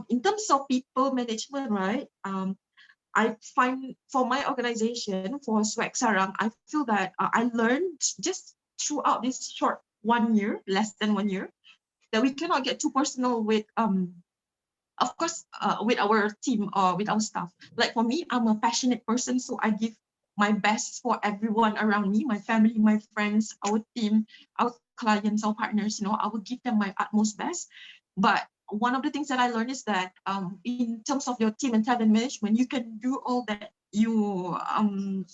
In terms of people management, right? I find for my organization, for Swag Sarang, I feel that I learned just throughout this short 1 year, less than 1 year, that we cannot get too personal with of course, with our team or with our staff. Like for me, I'm a passionate person, so I give my best for everyone around me, my family, my friends, our team, our clients, our partners. I will give them my utmost best. But one of the things that I learned is that in terms of your team and talent management, you can do all that you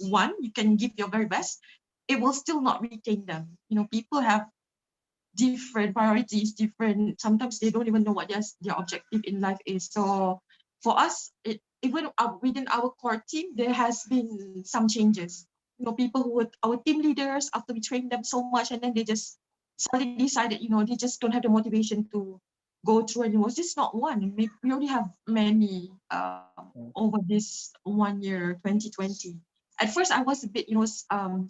want. You can give your very best. It will still not retain them. People have different priorities, different, sometimes they don't even know what their objective in life is. So for us, even within our core team, there has been some changes. People who were our team leaders, after we trained them so much, and then they just suddenly decided, they just don't have the motivation to go through anymore. It's just not one. We already have many over this 1 year, 2020. At first, I was a bit,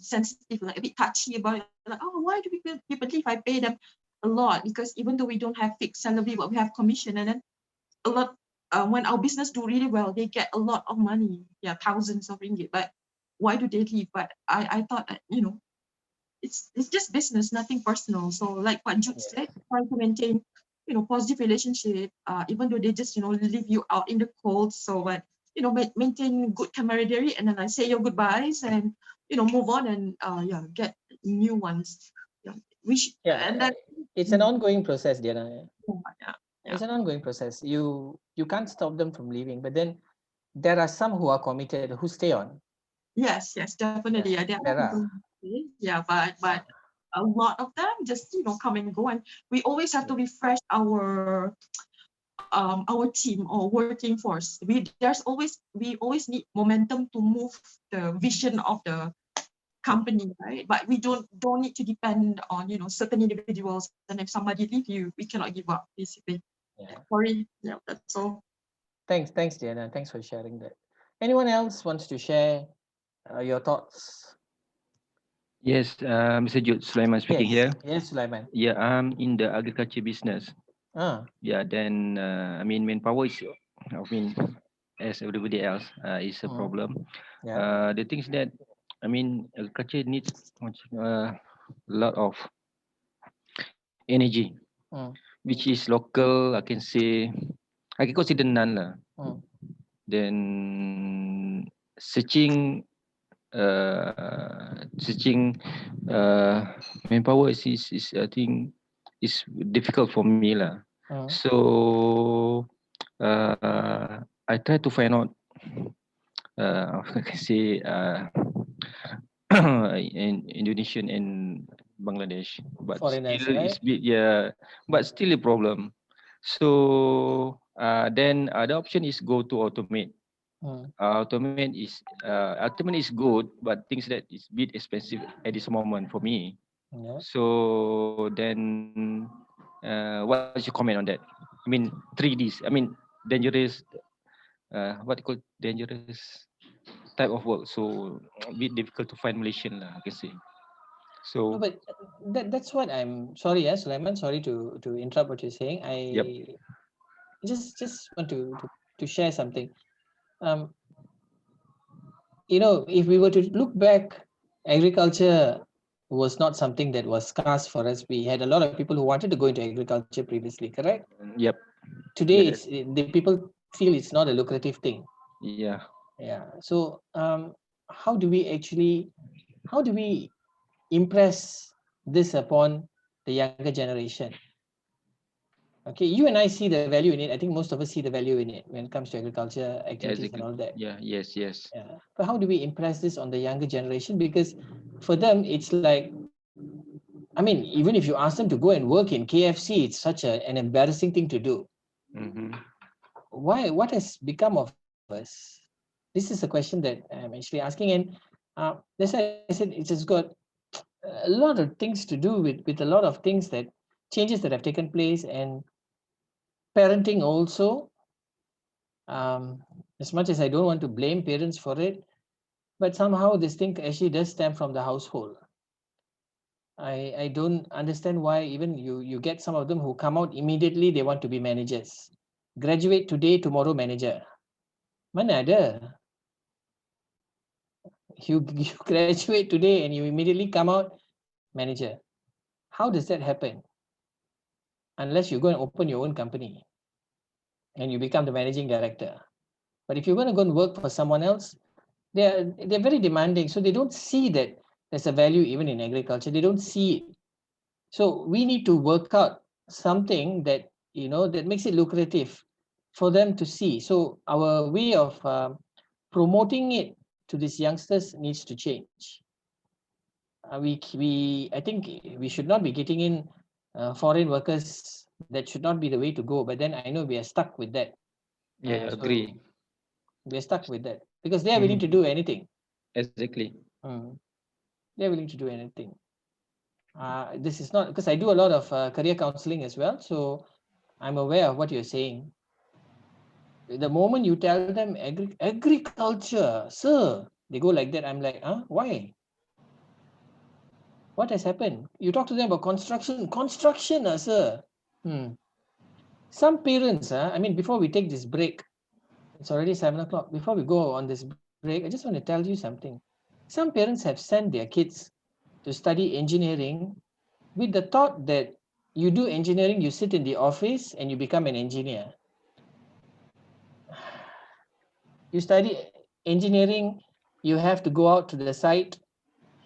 sensitive, like a bit touchy about it. Like, oh, why do people leave? I pay them a lot, because even though we don't have fixed salary, but we have commission, and then a lot. When our business do really well, they get a lot of money, yeah, thousands of ringgit. But why do they leave? But I thought that it's just business, nothing personal. So like what Jude said, trying to maintain positive relationship, even though they just leave you out in the cold. So but maintain good camaraderie, and then I say your goodbyes, and move on, and yeah, get new ones. Yeah, Yeah, and then it's an ongoing process, Diana. yeah, yeah. It's an ongoing process. You can't stop them from leaving, but then there are some who are committed who stay on. Yes, definitely. Yeah, Yeah, there are there people are. who stay, yeah, but a lot of them just come and go, and we always have to Yeah. refresh our team or working force. We always need momentum to move the vision of the Yeah. company, right? But we don't need to depend on certain individuals. And if somebody leave you, we cannot give up, basically. Yeah. Sorry, yeah, that's all. Thanks, Diana. Thanks for sharing that. Anyone else wants to share your thoughts? Yes, Mr. Jude Sulaiman speaking Yes, here. yes, Sulaiman. Yeah, I'm in the agriculture business. Ah, Yeah, then I mean manpower is, I mean, as everybody else, is a mm, problem. yeah. The things that, I mean, agriculture needs a lot of energy, Mm, which is local. I can say, I can consider none lah. mm, Then searching, searching manpower is I think is difficult for me lah. mm, So I try to find out I can say in Indonesian and Bangladesh, but foreigners, still right? it's bit, yeah, but still a problem. So then the option is go to automate. Mm, Automate is good, but things that is bit expensive at this moment for me. yeah. So then, what's your comment on that? I mean, 3Ds. I mean, dangerous. What you call dangerous type of work. So a bit difficult to find Malaysian lah, I can say. No, So but that's what I'm sorry, yes, Sulaiman. Sorry to interrupt what you're saying. yep. I just want to share something. Um, if we were to look back, agriculture was not something that was scarce for us. We had a lot of people who wanted to go into agriculture previously, correct? Yep. Yeah. Today, the people feel it's not a lucrative thing. Yeah. Yeah. So, how do we impress this upon the younger generation? Okay, you and I see the value in it. I think most of us see the value in it when it comes to agriculture activities and Exactly. all that. Yeah. Yes. Yes. Yeah. But how do we impress this on the younger generation? Because for them, it's like, I mean, even if you ask them to go and work in KFC, it's such an embarrassing thing to do. Mm-hmm. Why? What has become of us? This is a question that I'm actually asking, and that's why I said it has got a lot of things to do with a lot of things that changes that have taken place, and parenting also. As much as I don't want to blame parents for it, but somehow this thing actually does stem from the household. I don't understand why even you get some of them who come out immediately they want to be managers. graduate today, tomorrow manager. Mana ada? You graduate today and you immediately come out manager. How does that happen? Unless you go and open your own company and you become the managing director. But if you're going to go and work for someone else, they're very demanding. So they don't see that there's a value even in agriculture. They don't see it. So we need to work out something that, that makes it lucrative for them to see. So our way of promoting it to these youngsters needs to change. I think we should not be getting in foreign workers. That should not be the way to go. But then I know we are stuck with that. Yeah, agree. We're stuck with that because they are willing to do anything. Exactly. They're willing to do anything. This is not because I do a lot of career counseling as well. So I'm aware of what you're saying. The moment you tell them agriculture, sir, they go like that. I'm like, why? What has happened? You talk to them about construction, sir. Some parents, I mean, before we take this break, it's already 7 o'clock. Before we go on this break, I just want to tell you something. Some parents have sent their kids to study engineering with the thought that you do engineering, you sit in the office and you become an engineer. You study engineering, you have to go out to the site,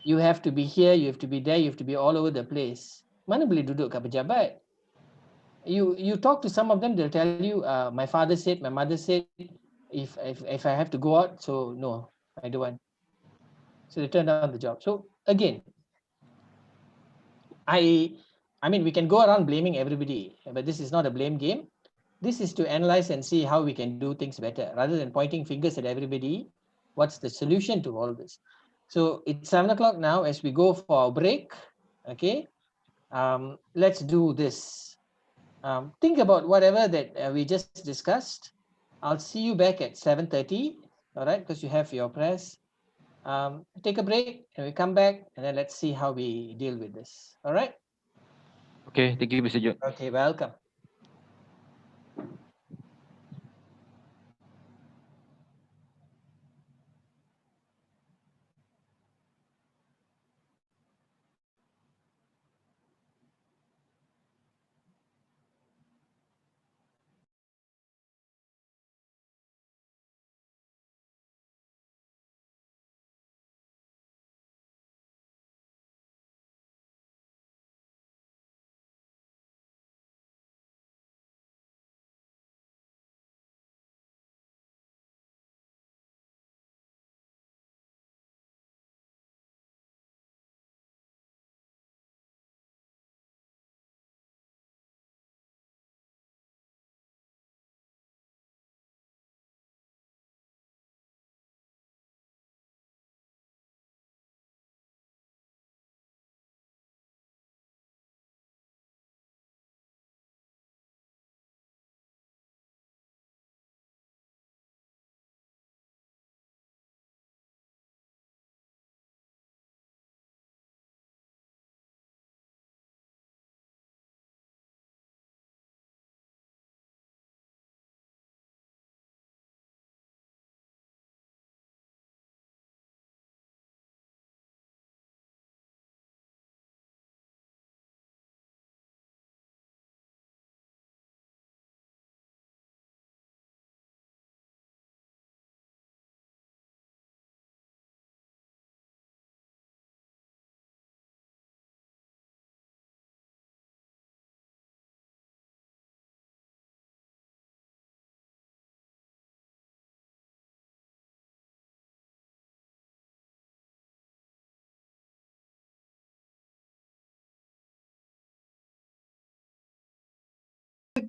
you have to be here, you have to be there, you have to be all over the place. Mana boleh duduk kat pejabat? You talk to some of them, they'll tell you, my father said, my mother said, if I have to go out, so no, I don't want. So they turn down the job. So again, I mean, we can go around blaming everybody, but this is not a blame game. This is to analyze and see how we can do things better rather than pointing fingers at everybody. What's the solution to all this? So it's 7 o'clock now. As we go for our break, okay, let's do this. Think about whatever that we just discussed. I'll see you back at 7:30. All right, because you have your press. Take a break and we come back and then let's see how we deal with this. All right. Okay, thank you, Mr. John. Okay, welcome.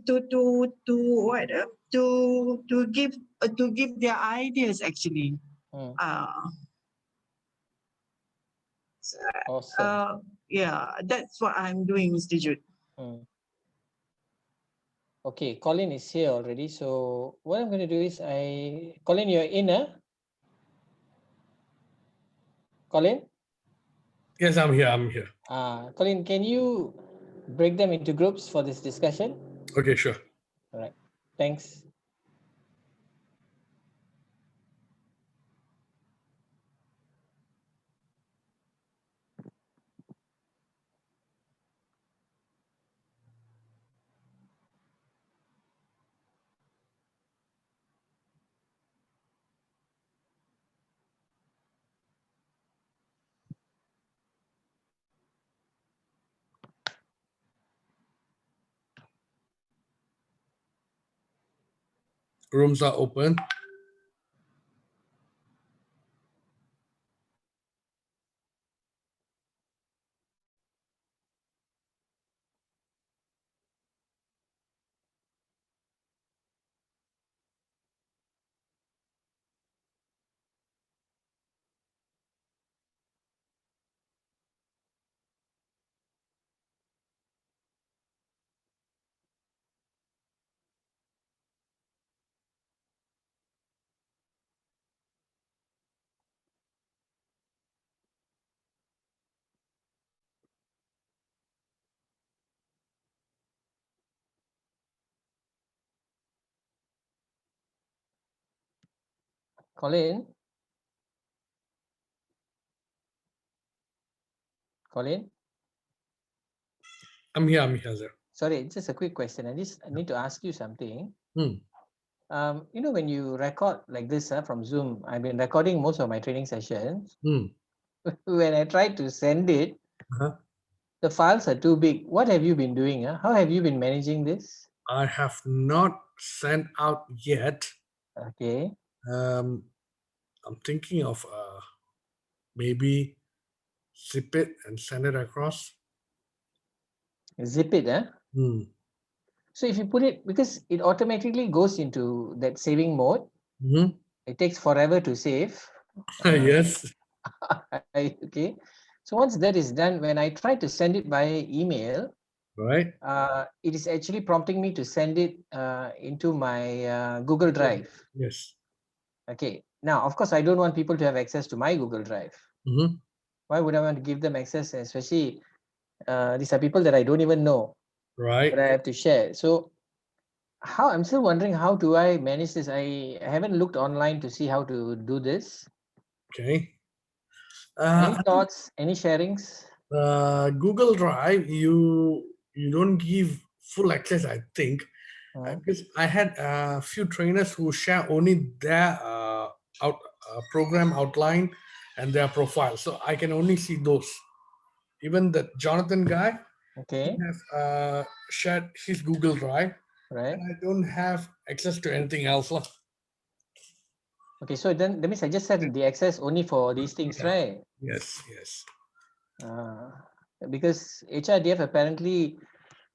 To what to give their ideas actually. Awesome. Yeah, that's what I'm doing, Mr. Jude. Okay, Colin is here already. So what I'm going to do is Colin, you're in, Colin? Yes, I'm here. Colin, can you break them into groups for this discussion? Okay, sure. All right. Thanks. Rooms are open. Colin? Colin? I'm here, sir. Sorry, just a quick question. I need to ask you something. Hmm. When you record like this from Zoom, I've been recording most of my training sessions. Hmm. When I try to send it, Uh-huh. the files are too big. What have you been doing? How have you been managing this? I have not sent out yet. Okay. I'm thinking of maybe zip it and send it across. Zip it, Hmm. So if you put it, because it automatically goes into that saving mode, Hmm. it takes forever to save. Yes. Okay. So once that is done, when I try to send it via email, Right. it is actually prompting me to send it into my Google Drive. Yes. Okay. Now, of course, I don't want people to have access to my Google Drive. Hmm. Why would I want to give them access? Especially these are people that I don't even know Right. that I have to share. So I'm still wondering, how do I manage this? I haven't looked online to see how to do this. Okay. Any thoughts? Any sharings? Google Drive, you don't give full access, I think, because I had a few trainers who share only their out program outline and their profile, so I can only see those. Even the Jonathan guy, he Okay. has shared his Google Drive, Right. and I don't have access to anything else. Lah. Okay. So then that means I just set the access only for these things, Yeah. right? Yes, yes. Because HRDF apparently,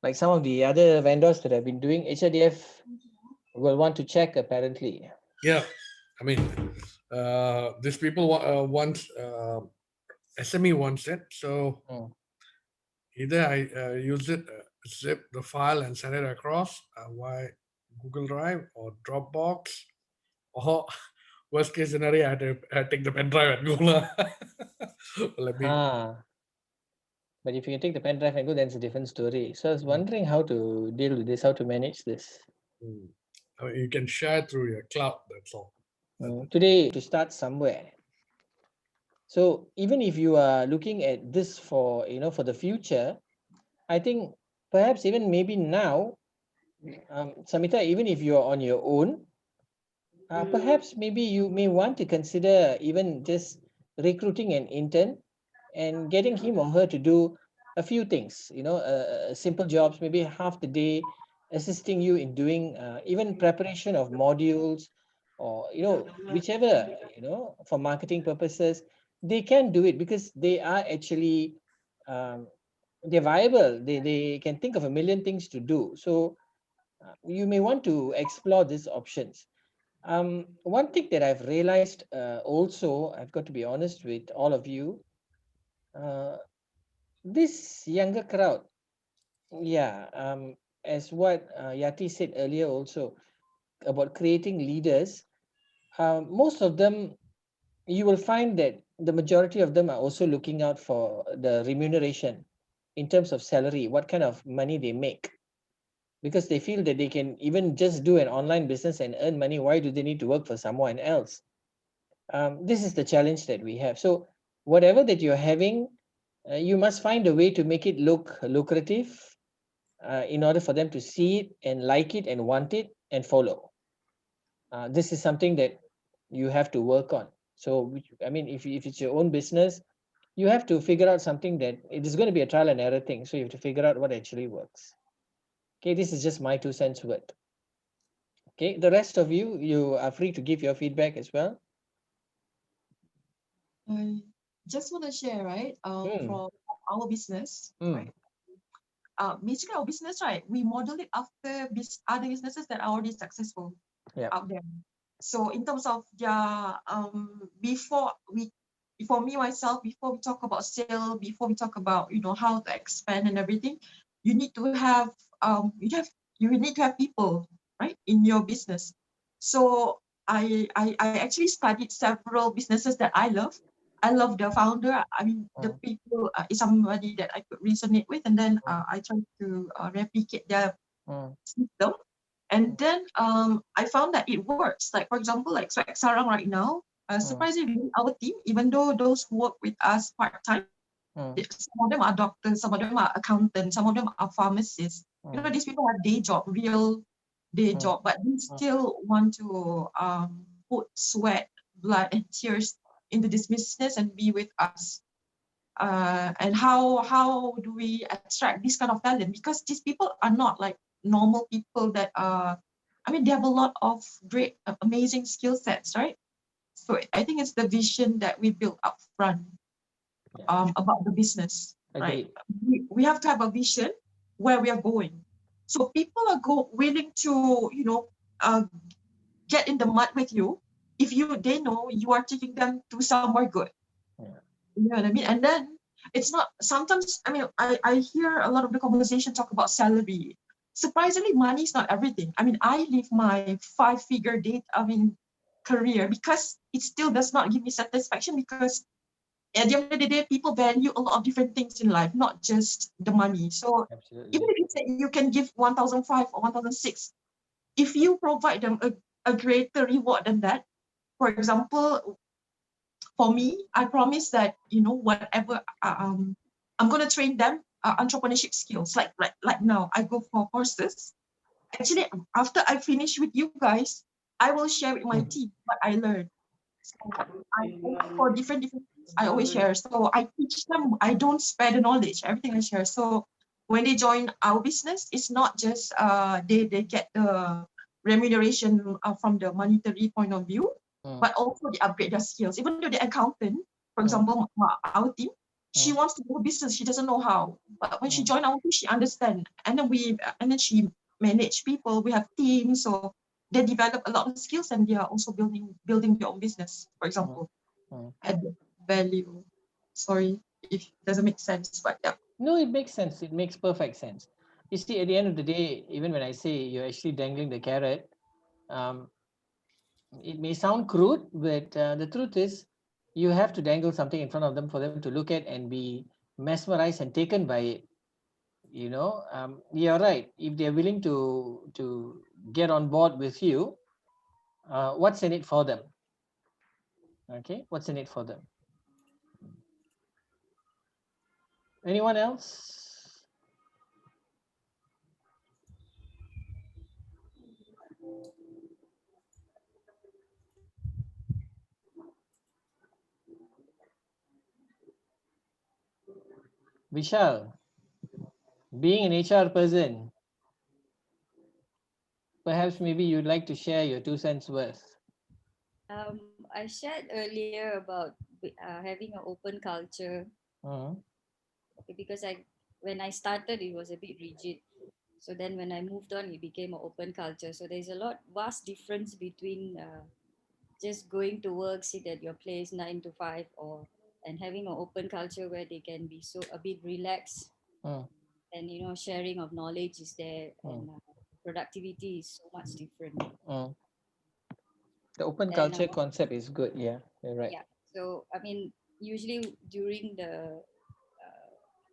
like some of the other vendors that have been doing, HRDF will want to check apparently. Yeah, I mean, these people want SME wants it, so Mm. either I use it, zip the file and send it across via Google Drive or Dropbox, or worst case scenario, I take the pen drive and go. Let me. But if you can take the pen drive and go, then it's a different story. So I was wondering how to deal with this, how to manage this. I mean, you can share through your cloud. That's all. Today, to start somewhere. So even if you are looking at this for for the future, I think perhaps even maybe now, Samita, even if you are on your own, perhaps maybe you may want to consider even just recruiting an intern and getting him or her to do a few things, simple jobs, maybe half the day, assisting you in doing even preparation of modules, or whichever, for marketing purposes. They can do it because they are actually um, they're viable. They can think of a million things to do. So you may want to explore these options. One thing that I've realized also, I've got to be honest with all of you, uh, this younger crowd, yeah, as what Yati said earlier also about creating leaders, most of them, you will find that the majority of them are also looking out for the remuneration in terms of salary, what kind of money they make. because they feel that they can even just do an online business and earn money. Why do they need to work for someone else? This is the challenge that we have. So whatever that you're having, you must find a way to make it look lucrative, in order for them to see it and like it and want it and follow. This is something that you have to work on. So I mean, if it's your own business, you have to figure out something that it is going to be a trial and error thing. So you have to figure out what actually works. Okay, this is just my 2 cents worth. Okay, the rest of you, you are free to give your feedback as well. I just want to share, right? Mm, From our business, mm, right? Basically, our business, right? We model it after other businesses that are already successful yeah. out there. So in terms of their before me myself, before we talk about sale, before we talk about how to expand and everything, you need to have you need to have people, right, in your business. So I actually studied several businesses that I love. I love the founder. I mean, the Mm, people is somebody that I could resonate with, and then mm, I try to replicate their mm, system. And then I found that it works. Like, for example, like Swag Sarang right now, mm, surprisingly, our team, even though those who work with us part-time, mm, some of them are doctors, some of them are accountants, some of them are pharmacists. mm, These people have day job, real day mm, job, but they mm, still want to put sweat, blood, and tears into this business and be with us. And how do we extract this kind of talent? Because these people are not like normal people that are. I mean, they have a lot of great, amazing skill sets, right? So I think it's the vision that we built up front yeah. about the business, right? Agreed. We have to have a vision where we are going. So people are willing to, get in the mud with you if they know you are taking them to somewhere good. Yeah. You know what I mean? And then it's not sometimes, I mean, I hear a lot of the conversation talk about salary. Surprisingly, money is not everything. I mean, I live my 5-figure career because it still does not give me satisfaction because at the end of the day, people value a lot of different things in life, not just the money. So even Absolutely. if you say you can give 1,005 or 1,006, if you provide them a greater reward than that, for example, for me, I promise that whatever I'm gonna train them entrepreneurship skills. Like now, I go for courses. Actually, after I finish with you guys, I will share with my Mm, team what I learned. So I for different things, I always share. So I teach them. I don't spare the knowledge. Everything I share. So when they join our business, it's not just they get the remuneration from the monetary point of view, mm, but also they upgrade their skills. Even though they're accountant, for mm, example, our team, she mm, wants to do a business. She doesn't know how, but when she mm, joined our team, she understand. And then she manage people. We have teams, so they develop a lot of skills and they are also building their own business, for mm, example. mm. Add value. Sorry if it doesn't make sense, but yeah. No, it makes sense. It makes perfect sense. You see, at the end of the day, even when I say you're actually dangling the carrot, um, it may sound crude, but the truth is, you have to dangle something in front of them for them to look at and be mesmerized and taken by it. You're right. If they're willing to get on board with you, what's in it for them? Okay, what's in it for them? Anyone else? Vishal, being an HR person, perhaps maybe you'd like to share your 2 cents worth. I shared earlier about having an open culture. Mhm, Okay, because when I started, it was a bit rigid. So then when I moved on, it became an open culture. So there's a vast difference between just going to work, sit at your place 9 to 5, or and having an open culture where they can be so a bit relaxed, mm, and sharing of knowledge is there, mm, and productivity is so much different. mm. The open And culture concept is good. Yeah, you're right. yeah, so I mean, usually during the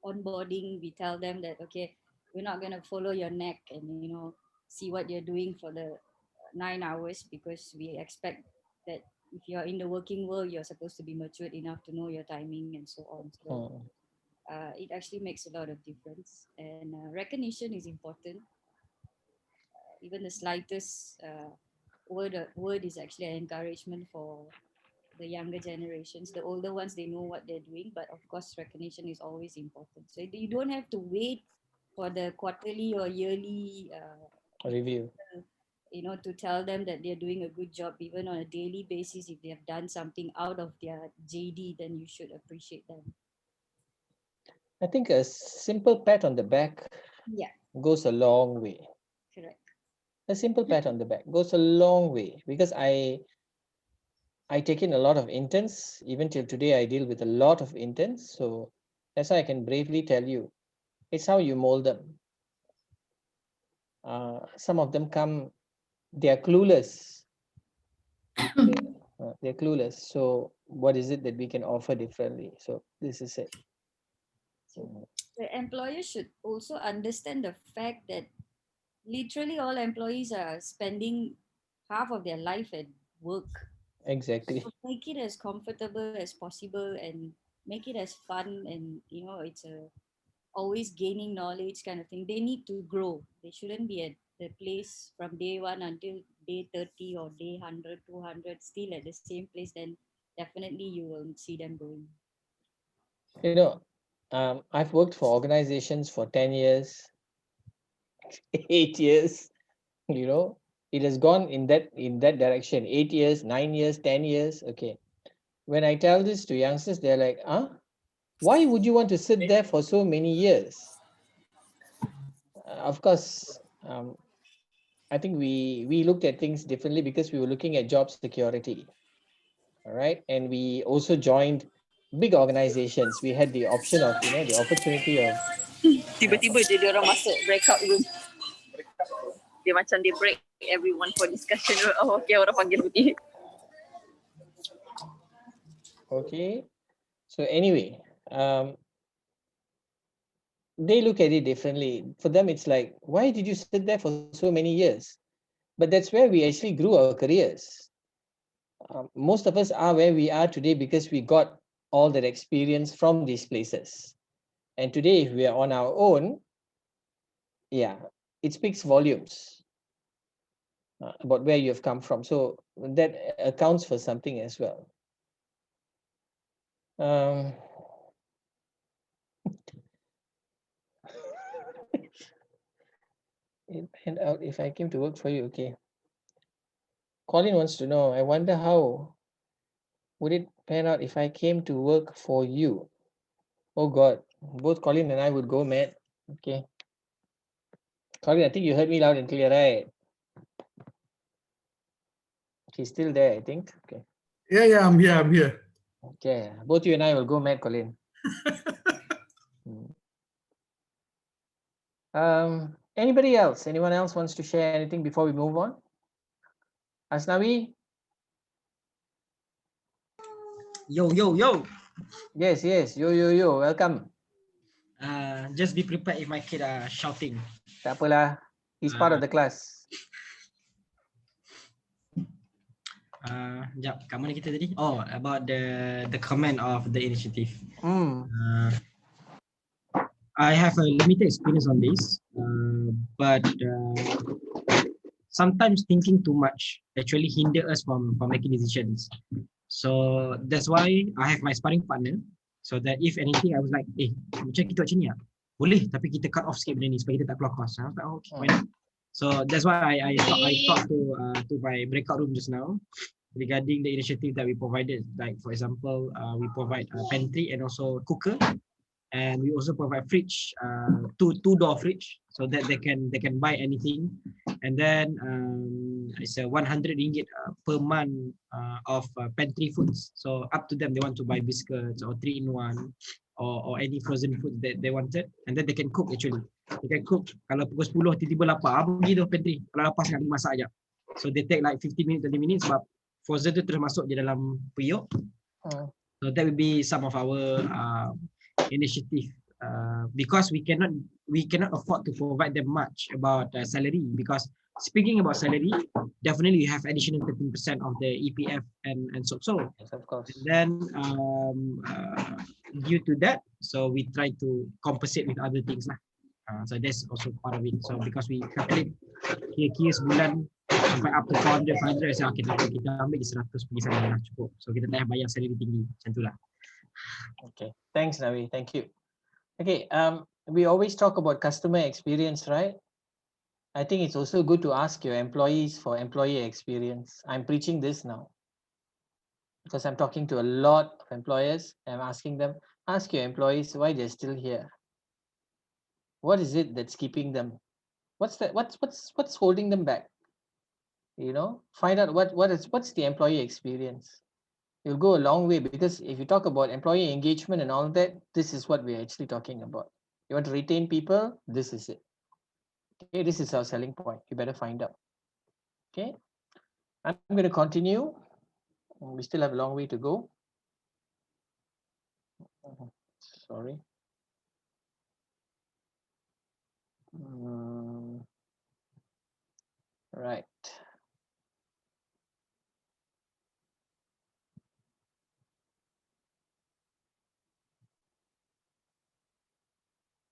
onboarding, we tell them that okay, we're not gonna follow your neck and see what you're doing for the 9 hours, because we expect that if you're in the working world, you're supposed to be matured enough to know your timing and so on. So Hmm. it actually makes a lot of difference, and recognition is important. Even the slightest word is actually an encouragement for the younger generations. The older ones, they know what they're doing, but of course recognition is always important. So you don't have to wait for the quarterly or yearly Review. to tell them that they're doing a good job. Even on a daily basis, if they have done something out of their JD, then you should appreciate them. I think a simple pat on the back Yeah, goes a long way. correct. A simple pat on the back goes a long way, because I take in a lot of interns. Even till today, I deal with a lot of interns. So that's why I can bravely tell you, it's how you mold them. Some of them come, they are clueless. They're clueless. So what is it that we can offer differently? So this is it. So the employer should also understand the fact that literally all employees are spending half of their life at work. Exactly. So make it as comfortable as possible and make it as fun, and it's a always gaining knowledge kind of thing. They need to grow. They shouldn't be at the place from day one until day 30 or day 100, 200, still at the same place. Then definitely you will see them growing. You know, I've worked for organizations for 10 years, 8 years, you know, it has gone in that direction, 8 years, 9 years, 10 years. Okay. When I tell this to youngsters, they're like, why would you want to sit there for so many years? Of course, I think we looked at things differently because we were looking at job security. All right. And we also joined big organizations. We had the option of, the opportunity of uh, Tiba-tiba je dia orang masuk breakout room. Dia macam dia break everyone for discussion. Oh, okay, orang panggil putih. okay. So anyway, they look at it differently. For them, it's like, why did you sit there for so many years? But that's where we actually grew our careers. Most of us are where we are today because we got all that experience from these places. And today, if we are on our own, yeah, it speaks volumes about where you have come from. So that accounts for something as well. It panned out if I came to work for you. Okay. Colin wants to know, I wonder how would it pan out if I came to work for you? Oh God, both Colin and I would go mad. Okay. Colin, I think you heard me loud and clear, right? She's still there, I think. Okay. Yeah, I'm here. I'm here. Okay. Both you and I will go mad, Colin. Anybody else? Anyone else wants to share anything before we move on? Asnawi? Yo, yo, yo. Yes, yes. Yo. Welcome. Just be prepared if my kid are shouting. Tak apalah. He's part of the class. Sekejap, kat mana kita tadi? Oh, about the comment of the initiative. I have a limited experience on this, but sometimes thinking too much actually hinder us from making decisions. So that's why I have my sparring partner, so that if anything I was like, macam kita macam ni lah. Boleh, tapi kita cut off sikit benda ni supaya kita tak keluar kos. I was like, oh, okay, why not? So that's why I talked to my breakout room just now regarding the initiative that we provided. Like for example, we provide a pantry and also cooker, and we also provide fridge, two-door fridge, so that they can buy anything. And then it's a 100 ringgit per month of pantry foods. So up to them, they want to buy biscuits or 3-in-1 or any frozen food that they wanted, and then they can cook actually. They can cook. Kalau pukul 10 tiba-tiba lapar, pergi tu pantry. Kalau lapar sangat, masak aja. So they take like 15 minutes, 20 minutes, sebab frozen tu terus masuk di dalam periuk. So that will be some of our initiative because we cannot afford to provide them much about salary, because speaking about salary, definitely you have additional 13% of the EPF and so. Yes, of course. And then due to that, so we try to compensate with other things lah. So that's also part of it. So because we calculate kira-kira sebulan sampai up to 400, 500, saya okay, tak apa, kita ambil je 100 pergi sana lah, cukup. So kita tak payah bayar salary tinggi, macam tu lah. Okay, thanks Navi, thank you. Okay, we always talk about customer experience, right? I think it's also good to ask your employees for employee experience. I'm preaching this now because I'm talking to a lot of employers. I'm asking them, ask your employees why they're still here. What is it that's keeping them? What's holding them back? You know, find out what's the employee experience. You'll go a long way, because if you talk about employee engagement and all that, this is what we're actually talking about. You want to retain people, this is it. Okay, this is our selling point. You better find out. Okay, I'm going to continue. We still have a long way to go. Sorry. Right.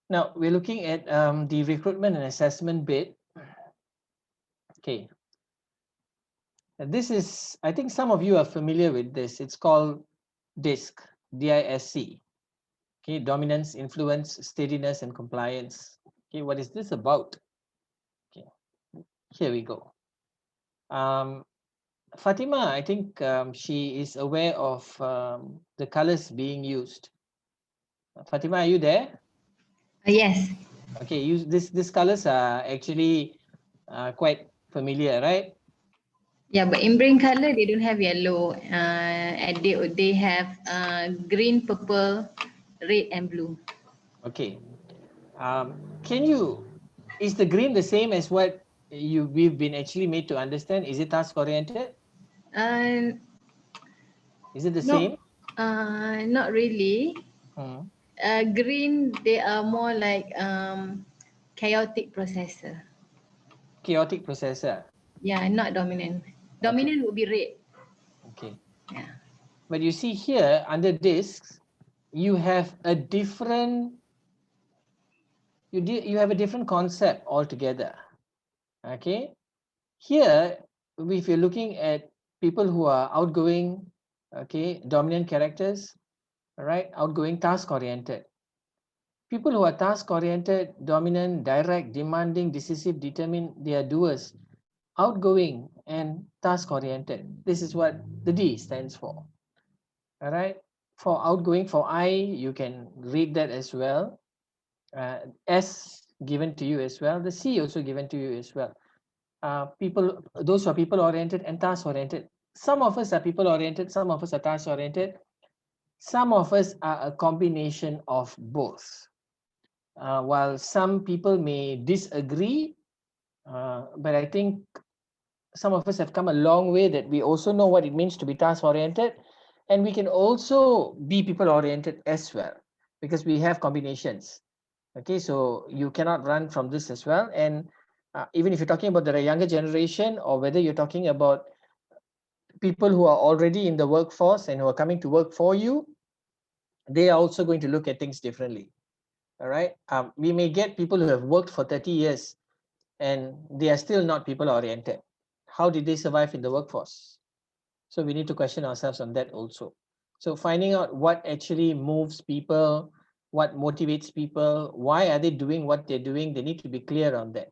Now we're looking at the recruitment and assessment bit. Okay. This is, I think some of you are familiar with this. It's called DISC, D-I-S-C. Okay, dominance, influence, steadiness, and compliance. Okay, what is this about? Okay, here we go. Fatima, I think she is aware of the colors being used. Fatima, are you there? Yes. Okay, these colors are actually quite familiar, right? Yeah, but in brain color they don't have yellow. And they have green, purple, red, and blue. Okay. Is the green the same as what we've been actually made to understand? Is it task oriented? Is it the same? Not really. Green, they are more like chaotic processor. Chaotic processor. Yeah, not dominant. Dominant would be red. Okay. Yeah. But you see here under discs, you have a different you have a different concept altogether. Okay. Here, if you're looking at people who are outgoing, okay, dominant characters, right, outgoing, task oriented. People who are task oriented, dominant, direct, demanding, decisive, determined, they are doers. Outgoing and task oriented. This is what the D stands for. All right. For outgoing, for I, you can read that as well. S given to you as well. The C also given to you as well. People, those who are people oriented and task oriented. Some of us are people oriented, some of us are task oriented. Some of us are a combination of both. While some people may disagree, but I think some of us have come a long way that we also know what it means to be task oriented, and we can also be people oriented as well, because we have combinations. Okay, so you cannot run from this as well. And even if you're talking about the younger generation, or whether you're talking about people who are already in the workforce and who are coming to work for you, they are also going to look at things differently. All right, we may get people who have worked for 30 years and they are still not people oriented. How did they survive in the workforce? So we need to question ourselves on that also. So finding out what actually moves people, what motivates people, why are they doing what they're doing, they need to be clear on that.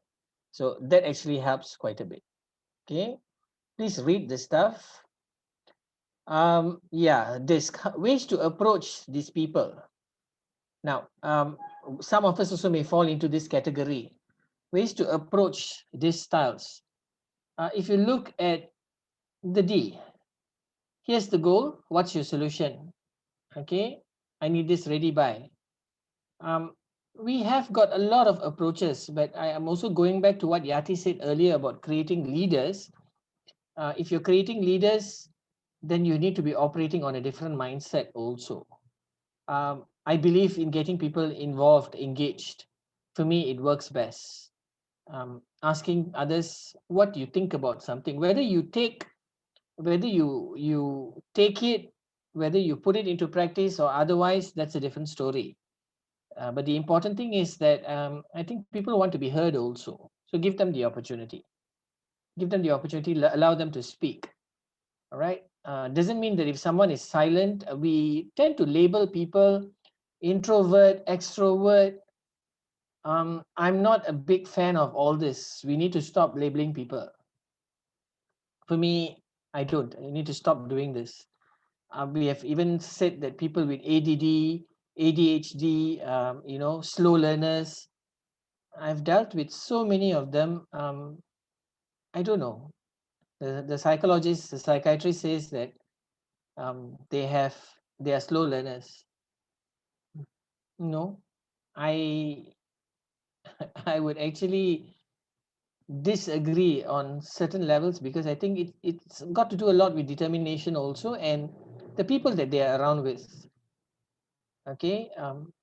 So that actually helps quite a bit. Okay, please read the stuff. Yeah, this ways to approach these people. Now, some of us also may fall into this category. Ways to approach these styles. If you look at the D, here's the goal. What's your solution? Okay, I need this ready by. We have got a lot of approaches, but I am also going back to what Yati said earlier about creating leaders. If you're creating leaders, then you need to be operating on a different mindset also. I believe in getting people involved, engaged. For me, it works best. Asking others what you think about something, whether you take it, whether you put it into practice or otherwise, that's a different story. But the important thing is that I think people want to be heard also. So give them the opportunity. Give them the opportunity, allow them to speak. All right. Doesn't mean that if someone is silent, we tend to label people introvert, extrovert. I'm not a big fan of all this. We need to stop labeling people. For me, I don't. I need to stop doing this. We have even said that people with ADD, ADHD, slow learners. I've dealt with so many of them. I don't know. The psychologist, the psychiatrist says that they are slow learners. No, I I would actually disagree on certain levels because I think it's got to do a lot with determination also and the people that they are around with. Okay,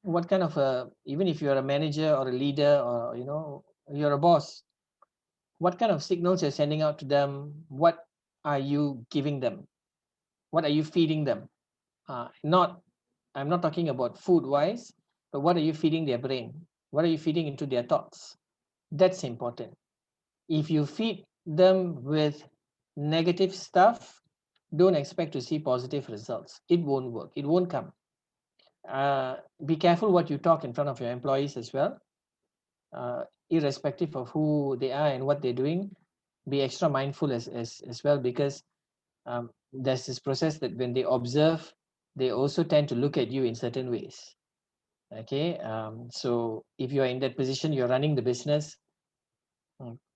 what kind of even if you're a manager or a leader or you're a boss, what kind of signals you're sending out to them? What are you giving them? What are you feeding them? Not I'm not talking about food wise, but what are you feeding their brain? What are you feeding into their thoughts? That's important. If you feed them with negative stuff, don't expect to see positive results. It won't work. It won't come. Be careful what you talk in front of your employees as well, irrespective of who they are and what they're doing. Be extra mindful as well because there's this process that when they observe, they also tend to look at you in certain ways. Okay, so if you're in that position, you're running the business,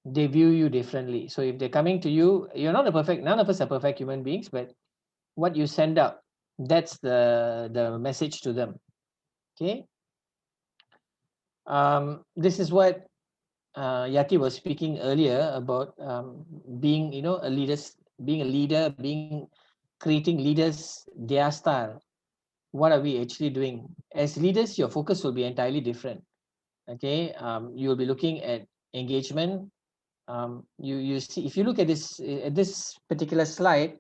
they view you differently. So if they're coming to you, you're not a perfect, none of us are perfect human beings, but what you send out, that's the message to them. Okay. This is what Yati was speaking earlier about being, being a leader, creating leaders, their style. What are we actually doing? As leaders, your focus will be entirely different. Okay. You'll be looking at engagement. You see, if you look at this particular slide,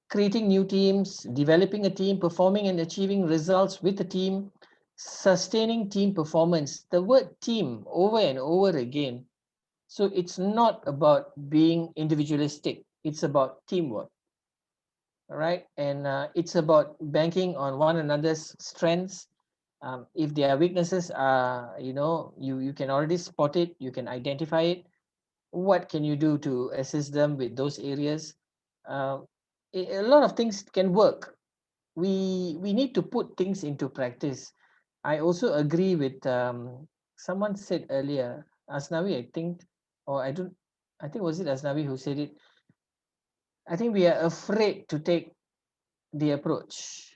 creating new teams, developing a team, performing and achieving results with a team, sustaining team performance. The word team over and over again. So it's not about being individualistic. It's about teamwork. All right. And it's about banking on one another's strengths. If their weaknesses are, you can already spot it, you can identify it. What can you do to assist them with those areas? A lot of things can work. We need to put things into practice. I also agree with someone said earlier, Asnawi, I think, or I think was it Asnawi who said it. I think we are afraid to take the approach.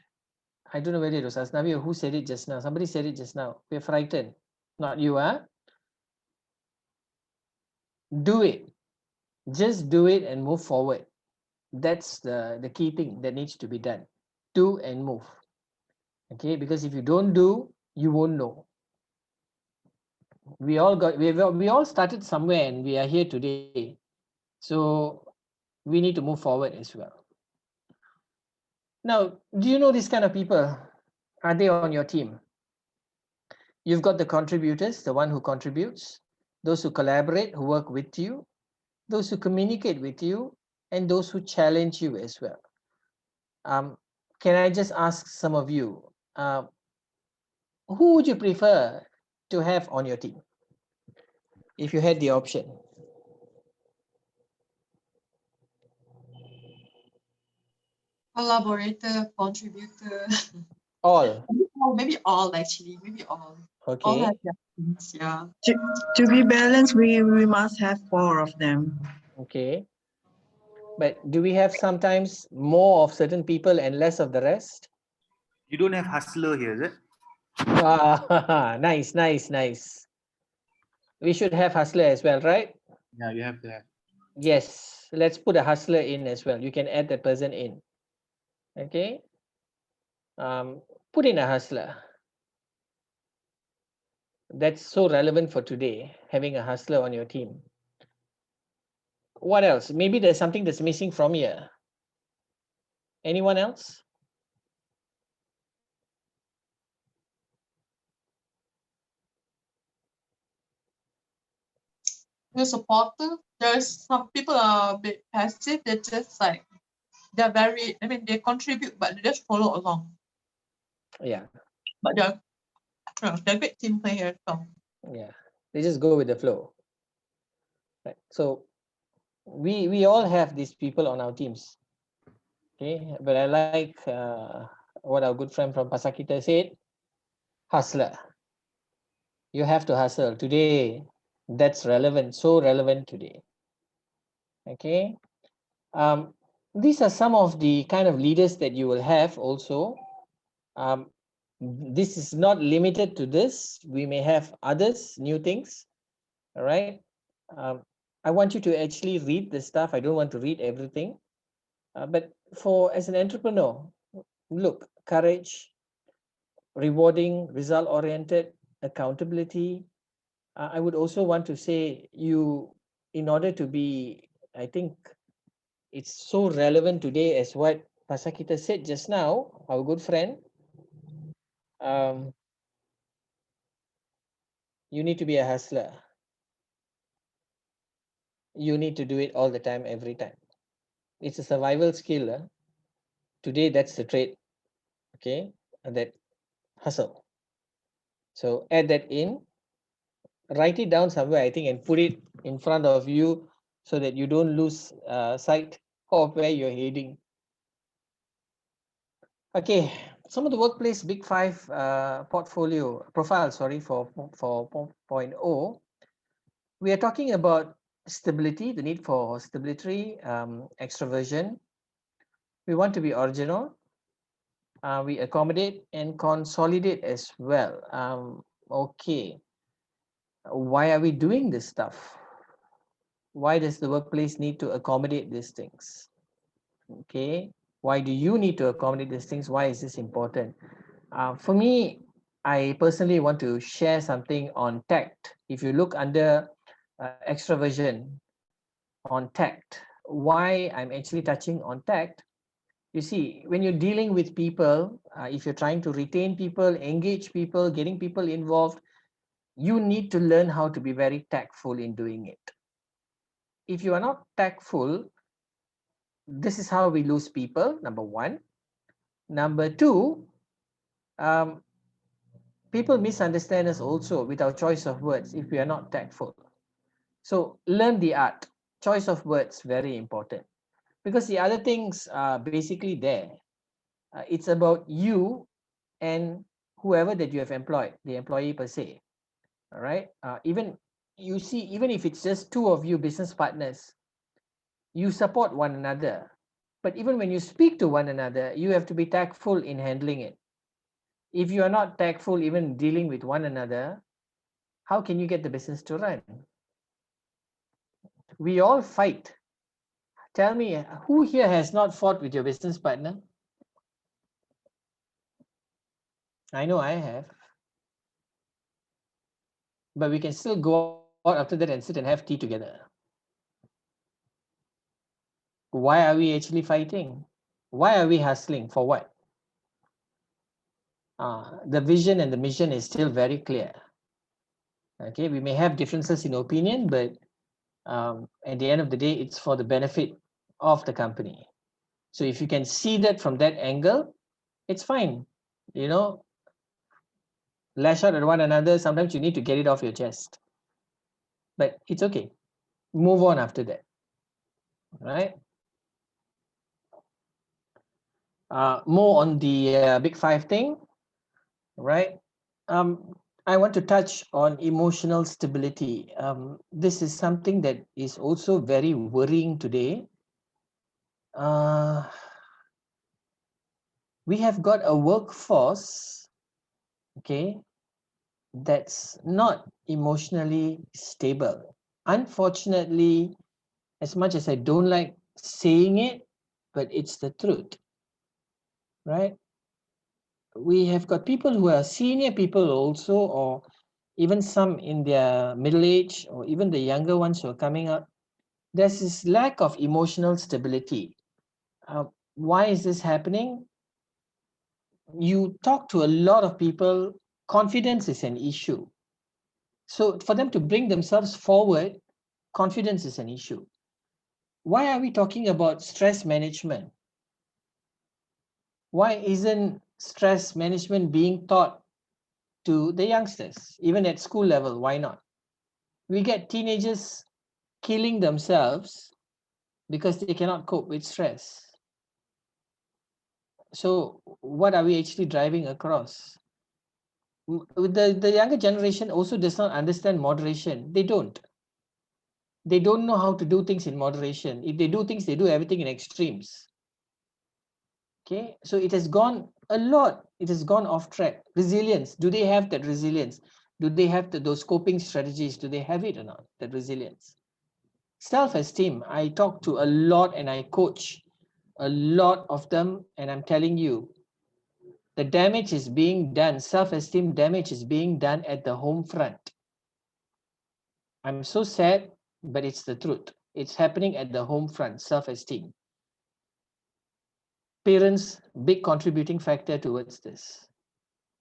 I don't know whether it was Asnawi or who said it just now. Somebody said it just now. We're frightened. Not you, huh? Do it. Just do it and move forward. That's the key thing that needs to be done. Do and move. Okay, because if you don't do, you won't know. We all started somewhere and we are here today. So we need to move forward as well. Now, do you know these kind of people? Are they on your team? You've got the contributors, the one who contributes, those who collaborate, who work with you, those who communicate with you, and those who challenge you as well. Can I just ask some of you, who would you prefer to have on your team if you had the option? Collaborator, contributor. All. Maybe all actually. Maybe all. All Okay. have their things, yeah. To be balanced, we must have 4 of them. Okay. But do we have sometimes more of certain people and less of the rest? You don't have hustler here, is it? Nice, nice, nice. We should have hustler as well, right? Yeah, you have that. Yes. Let's put a hustler in as well. You can add that person in. Okay. Put in a hustler. That's so relevant for today, having a hustler on your team. What else? Maybe there's something that's missing from here. Anyone else? The supporter, there's some people are a bit passive. They're just like, they're very, I mean, they contribute, but they just follow along. Yeah. But they're great team players. So. Yeah. They just go with the flow. Right. So we all have these people on our teams. Okay. But I like what our good friend from Pasakita said, hustler. You have to hustle. Today, that's relevant, so relevant today. Okay. These are some of the kind of leaders that you will have also. This is not limited to this. We may have others, new things. All right. I want you to actually read the stuff. I don't want to read everything. But as an entrepreneur, look, courage, rewarding, result oriented, accountability. I would also want to say you, in order to be, I think it's so relevant today as what Pasakita said just now, our good friend. You need to be a hustler. You need to do it all the time, every time. It's a survival skill. Today, that's the trait. Okay, and that hustle. So add that in, write it down somewhere, I think, and put it in front of you so that you don't lose sight of where you're heading. Okay, some of the workplace big five profile, sorry, for 4.0. We are talking about stability, the need for stability, extroversion. We want to be original. We accommodate and consolidate as well. Okay. Why are we doing this stuff? Why does the workplace need to accommodate these things? Okay. Why do you need to accommodate these things? Why is this important? For me, I personally want to share something on tact. If you look under extroversion on tact, why I'm actually touching on tact, you see, when you're dealing with people, if you're trying to retain people, engage people, getting people involved, you need to learn how to be very tactful in doing it. If you are not tactful, this is how we lose people, number one. Number two, people misunderstand us also with our choice of words if we are not tactful. So learn the art. Choice of words, very important. Because the other things are basically there. It's about you and whoever that you have employed, the employee per se. All right. Even you see, even if it's just two of you business partners, you support one another. But even when you speak to one another, you have to be tactful in handling it. If you are not tactful, even dealing with one another, how can you get the business to run? We all fight. Tell me, who here has not fought with your business partner? I know I have. But we can still go out after that and sit and have tea together. Why are we actually fighting? Why are we hustling? For what? The vision and the mission is still very clear. Okay, we may have differences in opinion, but at the end of the day, it's for the benefit of the company. So if you can see that from that angle, it's fine. You know, lash out at one another. Sometimes you need to get it off your chest, but it's okay. Move on after that, right? More on the big five thing, right? I want to touch on emotional stability. This is something that is also very worrying today. We have got a workforce, okay, that's not emotionally stable. Unfortunately, as much as I don't like saying it, but it's the truth, right? we have got people who are senior people also, or even some in their middle age, or even the younger ones who are coming up. There's this lack of emotional stability. Why is this happening? You talk to a lot of people, confidence is an issue. So for them to bring themselves forward, confidence is an issue. Why are we talking about stress management? Why isn't stress management being taught to the youngsters, even at school level? Why not? We get teenagers killing themselves because they cannot cope with stress. So what are we actually driving across? The younger generation also does not understand moderation. They don't know how to do things in moderation. If they do things, they do everything in extremes. Okay, so it has gone a lot. It has gone off track. Resilience. Do they have that resilience? Do they have those coping strategies? Do they have it or not? That resilience. Self-esteem. I talk to a lot and I coach a lot of them, and I'm telling you, the damage is being done. Self-esteem damage is being done at the home front. I'm so sad, but it's the truth. It's happening at the home front. Self-esteem. Parents, big contributing factor towards this.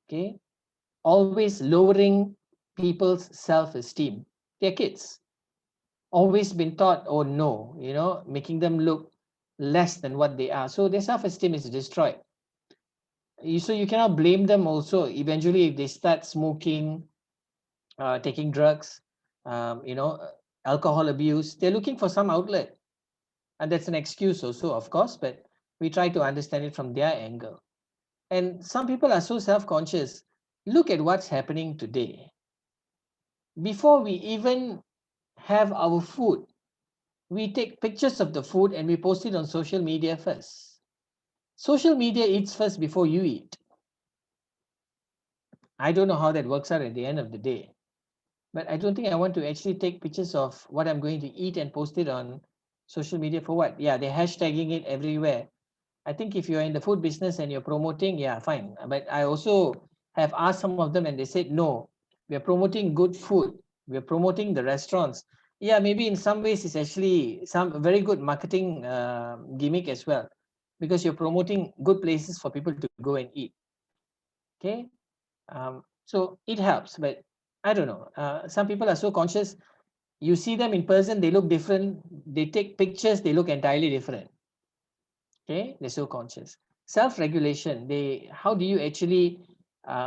Okay, always lowering people's self-esteem. Their kids always been taught, oh no, making them look less than what they are. So their self-esteem is destroyed. So you cannot blame them also. Eventually, if they start smoking, taking drugs, alcohol abuse, they're looking for some outlet. And that's an excuse also, of course, but we try to understand it from their angle. And some people are so self-conscious. Look at what's happening today. Before we even have our food, we take pictures of the food and we post it on social media first. Social media eats first before you eat. I don't know how that works out at the end of the day, but I don't think I want to actually take pictures of what I'm going to eat and post it on social media for what? Yeah, they're hashtagging it everywhere. I think if you're in the food business and you're promoting, yeah, fine. But I also have asked some of them and they said, no, we're promoting good food. We're promoting the restaurants. Yeah, maybe in some ways it's actually some very good marketing gimmick as well, because you're promoting good places for people to go and eat. Okay. So it helps, but I don't know. Some people are so conscious. You see them in person, they look different. They take pictures, they look entirely different. Okay, they're so conscious. Self-regulation. How do you actually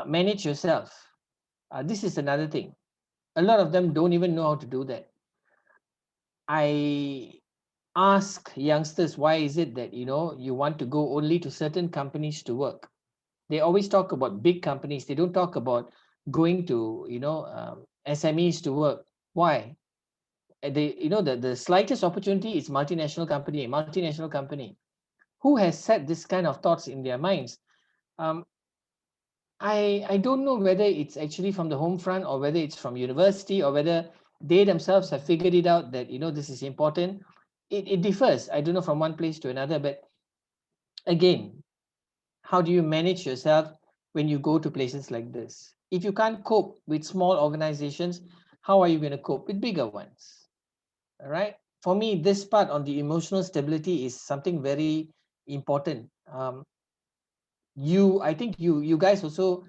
manage yourself? This is another thing. A lot of them don't even know how to do that. I ask youngsters, why is it that you want to go only to certain companies to work? They always talk about big companies. They don't talk about going to SMEs to work. Why? The slightest opportunity is multinational company. Who has set this kind of thoughts in their minds? Um, I don't know whether it's actually from the home front or whether it's from university or whether they themselves have figured it out that this is important. It differs. I don't know from one place to another, but again, how do you manage yourself when you go to places like this? If you can't cope with small organizations, how are you going to cope with bigger ones? All right. For me, this part on the emotional stability is something very important. I think you guys also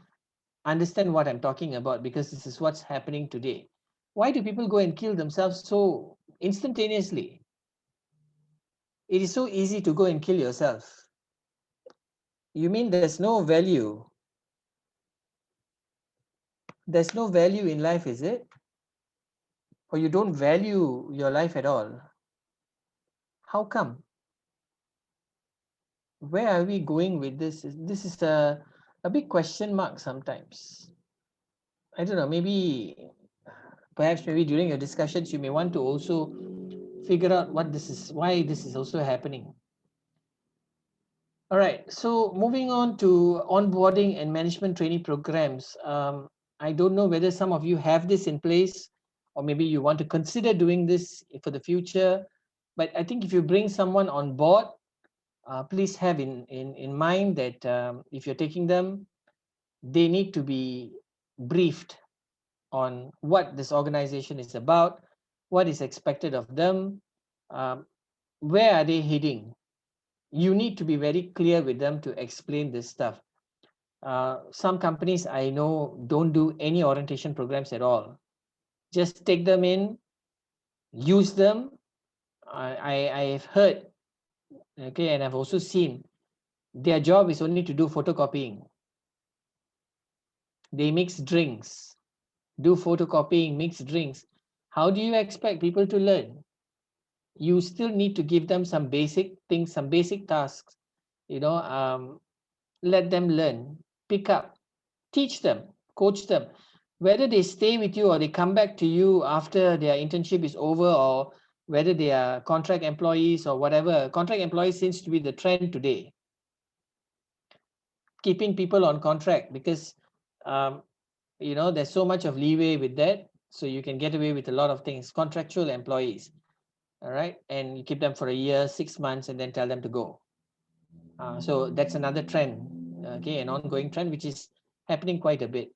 understand what I'm talking about, because this is what's happening today. Why do people go and kill themselves so instantaneously? It is so easy to go and kill yourself. You mean there's no value? There's no value in life, is it? Or you don't value your life at all? How come? Where are we going with this? This is a big question mark sometimes. I don't know, perhaps maybe during your discussions, you may want to also figure out why this is also happening. All right, so moving on to onboarding and management training programs. I don't know whether some of you have this in place, or maybe you want to consider doing this for the future. But I think if you bring someone on board, please have in mind that if you're taking them, they need to be briefed on what this organization is about, what is expected of them, um, where are they heading. You need to be very clear with them to explain this stuff. Some companies I know don't do any orientation programs at all. Just take them in, use them. I've heard, okay, and I've also seen their job is only to do photocopying. They mix drinks, do photocopying, mix drinks. How do you expect people to learn? You still need to give them some basic things, some basic tasks, let them learn, pick up, teach them, coach them. Whether they stay with you or they come back to you after their internship is over, or whether they are contract employees or whatever. Contract employees seems to be the trend today. Keeping people on contract because there's so much of leeway with that, so you can get away with a lot of things. Contractual employees, all right, and you keep them for a year, 6 months, and then tell them to go. So that's another trend, okay, an ongoing trend which is happening quite a bit.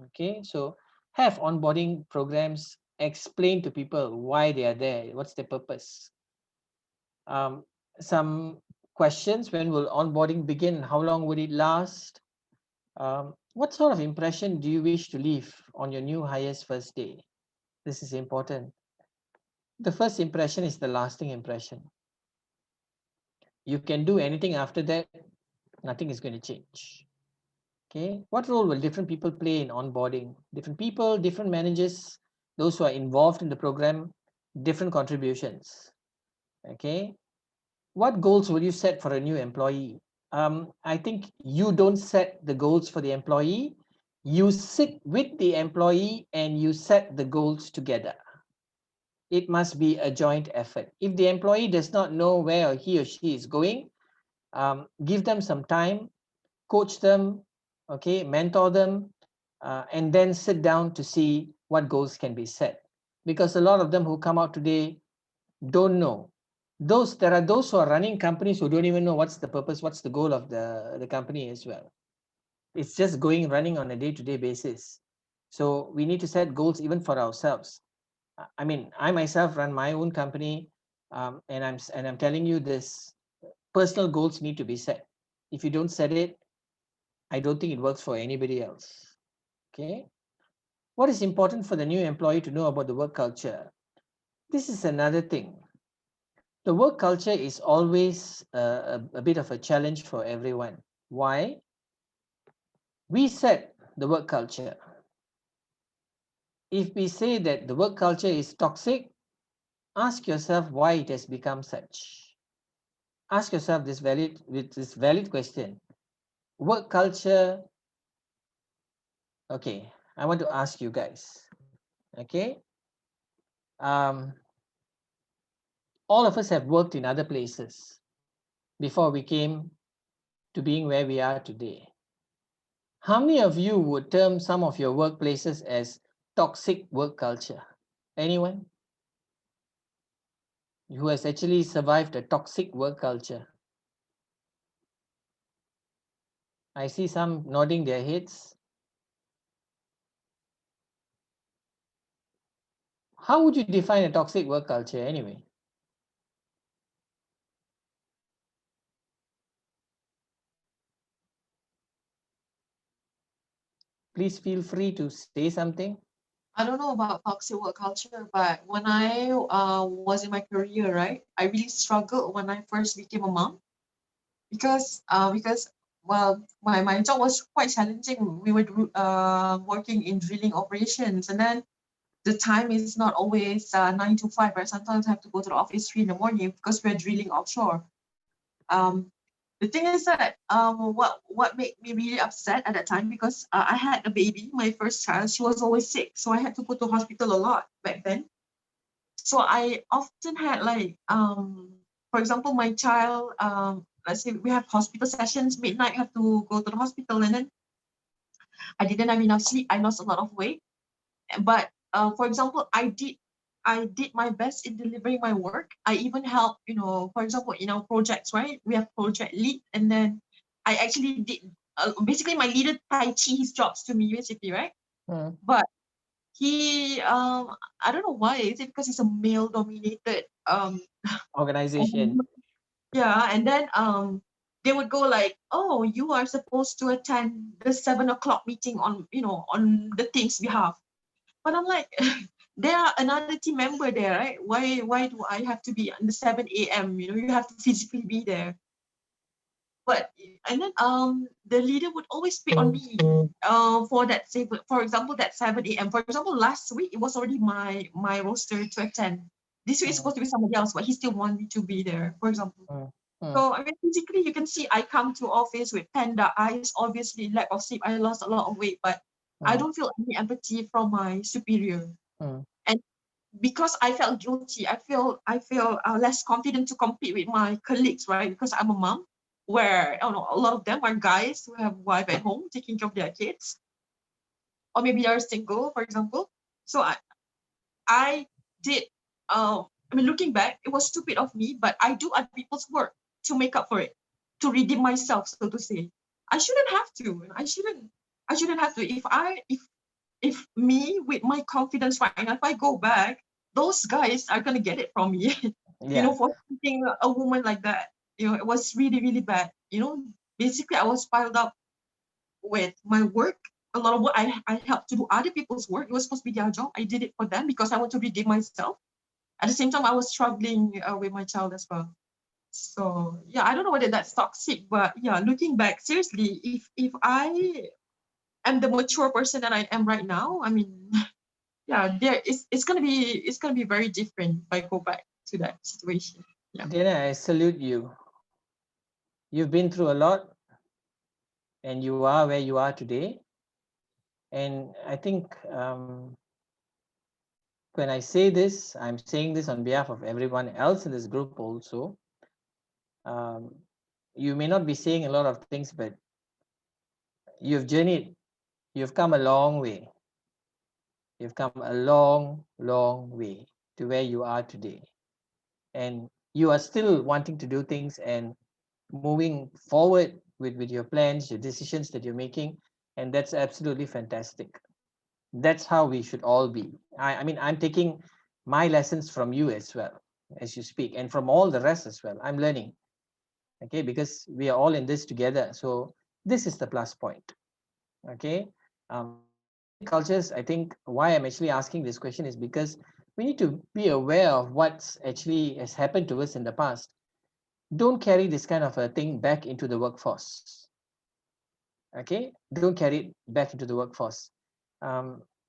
Okay, so have onboarding programs, explain to people why they are there, what's their purpose. Some questions: when will onboarding begin? How long would it last? What sort of impression do you wish to leave on your new hire's first day? This is important. The first impression is the lasting impression. You can do anything after that, nothing is going to change. Okay, what role will different people play in onboarding? Different people, different managers, those who are involved in the program, different contributions. Okay, what goals will you set for a new employee? I think you don't set the goals for the employee. You sit with the employee and you set the goals together. It must be a joint effort. If the employee does not know where he or she is going, give them some time, coach them, okay, mentor them, and then sit down to see what goals can be set. Because a lot of them who come out today don't know. There are those who are running companies who don't even know what's the purpose, what's the goal of the company as well. It's just running on a day-to-day basis. So we need to set goals even for ourselves. I mean, I myself run my own company, and I'm telling you this: personal goals need to be set. If you don't set it, I don't think it works for anybody else. Okay. What is important for the new employee to know about the work culture? This is another thing. The work culture is always a bit of a challenge for everyone. Why? We set the work culture. If we say that the work culture is toxic, ask yourself why it has become such. Ask yourself this valid question. Work culture. Okay, I want to ask you guys. Okay. All of us have worked in other places before we came to being where we are today. How many of you would term some of your workplaces as toxic work culture? Anyone who has actually survived a toxic work culture? I see some nodding their heads. How would you define a toxic work culture anyway? Please feel free to say something. I don't know about toxic work culture, but when I was in my career, right, I really struggled when I first became a mom because well, my job was quite challenging. We were working in drilling operations, and then the time is not always 9 to 5, right? Sometimes I have to go to the office 3 in the morning because we're drilling offshore. The thing is that what made me really upset at that time, because I had a baby, my first child. She was always sick, so I had to go to hospital a lot back then. So I often had for example, my child, let's say we have hospital sessions midnight, I have to go to the hospital, and then I didn't have enough sleep. I lost a lot of weight. But for example, I did my best in delivering my work. I even helped, for example, in our projects, right? We have project lead, and then I actually did basically my leader Tai Chi his jobs to me basically, right? But he I don't know why. Is it because it's a male dominated Organization. yeah, and then they would go like, oh, you are supposed to attend the 7 o'clock meeting on, you know, on the team's behalf. But I'm like, there are another team member there, right? Why do I have to be on the 7 a.m.? You know, you have to physically be there. But and then the leader would always pick on me for that, say for example, that 7 a.m. For example, last week it was already my roster to attend. This week is supposed to be somebody else, but he still wanted me to be there, for example. So I mean, physically you can see I come to office with panda eyes, obviously lack of sleep. I lost a lot of weight, but I don't feel any empathy from my superior. And because I felt guilty, I feel less confident to compete with my colleagues, right? Because I'm a mom, where I don't know, a lot of them are guys who have wife at home taking care of their kids, or maybe they're single, for example. So I did. I mean, looking back, it was stupid of me, but I do other people's work to make up for it, to redeem myself, so to say. I shouldn't have to. I shouldn't have to. If me with my confidence right now, if I go back, those guys are gonna get it from me. You know, for treating a woman like that. You know, it was really, really bad. You know, basically I was piled up with my work. A lot of what I helped to do other people's work. It was supposed to be their job. I did it for them because I want to redeem myself. At the same time, I was struggling with my child as well. So yeah, I don't know whether that's toxic, but yeah, looking back, seriously, if I am the mature person that I am right now, I mean, yeah, it's gonna be very different if I go back to that situation. Yeah. Diana, I salute you. You've been through a lot, and you are where you are today. And I think when I say this, I'm saying this on behalf of everyone else in this group also. Um, you may not be saying a lot of things, but you've journeyed, you've come a long way. You've come a long, long way to where you are today. And you are still wanting to do things and moving forward with your plans, your decisions that you're making. And that's absolutely fantastic. That's how we should all be. I mean, I'm taking my lessons from you as well as you speak, and from all the rest as well. I'm learning, okay, because we are all in this together. So this is the plus point, okay. Toxic cultures, I think why I'm actually asking this question is because we need to be aware of what's actually has happened to us in the past. Don't carry this kind of a thing back into the workforce. Okay, don't carry it back into the workforce.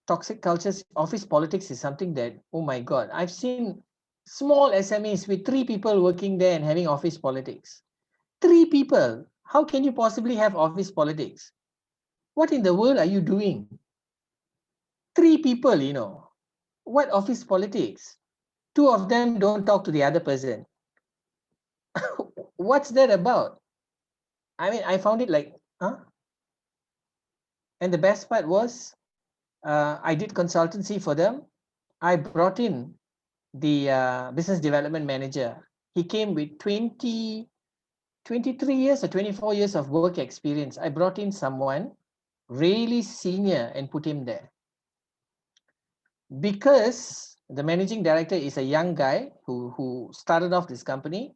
Toxic cultures, office politics is something that, oh my God, I've seen small SMEs with 3 people working there and having office politics. 3 people. How can you possibly have office politics? What in the world are you doing? 3 people, you know. What office politics? 2 of them don't talk to the other person. What's that about? I mean, I found it like, huh? And the best part was, I did consultancy for them. I brought in the business development manager. He came with 23 years or 24 years of work experience. I brought in someone really senior and put him there. Because the managing director is a young guy who started off this company,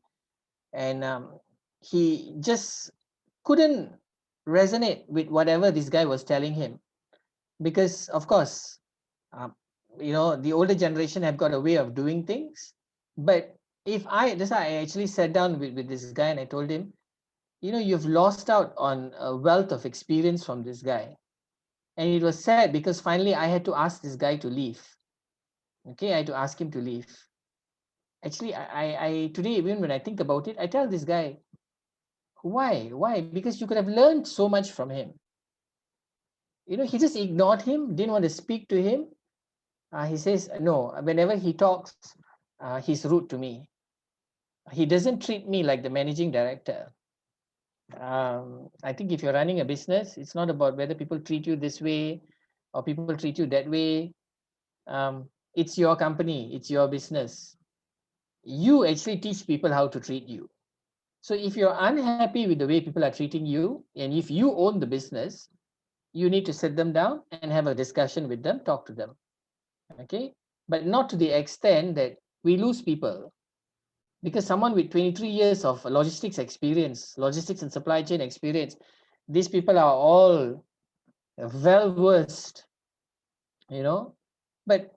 and he just couldn't resonate with whatever this guy was telling him. Because, of course, you know, the older generation have got a way of doing things. But that's why I actually sat down with this guy and I told him, you know, you've lost out on a wealth of experience from this guy. And it was sad because finally I had to ask this guy to leave. Okay, I had to ask him to leave. Actually, I today, even when I think about it, I tell this guy, why? Why? Because you could have learned so much from him. You know, he just ignored him, didn't want to speak to him. He says, no, whenever he talks, he's rude to me. He doesn't treat me like the managing director. I think if you're running a business, it's not about whether people treat you this way or people treat you that way. It's your company, it's your business. You actually teach people how to treat you. So if you're unhappy with the way people are treating you, and if you own the business, you need to sit them down and have a discussion with them, talk to them. Okay, but not to the extent that we lose people, because someone with 23 years of logistics experience, logistics and supply chain experience, these people are all well versed, but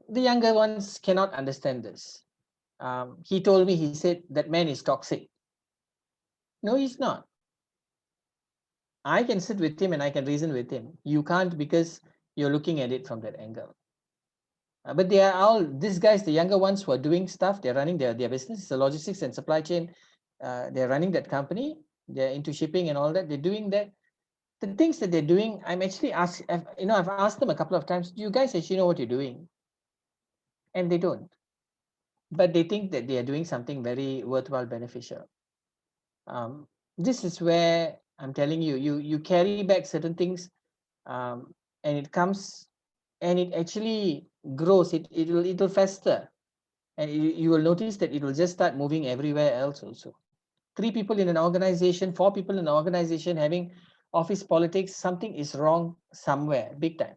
the younger ones cannot understand this. He told me, he said that man is toxic. No, he's not. I can sit with him and I can reason with him. You can't, because you're looking at it from that angle. But they are all, these guys, the younger ones who are doing stuff, they're running their business, it's a logistics and supply chain. They're running that company, they're into shipping and all that, they're doing that. The things that they're doing, I'm actually I've asked them a couple of times, do you guys actually know what you're doing? And they don't. But they think that they are doing something very worthwhile, beneficial. This is where I'm telling you, you carry back certain things, and it comes, and it actually grows, it'll fester, and you will notice that it will just start moving everywhere else also. 3 people in an organization, 4 people in an organization having office politics, something is wrong somewhere, big time.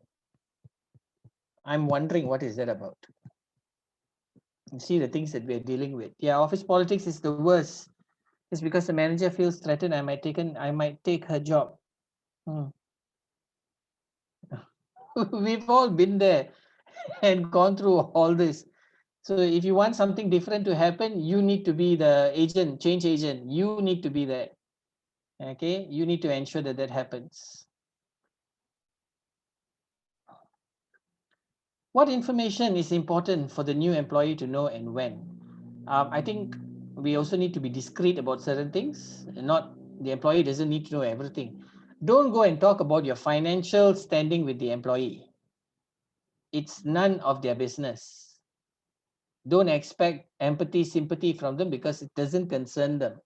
I'm wondering what is that about. You see the things that we're dealing with. Yeah, office politics is the worst. It's because the manager feels threatened. I might take her job. We've all been there and gone through all this. So if you want something different to happen, you need to be the agent, change agent. You need to be there. Okay, you need to ensure that that happens. What information is important for the new employee to know, and when? I think we also need to be discreet about certain things. Not, the employee doesn't need to know everything. Don't go and talk about your financial standing with the employee. It's none of their business. Don't expect empathy, sympathy from them, because it doesn't concern them.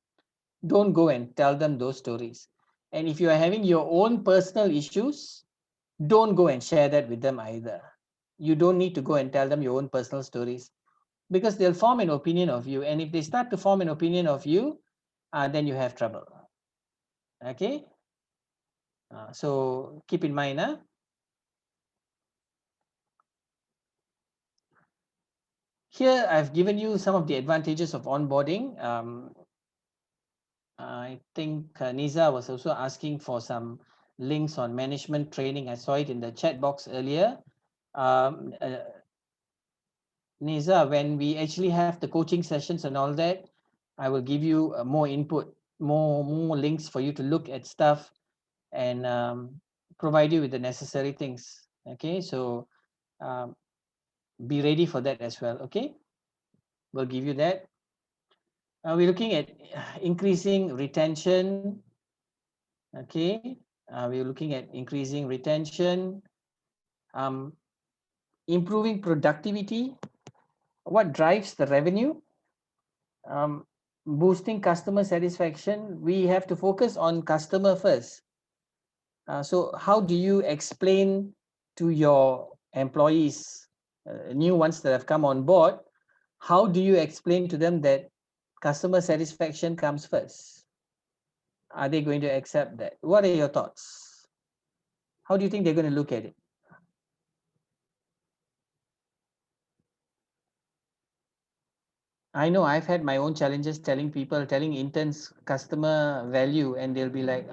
Don't go and tell them those stories. And if you are having your own personal issues, don't go and share that with them either. You don't need to go and tell them your own personal stories, because they'll form an opinion of you. And if they start to form an opinion of you, then you have trouble. Okay? So keep in mind. Here, I've given you some of the advantages of onboarding. I think Niza was also asking for some links on management training. I saw it in the chat box earlier. Niza, when we actually have the coaching sessions and all that, I will give you more input, more links for you to look at stuff, and provide you with the necessary things. Okay, so be ready for that as well. Okay, we'll give you that. We're looking at increasing retention. Okay, we're looking at increasing retention, improving productivity. What drives the revenue? Boosting customer satisfaction. We have to focus on customer first. So how do you explain to your employees, new ones that have come on board, how do you explain to them that customer satisfaction comes first? Are they going to accept that? What are your thoughts? How do you think they're going to look at it? I know I've had my own challenges telling interns customer value, and they'll be like,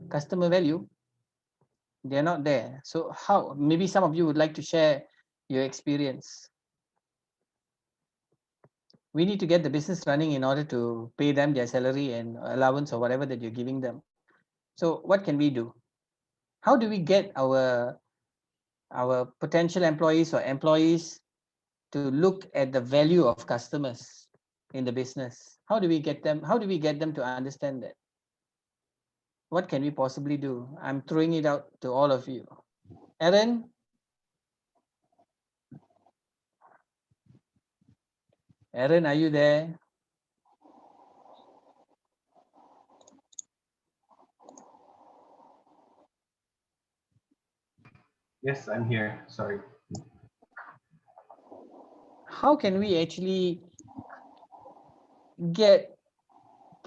customer value? They're not there. So how? Maybe some of you would like to share your experience. We need to get the business running in order to pay them their salary and allowance or whatever that you're giving them. So what can we do? How do we get our potential employees or employees to look at the value of customers in the business? How do we get them? How do we get them to understand that? What can we possibly do? I'm throwing it out to all of you. Aaron? Aaron, are you there? Yes, I'm here. Sorry. How can we actually get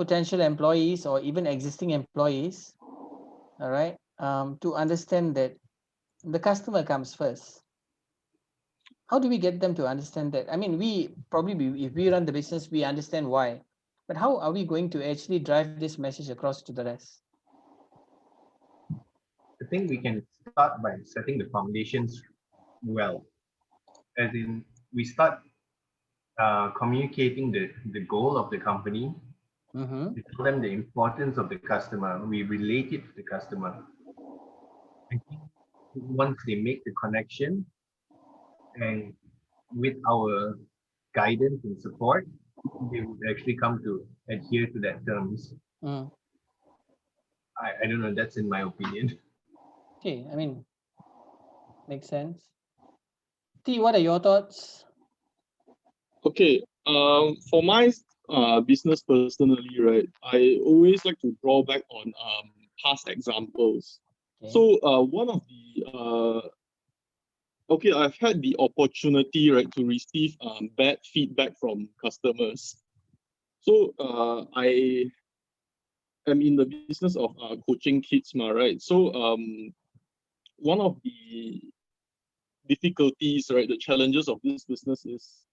potential employees or even existing employees, all right, to understand that the customer comes first? How do we get them to understand that? I mean, we probably, if we run the business, we understand why, but how are we going to actually drive this message across to the rest? I think we can start by setting the foundations well. As in, we start communicating the goal of the company. Mm-hmm. We tell them the importance of the customer. We relate it to the customer. I think once they make the connection and with our guidance and support, they would actually come to adhere to that terms. Mm. I don't know, that's in my opinion. Okay, I mean, makes sense. T, what are your thoughts? Okay, for my business personally, right, I always like to draw back on past examples. Okay. So one of the okay, I've had the opportunity, right, to receive bad feedback from customers. So I am in the business of coaching kids, right? So one of the difficulties, right, the challenges of this business is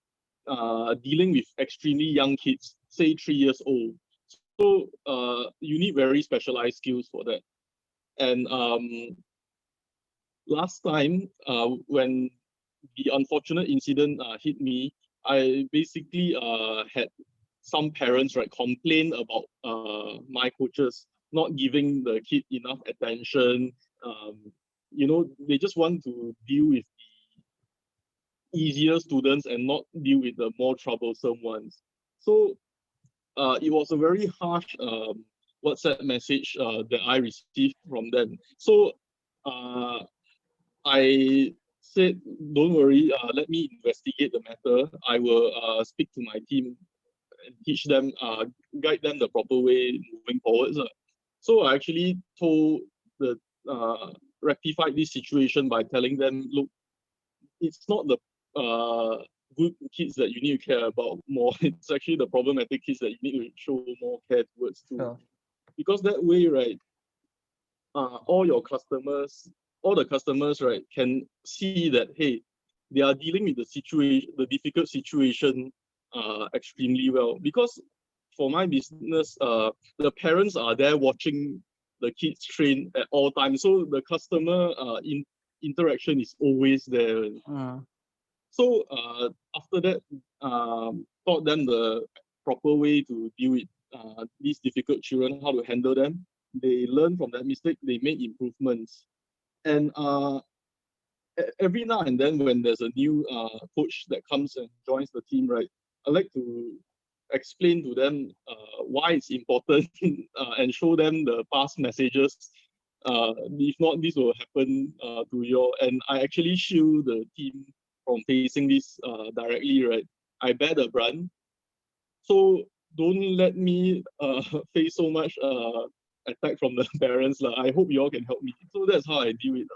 dealing with extremely young kids, say 3 years old. So you need very specialized skills for that. And last time, when the unfortunate incident hit me, I basically had some parents, right, complain about my coaches not giving the kid enough attention. They just want to deal with easier students and not deal with the more troublesome ones. So it was a very harsh WhatsApp message that I received from them. So I said, don't worry, let me investigate the matter. I will speak to my team and teach them, guide them the proper way moving forwards. So I actually told the rectified this situation by telling them, look, it's not the good kids that you need to care about more. It's actually the problematic kids that you need to show more care towards too. Sure. Because that way, right, all the customers, right, can see that, hey, they are dealing with the situation, the difficult situation extremely well. Because for my business, the parents are there watching the kids train at all times. So the customer interaction is always there. So after that, taught them the proper way to deal with these difficult children, how to handle them. They learn from that mistake, they make improvements. And every now and then when there's a new coach that comes and joins the team, right, I like to explain to them why it's important and show them the past messages. If not, this will happen to you. And I actually shield the team from facing this directly, right? I bear the brunt. So don't let me face so much attack from the parents. I hope you all can help me. So that's how I deal with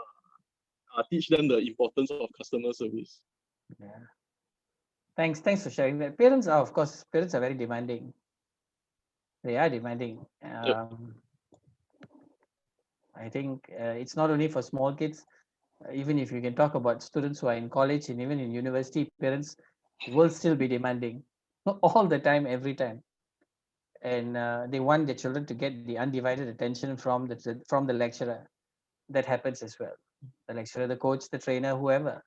teach them the importance of customer service. Yeah. Thanks for sharing that. Parents are very demanding. They are demanding. I think it's not only for small kids. Even if you can talk about students who are in college and even in university, parents will still be demanding all the time, every time. And they want their children to get the undivided attention from the lecturer. That happens as well. The lecturer, the coach, the trainer, whoever.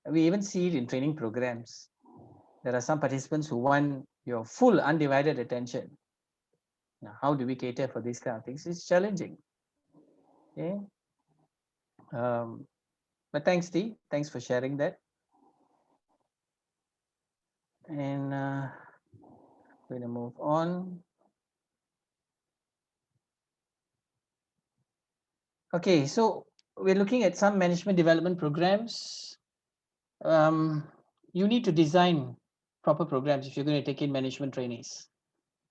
We even see it in training programs. There are some participants who want your full undivided attention. Now, how do we cater for these kind of things? It's challenging. Okay. But thanks, T. Thanks for sharing that. And we're going to move on. Okay, so we're looking at some management development programs. You need to design proper programs if you're going to take in management trainees,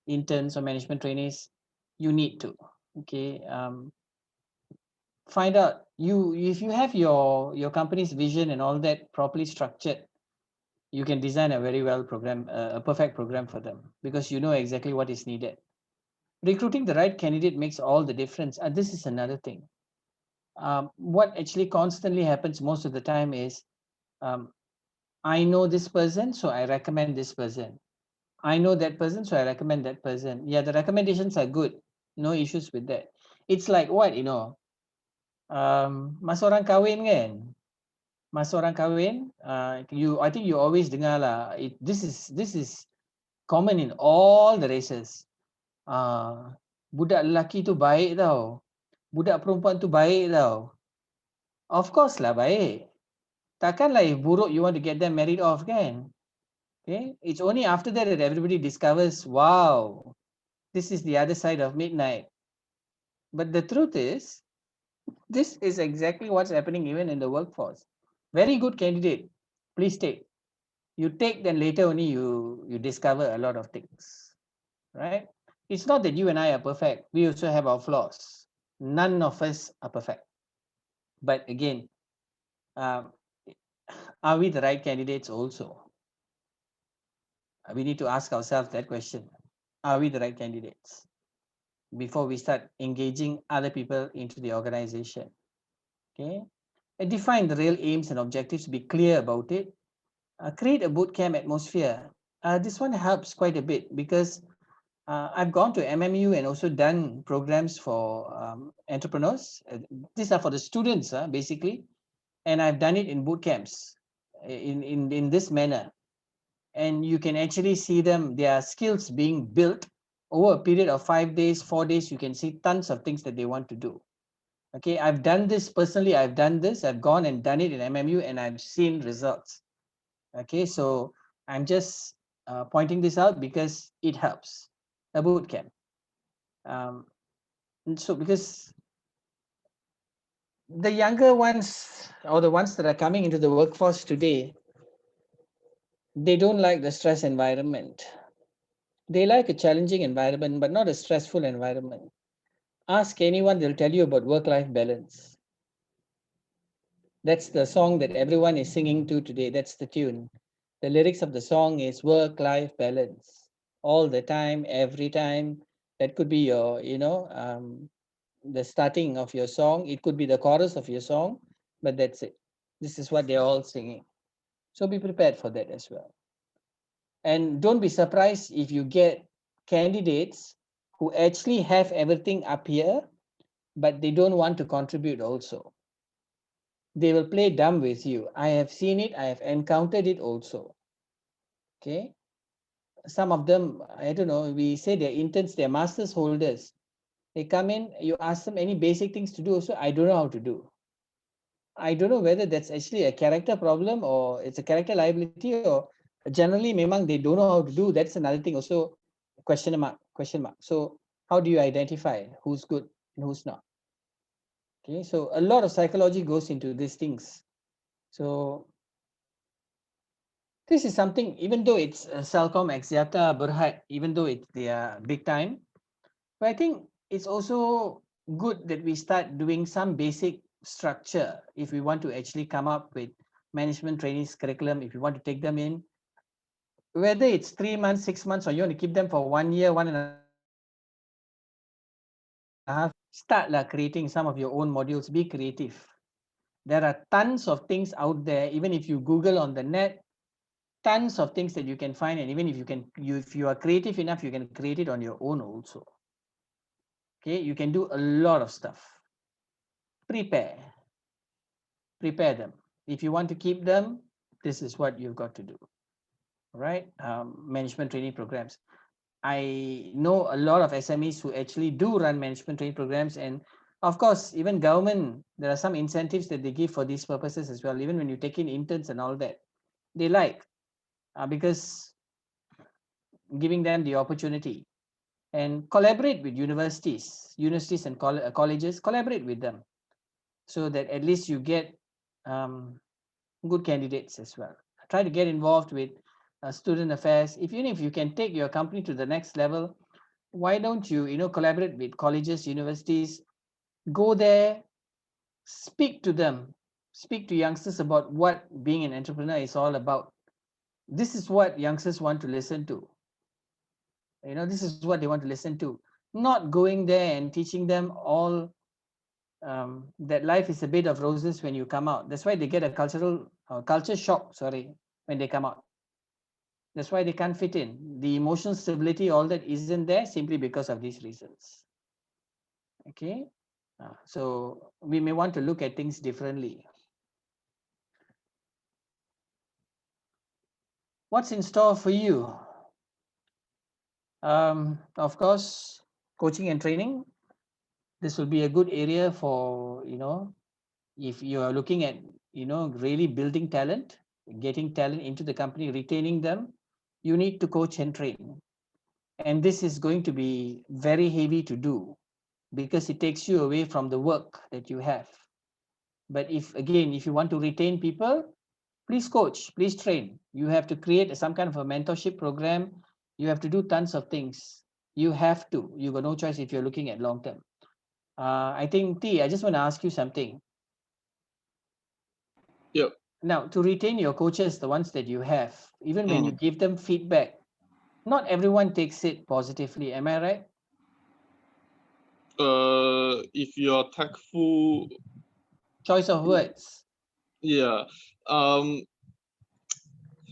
interns or management trainees. You need to. Okay. Find out if you have your company's vision and all that properly structured, you can design a very well program, a perfect program for them, because you know exactly what is needed. Recruiting the right candidate makes all the difference. And this is another thing. What actually constantly happens most of the time is, um, I know this person, so I recommend this person. I know that person, so I recommend that person. Yeah, the recommendations are good. No issues with that. It's like what, masa orang kahwin kan? Masa orang kahwin, I think you always dengar lah. This is common in all the races. Budak lelaki tu baik tau. Budak perempuan tu baik tau. Of course lah baik. Takkanlah if buruk you want to get them married off kan? Okay, it's only after that that everybody discovers, wow, this is the other side of midnight. But the truth is, this is exactly what's happening even in the workforce. Very good candidate, please take. You take, then later only you discover a lot of things, right? It's not that you and I are perfect. We also have our flaws. None of us are perfect. But again, um, are we the right candidates also? We need to ask ourselves that question. Are we the right candidates before we start engaging other people into the organization? Okay, and define the real aims and objectives, be clear about it. Create a boot camp atmosphere. This one helps quite a bit because I've gone to MMU and also done programs for entrepreneurs. These are for the students, basically, and I've done it in boot camps in this manner. And you can actually see their skills being built over a period of 5 days, 4 days. You can see tons of things that they want to do. Okay, I've done this personally. I've gone and done it in MMU and I've seen results. Okay, so I'm just pointing this out because it helps. A boot camp. And so because the younger ones or the ones that are coming into the workforce today, they don't like the stress environment. They like a challenging environment, but not a stressful environment. Ask anyone, they'll tell you about work-life balance. That's the song that everyone is singing to today. That's the tune. The lyrics of the song is work-life balance. All the time, every time. That could be your, the starting of your song. It could be the chorus of your song, but that's it. This is what they're all singing. So be prepared for that as well. And don't be surprised if you get candidates who actually have everything up here, but they don't want to contribute also. They will play dumb with you. I have seen it. I have encountered it also. Okay. Some of them, I don't know, we say they're interns, they're masters holders. They come in, you ask them any basic things to do also, I don't know how to do. I don't know whether that's actually a character problem or it's a character liability, or generally memang they don't know how to do. That's another thing also, question mark. So how do you identify who's good and who's not? Okay, so a lot of psychology goes into these things. So this is something, even though it's Celcom, Axiata, Berhad, even though they are big time, but I think it's also good that we start doing some basic structure if we want to actually come up with management trainees curriculum, if you want to take them in, whether it's 3 months, 6 months, or you want to keep them for 1 year, 1.5, start creating some of your own modules. Be creative. There are tons of things out there. Even if you Google on the net, tons of things that you can find, and even if if you are creative enough, you can create it on your own also. Okay, you can do a lot of stuff. Prepare them. If you want to keep them, this is what you've got to do. Right? Management training programs. I know a lot of SMEs who actually do run management training programs, and of course, even government, there are some incentives that they give for these purposes as well. Even when you take in interns and all that, they like because giving them the opportunity, and collaborate with universities and colleges, collaborate with them so that at least you get good candidates as well. Try to get involved with student affairs. Even if you can take your company to the next level, why don't you, collaborate with colleges, universities, go there, speak to them, speak to youngsters about what being an entrepreneur is all about. This is what youngsters want to listen to. This is what they want to listen to. not going there and teaching them all that life is a bed of roses when you come out. That's why they get a culture shock, sorry, when they come out. That's why they can't fit in. The emotional stability, all that isn't there simply because of these reasons. Okay, so we may want to look at things differently. What's in store for you? Of course, coaching and training. This will be a good area for, if you are looking at, really building talent, getting talent into the company, retaining them, you need to coach and train. And this is going to be very heavy to do because it takes you away from the work that you have. But if you want to retain people, please coach, please train. You have to create some kind of a mentorship program. You have to do tons of things. You have to. You got no choice if you're looking at long term. I think, T, I just want to ask you something. Yep. Now, to retain your coaches, the ones that you have, even when you give them feedback, not everyone takes it positively. Am I right? If you're tactful. Choice of words. Yeah. How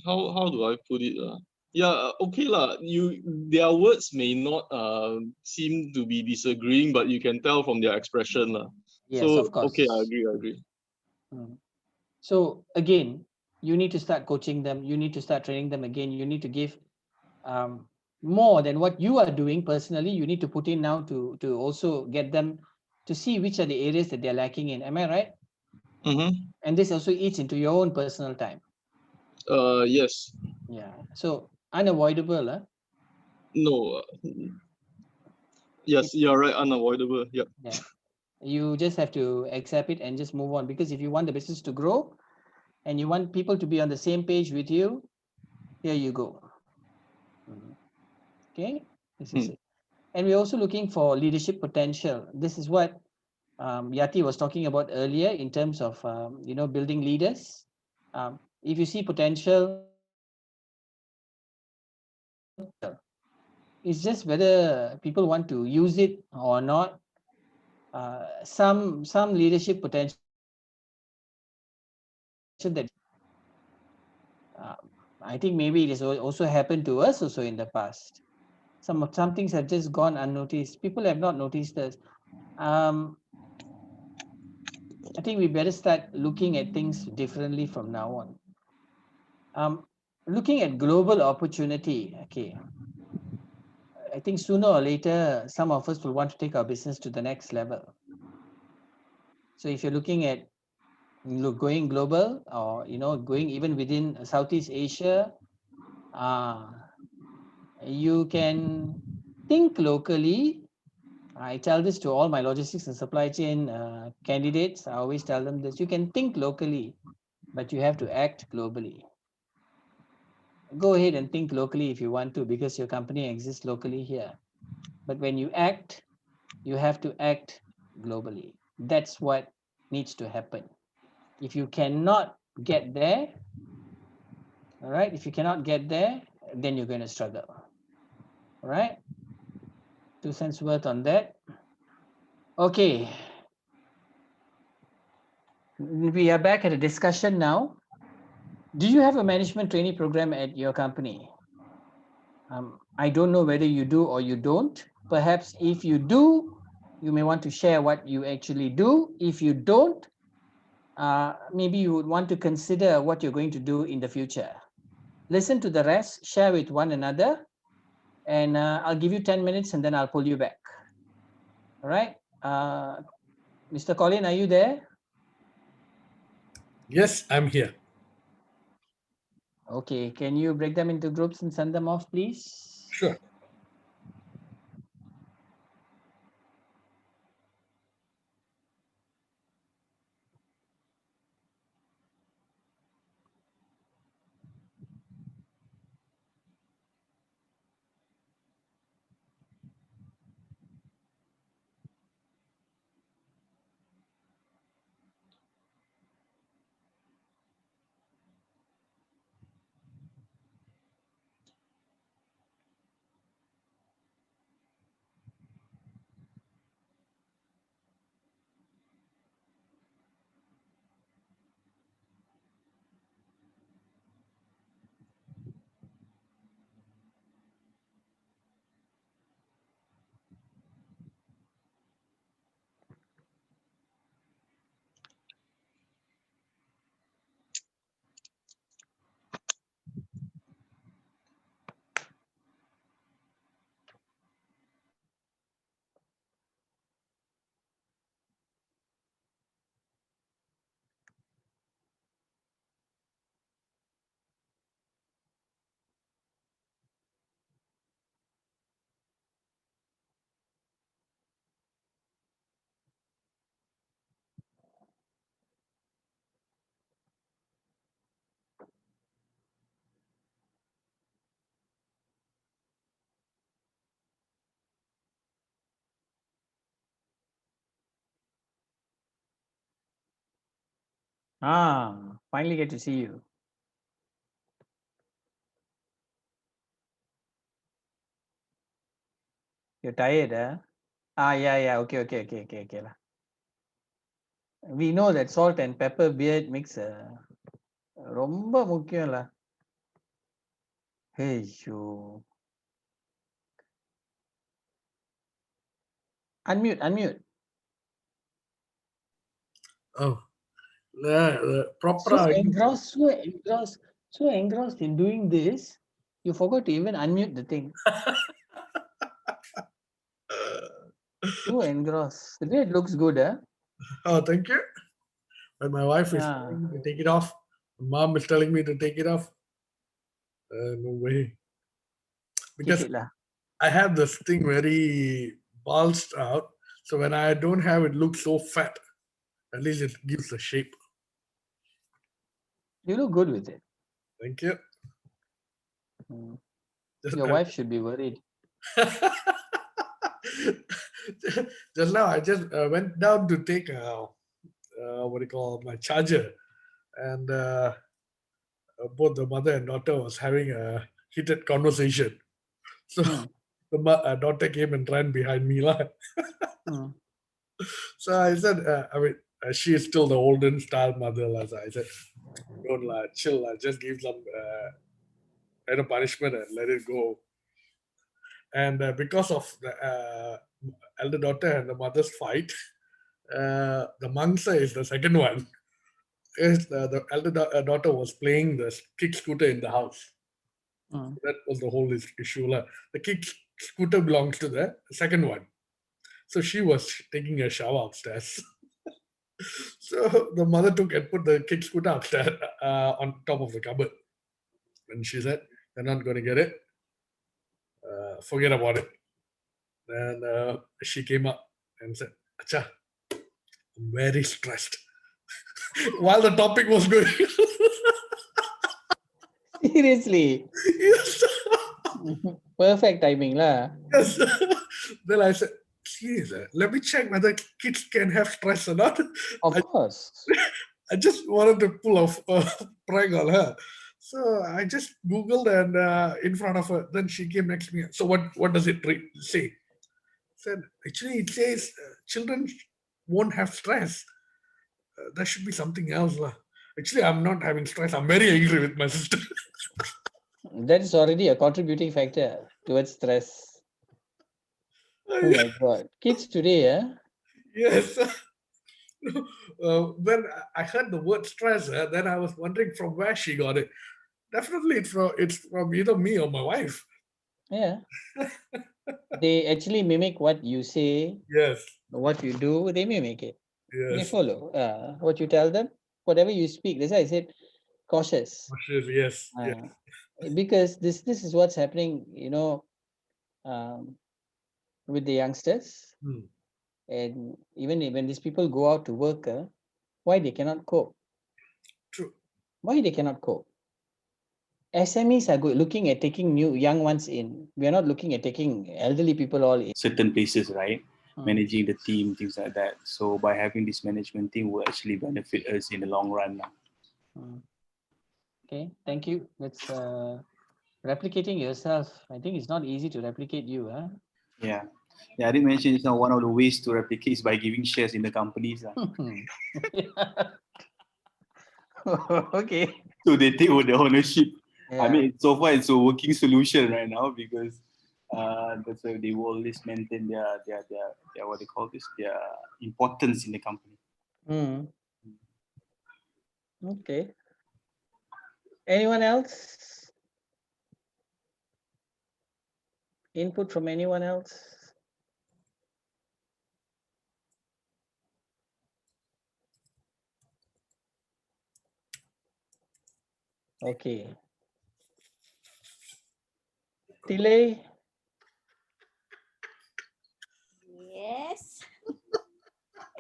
do I put it? Yeah, okay lah. Their words may not seem to be disagreeing, but you can tell from their expression lah. Yes, so of course. okay, I agree. So again, you need to start coaching them. You need to start training them again. You need to give more than what you are doing personally. You need to put in now to also get them to see which are the areas that they're lacking in. Am I right? And this also eats into your own personal time. Yes. Yeah. So unavoidable, huh? No. Yes, you're right. Unavoidable. Yep. Yeah. You just have to accept it and just move on, because if you want the business to grow and you want people to be on the same page with you, here you go. Okay, this is it. And we're also looking for leadership potential. This is what Yati was talking about earlier in terms of building leaders. If you see potential, it's just whether people want to use it or not. Some leadership potential that I think maybe it has also happened to us also in the past. Some things have just gone unnoticed. People have not noticed us. I think we better start looking at things differently from now on. Looking at global opportunity, okay. I think sooner or later, some of us will want to take our business to the next level. So if you're looking at going global, or going even within Southeast Asia, you can think locally. I tell this to all my logistics and supply chain candidates. I always tell them this: you can think locally, but you have to act globally. Go ahead and think locally if you want to, because your company exists locally here. But when you act, you have to act globally. That's what needs to happen. If you cannot get there, all right, if you cannot get there, then you're going to struggle. All right, 2 cents worth on that. Okay, we are back at a discussion now. Do you have a management training program at your company? I don't know whether you do or you don't. Perhaps if you do, you may want to share what you actually do. If you don't, maybe you would want to consider what you're going to do in the future. Listen to the rest, share with one another, and I'll give you 10 minutes and then I'll pull you back. All right. Mr. Colin, are you there? Yes, I'm here. Okay, can you break them into groups and send them off, please? Sure. Finally get to see you. You're tired, huh? Yeah. Okay lah. We know that salt and pepper beard mix ரொம்ப முக்கியம் lah. Hey, you. Unmute. Oh, proper. So engrossed in doing this, you forgot to even unmute the thing. So engrossed. The beard looks good, huh? Oh, thank you. When my wife is Yeah. telling me to take it off, mom is telling me to take it off. No way. Because Keep it lah. I have this thing very bulged out. So when I don't have it, looks so fat. At least it gives the shape. You look good with it. Thank you. Your wife should be worried. Just now, I just went down to take what do you call my charger, and both the mother and daughter was having a heated conversation. So the daughter came and ran behind me, lah. So I said, she is still the olden style mother, lah. So I said, don't lah, chill lah, just give some punishment and let it go. And because of the elder daughter and the mother's fight, the mangsa is the second one. The elder daughter was playing the kick scooter in the house. That was the whole issue. The kick scooter belongs to the second one. So she was taking a shower upstairs. So the mother took and put the kick scooter upstairs on top of the cupboard. And she said, they're not going to get it. Forget about it. And she came up and said, Acha, I'm very stressed. While the topic was going. Seriously. Yes. Perfect timing lah. Yes. Then I said, seriously, let me check whether kids can have stress or not. Of course. I just wanted to pull off a prank on her. So I just Googled and in front of her. Then she came next to me. So what does it say? Said, actually, it says children won't have stress. There should be something else. Actually, I'm not having stress. I'm very angry with my sister. That is already a contributing factor towards stress. Oh my God. Kids today, Yes. When I heard the word stress, then I was wondering from where she got it. Definitely, it's from either me or my wife. Yeah. They actually mimic what you say. Yes. What you do, they mimic it. Yes. They follow. What you tell them, whatever you speak. That's why I said cautious. Cautious, yes. Yes. Because this is what's happening, with the youngsters. And even when these people go out to work, why they cannot cope? True. Why they cannot cope? SMEs are looking at taking new young ones in. We are not looking at taking elderly people all in. Certain places, right? Managing the team, things like that. So by having this management team will actually benefit us in the long run. Okay, thank you. That's replicating yourself. I think it's not easy to replicate you, huh? Yeah, I did mention it's not one of the ways to replicate is by giving shares in the companies. Okay. So they take over the ownership. Yeah. I mean, so far it's a working solution right now because that's why they will always maintain their what they call this, their importance in the company. Okay. Anyone else? Input from anyone else? Okay. Delay. Yes.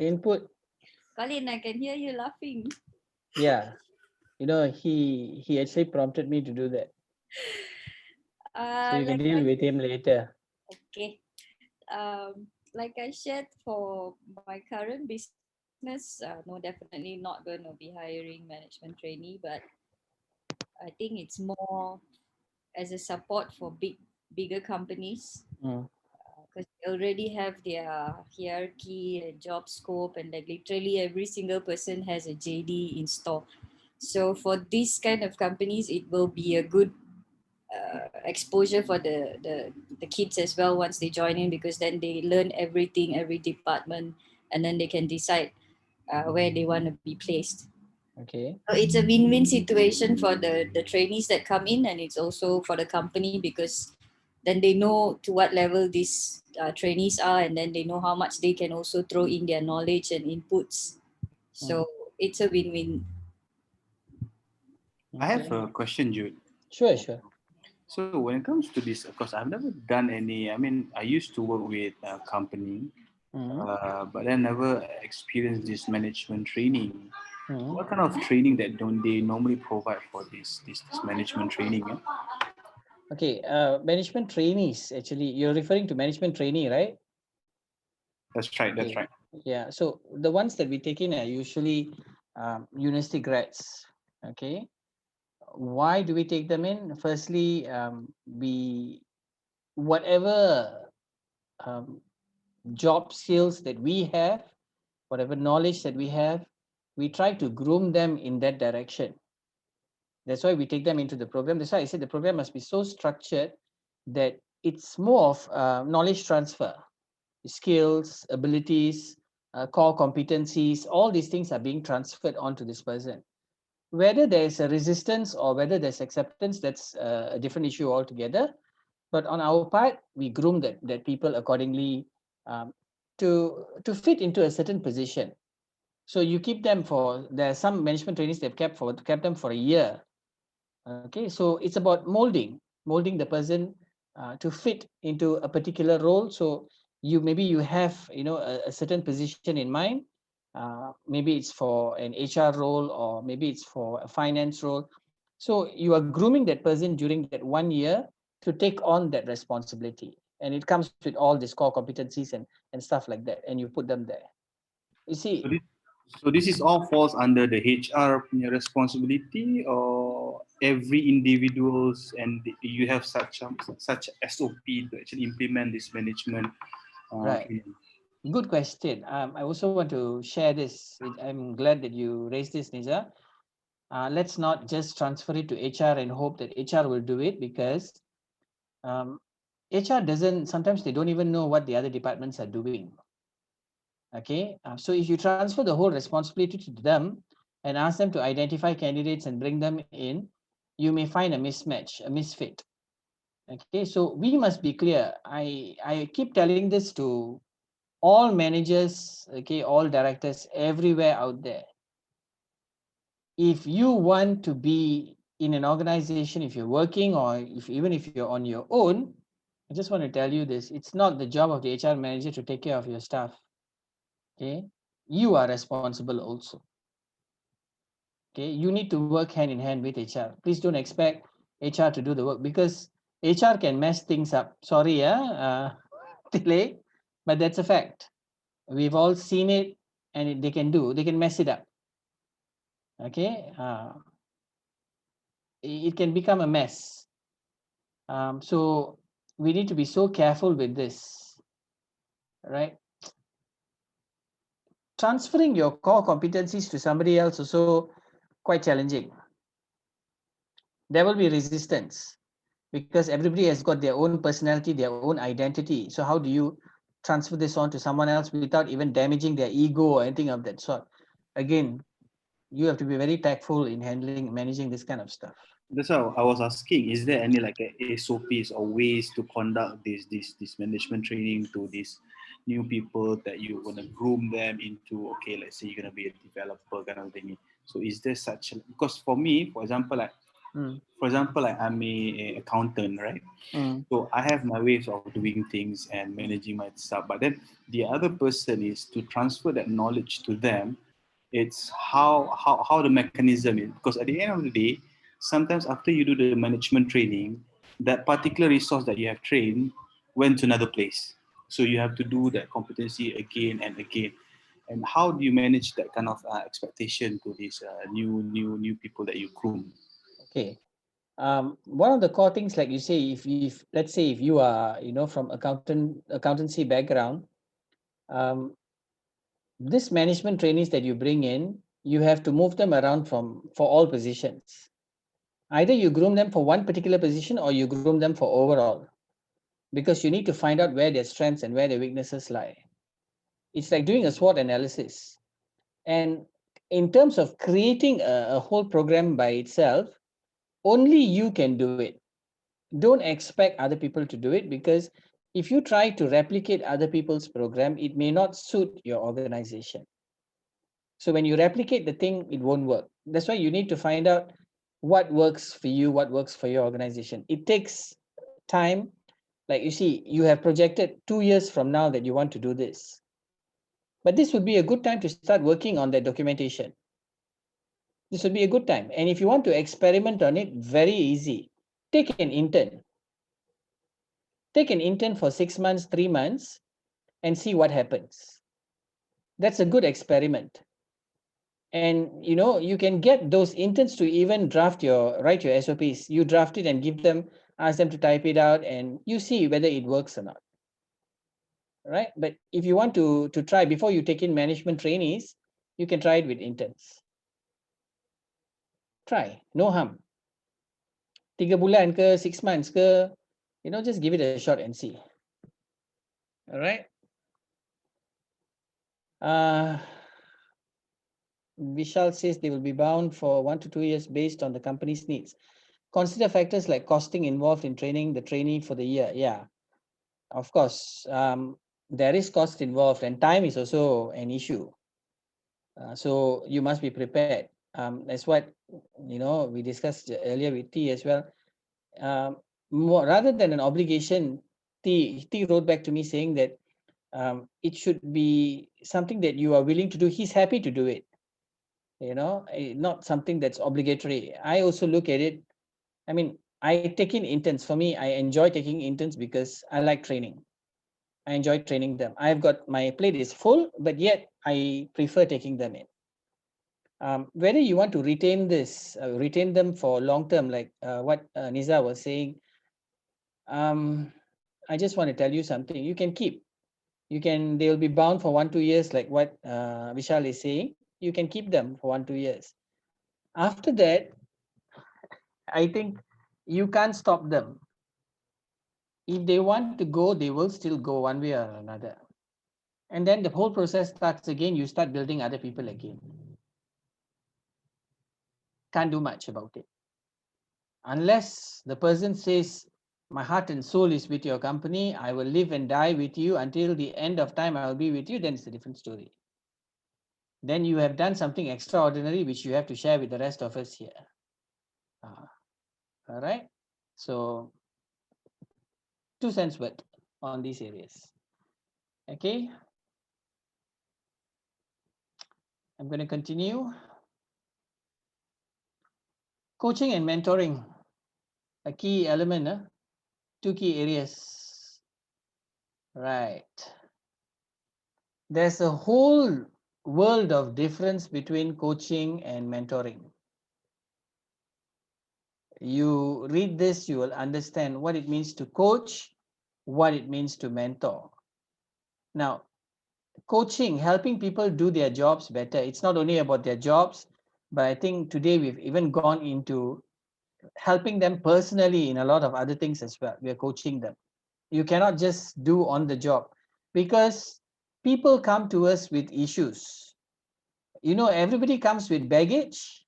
Input. Colin, I can hear you laughing. Yeah. He actually prompted me to do that. So you can deal with him later. Okay. Like I shared for my current business, no, definitely not going to be hiring management trainee, but I think it's more as a support for bigger companies Mm. because they already have their hierarchy and job scope, and like literally every single person has a JD in store. So for these kind of companies, it will be a good exposure for the kids as well once they join in, because then they learn everything, every department, and then they can decide where they want to be placed. Okay. So it's a win-win situation for the trainees that come in, and it's also for the company because then they know to what level these trainees are, and then they know how much they can also throw in their knowledge and inputs. So it's a win-win. I have Okay. a question, Jude. Sure, sure. So when it comes to this, of course, I've never done any. I mean, I used to work with a company, but I never experienced this management training. What kind of training that don't they normally provide for this management training? Eh? Okay, management trainees, actually, you're referring to management trainee, right? That's right, that's Okay. right. Yeah, so the ones that we take in are usually university grads. Okay. Why do we take them in? Firstly, we whatever um, job skills that we have, whatever knowledge that we have, we try to groom them in that direction. That's why we take them into the program. That's why I said the program must be so structured that it's more of knowledge transfer, skills, abilities, core competencies. All these things are being transferred onto this person. Whether there's a resistance or whether there's acceptance, that's a different issue altogether. But on our part, we groom that people accordingly to fit into a certain position. So you keep them for, there are some management trainings they've kept them for a year. Okay, so it's about molding the person to fit into a particular role. So maybe you have a certain position in mind. Maybe it's for an HR role, or maybe it's for a finance role. So you are grooming that person during that 1 year to take on that responsibility, and it comes with all these core competencies and stuff like that, and you put them there. You see, So this is all falls under the HR punya responsibility, or every individuals, and you have such SOP to actually implement this management. right. Good question. I also want to share this. I'm glad that you raised this, Niza. Let's not just transfer it to HR and hope that HR will do it, because HR doesn't, sometimes they don't even know what the other departments are doing. Okay, so if you transfer the whole responsibility to them and ask them to identify candidates and bring them in, you may find a mismatch, a misfit. Okay, so we must be clear. I keep telling this to all managers, okay, all directors everywhere out there. If you want to be in an organization, if you're working, or even if you're on your own, I just want to tell you this: it's not the job of the HR manager to take care of your staff. Okay, you are responsible also. Okay, you need to work hand in hand with HR. Please don't expect HR to do the work, because HR can mess things up. Sorry, delay, but that's a fact. We've all seen it, and they can mess it up. Okay, it can become a mess. So we need to be so careful with this, right? Transferring your core competencies to somebody else also quite challenging. There will be resistance, because everybody has got their own personality, their own identity. So how do you transfer this on to someone else without even damaging their ego or anything of that sort? Again, you have to be very tactful in managing this kind of stuff. That's why I was asking: is there any like a SOPs or ways to conduct this management training to these new people that you want to groom them into? Okay, let's say you're gonna be a developer kind of thing. So is there such because for me, for example, like I'm a accountant, right? So I have my ways of doing things and managing my stuff. But then the other person is to transfer that knowledge to them. It's how the mechanism is, because at the end of the day, sometimes after you do the management training, that particular resource that you have trained went to another place. So you have to do that competency again and again. And how do you manage that kind of expectation to these new people that you groom? Okay. One of the core things, like you say, if let's say if you are, from accountancy background, um, this management trainees that you bring in, you have to move them around for all positions. Either you groom them for one particular position or you groom them for overall, because you need to find out where their strengths and where their weaknesses lie. It's like doing a SWOT analysis. And in terms of creating a whole program by itself, only you can do it. Don't expect other people to do it, because if you try to replicate other people's program, it may not suit your organization. So when you replicate the thing, it won't work. That's why you need to find out what works for you, what works for your organization. It takes time. Like you see, you have projected 2 years from now that you want to do this. But this would be a good time to start working on that documentation. This would be a good time. And if you want to experiment on it, very easy. Take an intern. Take an intern for 6 months, 3 months, and see what happens. That's a good experiment. And you can get those interns to even write your SOPs. You draft it and give them, ask them to type it out, and you see whether it works or not. Right? But if you want to try before you take in management trainees, you can try it with interns. Try, no harm. 3 bulan ke 6 months ke, just give it a shot and see. All right. Vishal says they will be bound for 1 to 2 years based on the company's needs. Consider factors like costing involved in training the trainee for the year. Yeah, of course. There is cost involved, and time is also an issue. So you must be prepared. That's what we discussed earlier with T as well. Rather than an obligation, T wrote back to me saying that it should be something that you are willing to do. He's happy to do it. Not something that's obligatory. I also look at it. I mean, I take in interns. For me, I enjoy taking interns because I like training. I enjoy training them. I've got, my plate is full, but yet I prefer taking them in. Whether you want to retain them for long term, like what Niza was saying, I just want to tell you something. You can keep. They'll be bound for 1 2 years, like what Vishal is saying. You can keep them for 1 2 years. After that, I think you can't stop them. If they want to go, they will still go one way or another. And then the whole process starts again. You start building other people again. Can't do much about it. Unless the person says, my heart and soul is with your company, I will live and die with you until the end of time, I will be with you, then it's a different story. Then you have done something extraordinary, which you have to share with the rest of us here. All right. So 2 cents worth on these areas. Okay. I'm going to continue. Coaching and mentoring, a key element, 2 key areas. Right. There's a whole world of difference between coaching and mentoring. You read this, you will understand what it means to coach, what it means to mentor. Now, coaching, helping people do their jobs better. It's not only about their jobs, but I think today we've even gone into helping them personally in a lot of other things as well. We are coaching them. You cannot just do on the job, because people come to us with issues. Everybody comes with baggage.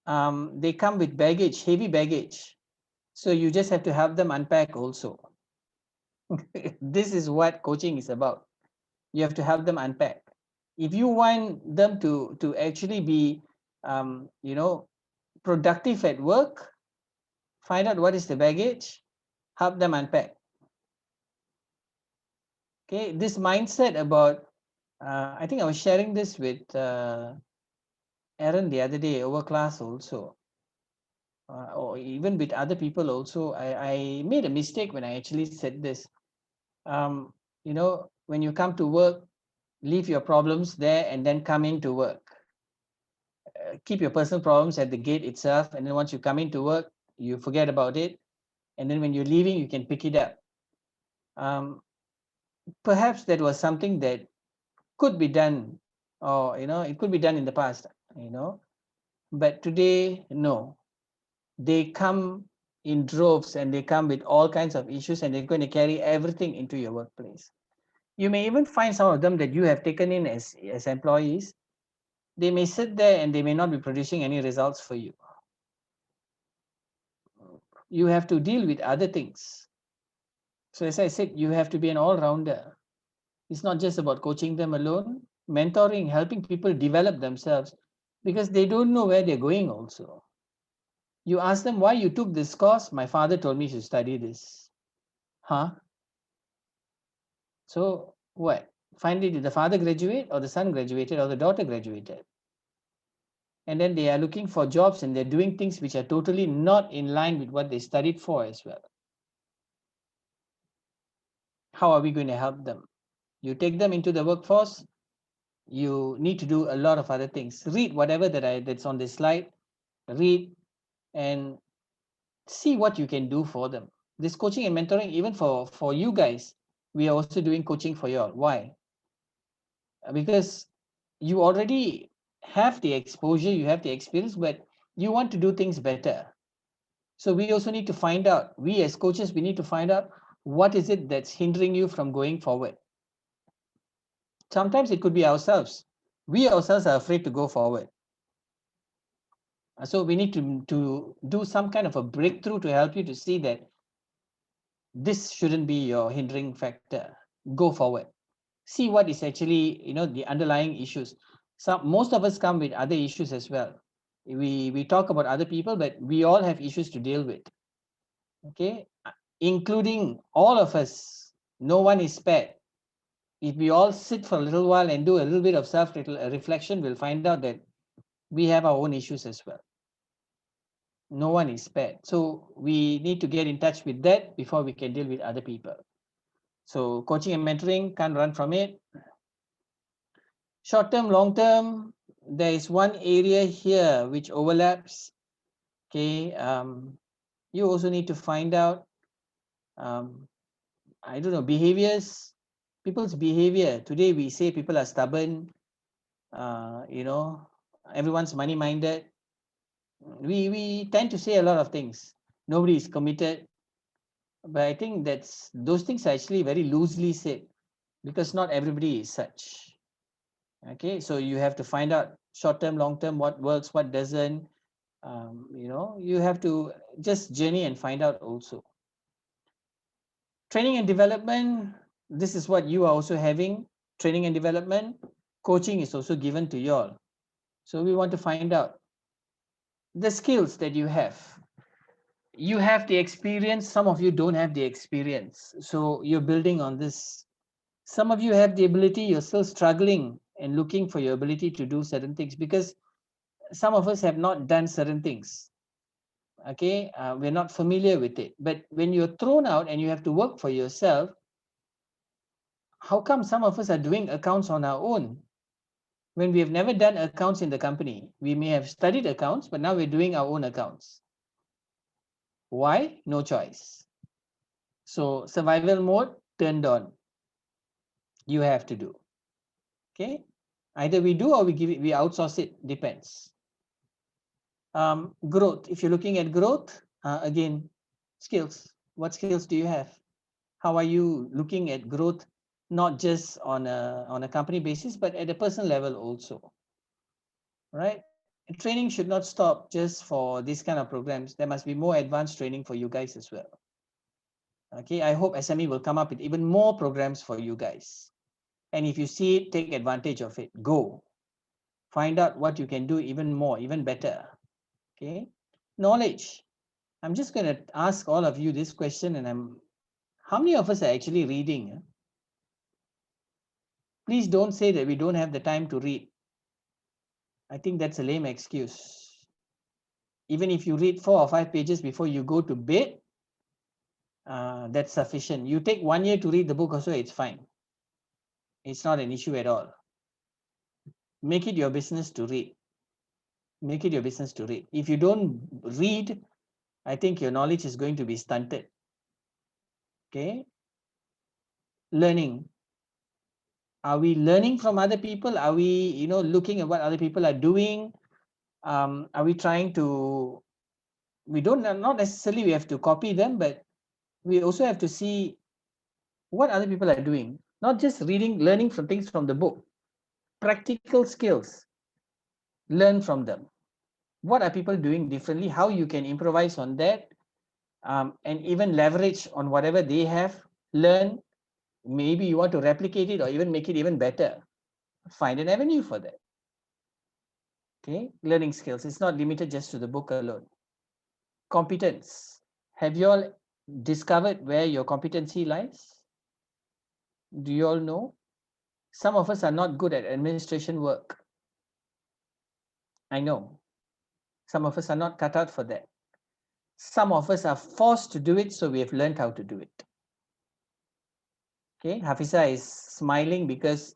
They come with baggage, heavy baggage. So you just have to help them unpack also. This is what coaching is about. You have to help them unpack. If you want them to actually be, productive at work, find out what is the baggage, help them unpack. Okay, this mindset about, I think I was sharing this with Aaron the other day over class also, or even with other people also. I made a mistake when I actually said this. When you come to work, leave your problems there and then come into work. Keep your personal problems at the gate itself, and then once you come into work, you forget about it, and then when you're leaving, you can pick it up. Perhaps that was something that could be done, or it could be done in the past, but today, no. They come in droves, and they come with all kinds of issues, and they're going to carry everything into your workplace. You may even find some of them that you have taken in as employees. They may sit there and they may not be producing any results for you. You have to deal with other things. So as I said, you have to be an all-rounder. It's not just about coaching them alone, mentoring, helping people develop themselves, because they don't know where they're going also. You ask them why you took this course. My father told me to study this. Huh? So what? Finally, did the father graduate, or the son graduated, or the daughter graduated? And then they are looking for jobs, and they're doing things which are totally not in line with what they studied for as well. How are we going to help them? You take them into the workforce, you need to do a lot of other things. Read whatever that's on this slide, read and see what you can do for them. This coaching and mentoring, even for you guys, we are also doing coaching for you all. Why? Because you already have the exposure, you have the experience, but you want to do things better. So we also need to find out, we as coaches, we need to find out what is it that's hindering you from going forward. Sometimes it could be ourselves. We ourselves are afraid to go forward. So we need to do some kind of a breakthrough to help you to see that this shouldn't be your hindering factor. Go forward. See what is actually, the underlying issues. Most of us come with other issues as well. We talk about other people, but we all have issues to deal with. Okay, including all of us. No one is spared. If we all sit for a little while and do a little bit of self-reflection, we'll find out that we have our own issues as well. No one is spared. So we need to get in touch with that before we can deal with other people. So coaching and mentoring, can't run from it. Short term, long term, there is one area here which overlaps. Okay, you also need to find out, I don't know, behaviors, people's behavior. Today we say people are stubborn, everyone's money minded. We tend to say a lot of things. Nobody is committed. But I think those things are actually very loosely said, because not everybody is such. Okay, so you have to find out short term, long term, what works, what doesn't. You have to just journey and find out also. Training and development, this is what you are also having. Training and development, coaching is also given to you all. So we want to find out the skills that you have. You have the experience, some of you don't have the experience. So you're building on this. Some of you have the ability, you're still struggling and looking for your ability to do certain things, because some of us have not done certain things. Okay, we're not familiar with it. But when you're thrown out and you have to work for yourself, how come some of us are doing accounts on our own when we have never done accounts in the company? We may have studied accounts, but now we're doing our own accounts. Why? No choice. So survival mode turned on. You have to do. Okay, either we do or we outsource it, depends. Growth, if you're looking at growth, again, skills. What skills do you have? How are you looking at growth, not just on a company basis, but at a personal level also? Right? Training should not stop just for these kind of programs. There must be more advanced training for you guys as well. Okay, I hope SME will come up with even more programs for you guys. And if you see it, take advantage of it. Go. Find out what you can do even more, even better. Okay. Knowledge. I'm just going to ask all of you this question, and how many of us are actually reading? Please don't say that we don't have the time to read. I think that's a lame excuse. Even if you read 4 or 5 pages before you go to bed, that's sufficient. You take 1 year to read the book also, it's fine. It's not an issue at all. Make it your business to read. Make it your business to read. If you don't read, I think your knowledge is going to be stunted. Okay. Learning. Are we learning from other people? Are we, looking at what other people are doing? Are we trying to, we don't, not necessarily we have to copy them, but we also have to see what other people are doing. Not just reading, learning from things from the book. Practical skills. Learn from them. What are people doing differently? How you can improvise on that, and even leverage on whatever they have. Learn. Maybe you want to replicate it or even make it even better. Find an avenue for that. Okay, learning skills. It's not limited just to the book alone. Competence. Have you all discovered where your competency lies? Do you all know? Some of us are not good at administration work. I know. Some of us are not cut out for that. Some of us are forced to do it, so we have learned how to do it. Okay, Hafiza is smiling because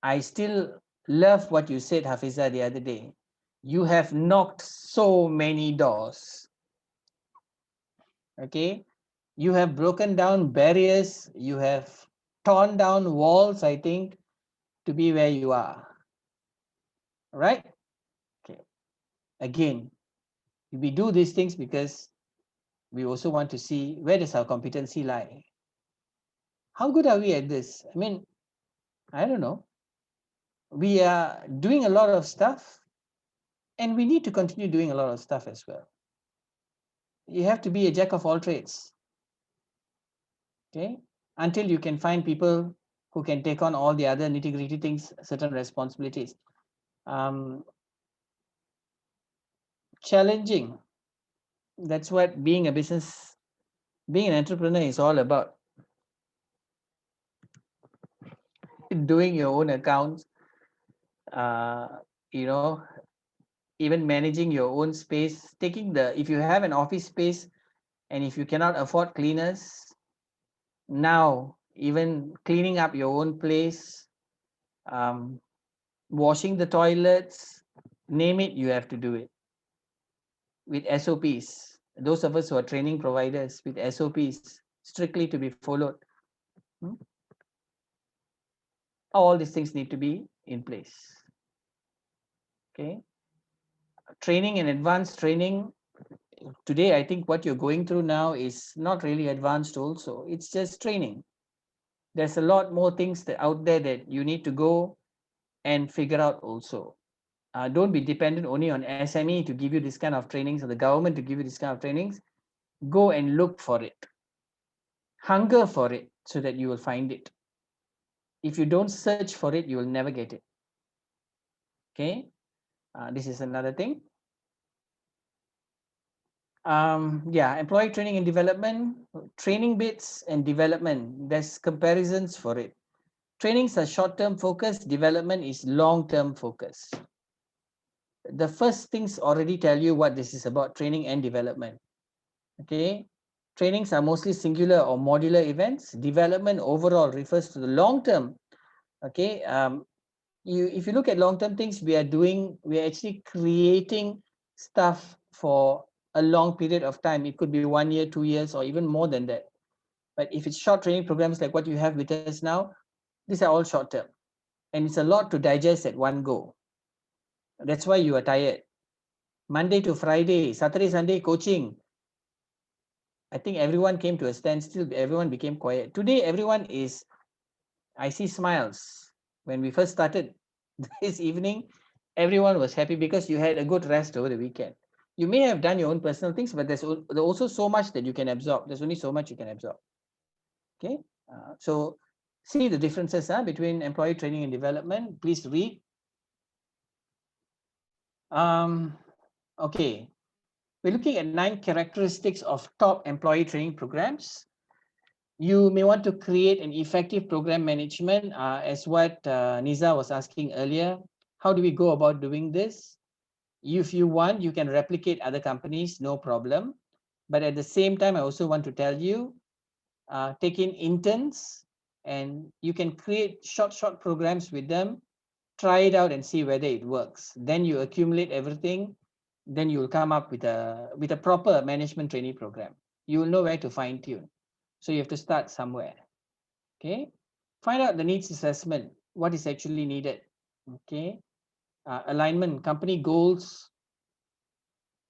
I still love what you said, Hafiza, the other day. You have knocked so many doors. Okay, you have broken down barriers, you have torn down walls, I think, to be where you are. Right? Okay. Again, we do these things because we also want to see where does our competency lie. How good are we at this? I mean, I don't know. We are doing a lot of stuff, and we need to continue doing a lot of stuff as well. You have to be a jack of all trades. Okay, until you can find people who can take on all the other nitty-gritty things, certain responsibilities. Challenging. That's what being an entrepreneur is all about. Doing your own accounts, even managing your own space, if you have an office space and if you cannot afford cleaners, now even cleaning up your own place, washing the toilets, name it, you have to do it with SOPs. Those of us who are training providers, with SOPs strictly to be followed. All these things need to be in place. Okay. Training and advanced training. Today, I think what you're going through now is not really advanced also. It's just training. There's a lot more things out there that you need to go and figure out also. Don't be dependent only on SME to give you this kind of trainings or the government to give you this kind of trainings. Go and look for it. Hunger for it so that you will find it. If you don't search for it, you will never get it. Okay. This is another thing. Employee training and development, training bits and development. There's comparisons for it. Trainings are short-term focus, development is long-term focus. The first things already tell you what this is about, training and development. Okay, trainings are mostly singular or modular events. Development overall refers to the long-term. Okay, if you look at long-term things we are actually creating stuff for a long period of time. It could be 1 year, 2 years, or even more than that. But if it's short training programs like what you have with us now, these are all short-term. And it's a lot to digest at one go. That's why you are tired. Monday to Friday, Saturday, Sunday coaching. I think everyone came to a standstill. Everyone became quiet. Today, everyone is, I see smiles. When we first started this evening, everyone was happy because you had a good rest over the weekend. You may have done your own personal things, but there's also so much that you can absorb. There's only so much you can absorb. Okay, so see the differences between employee training and development. Please read. Okay, we're looking at 9 characteristics of top employee training programs. You may want to create an effective program management, as what Niza was asking earlier. How do we go about doing this? If you want, you can replicate other companies, no problem. But at the same time, I also want to tell you, take in interns, and you can create short programs with them, try it out and see whether it works. Then you accumulate everything, then you will come up with a proper management training program. You will know where to fine tune. So you have to start somewhere. Okay, find out the needs assessment, what is actually needed. Okay, alignment, company goals,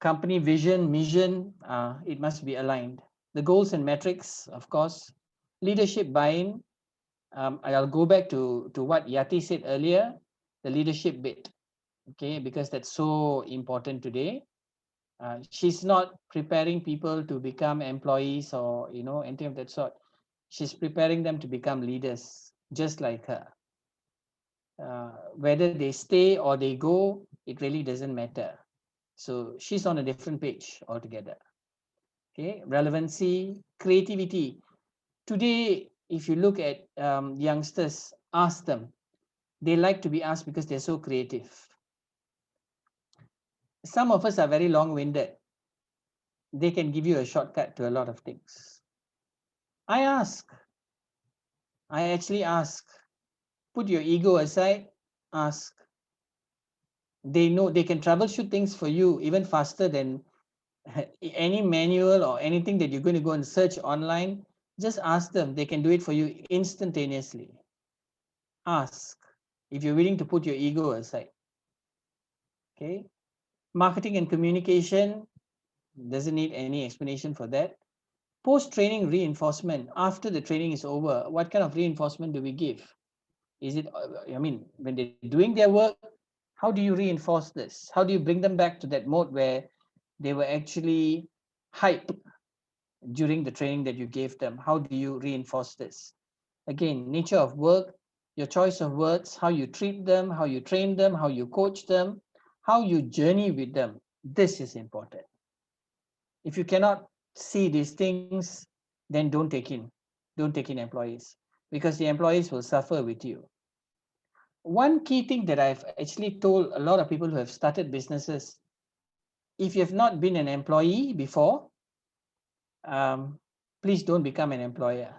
company vision, mission, it must be aligned. The goals and metrics, of course, leadership buy-in. I'll go back to what Yati said earlier, the leadership bit, okay, because that's so important today. She's not preparing people to become employees or anything of that sort. She's preparing them to become leaders, just like her. Whether they stay or they go, it really doesn't matter. So she's on a different page altogether. Okay, relevancy, creativity. Today, if you look at youngsters, ask them. They like to be asked because they're so creative. Some of us are very long-winded. They can give you a shortcut to a lot of things. I actually ask. Put your ego aside, ask. They know they can troubleshoot things for you even faster than any manual or anything that you're going to go and search online. Just ask them. They can do it for you instantaneously. Ask if you're willing to put your ego aside. Okay. Marketing and communication doesn't need any explanation for that. Post-training reinforcement. After the training is over, what kind of reinforcement do we give? Is it, when they're doing their work, how do you reinforce this? How do you bring them back to that mode where they were actually hype during the training that you gave them? How do you reinforce this? Again, nature of work, your choice of words, how you treat them, how you train them, how you coach them, how you journey with them. This is important. If you cannot see these things, then don't take in employees, because the employees will suffer with you. One key thing that I've actually told a lot of people who have started businesses, if you have not been an employee before, please don't become an employer.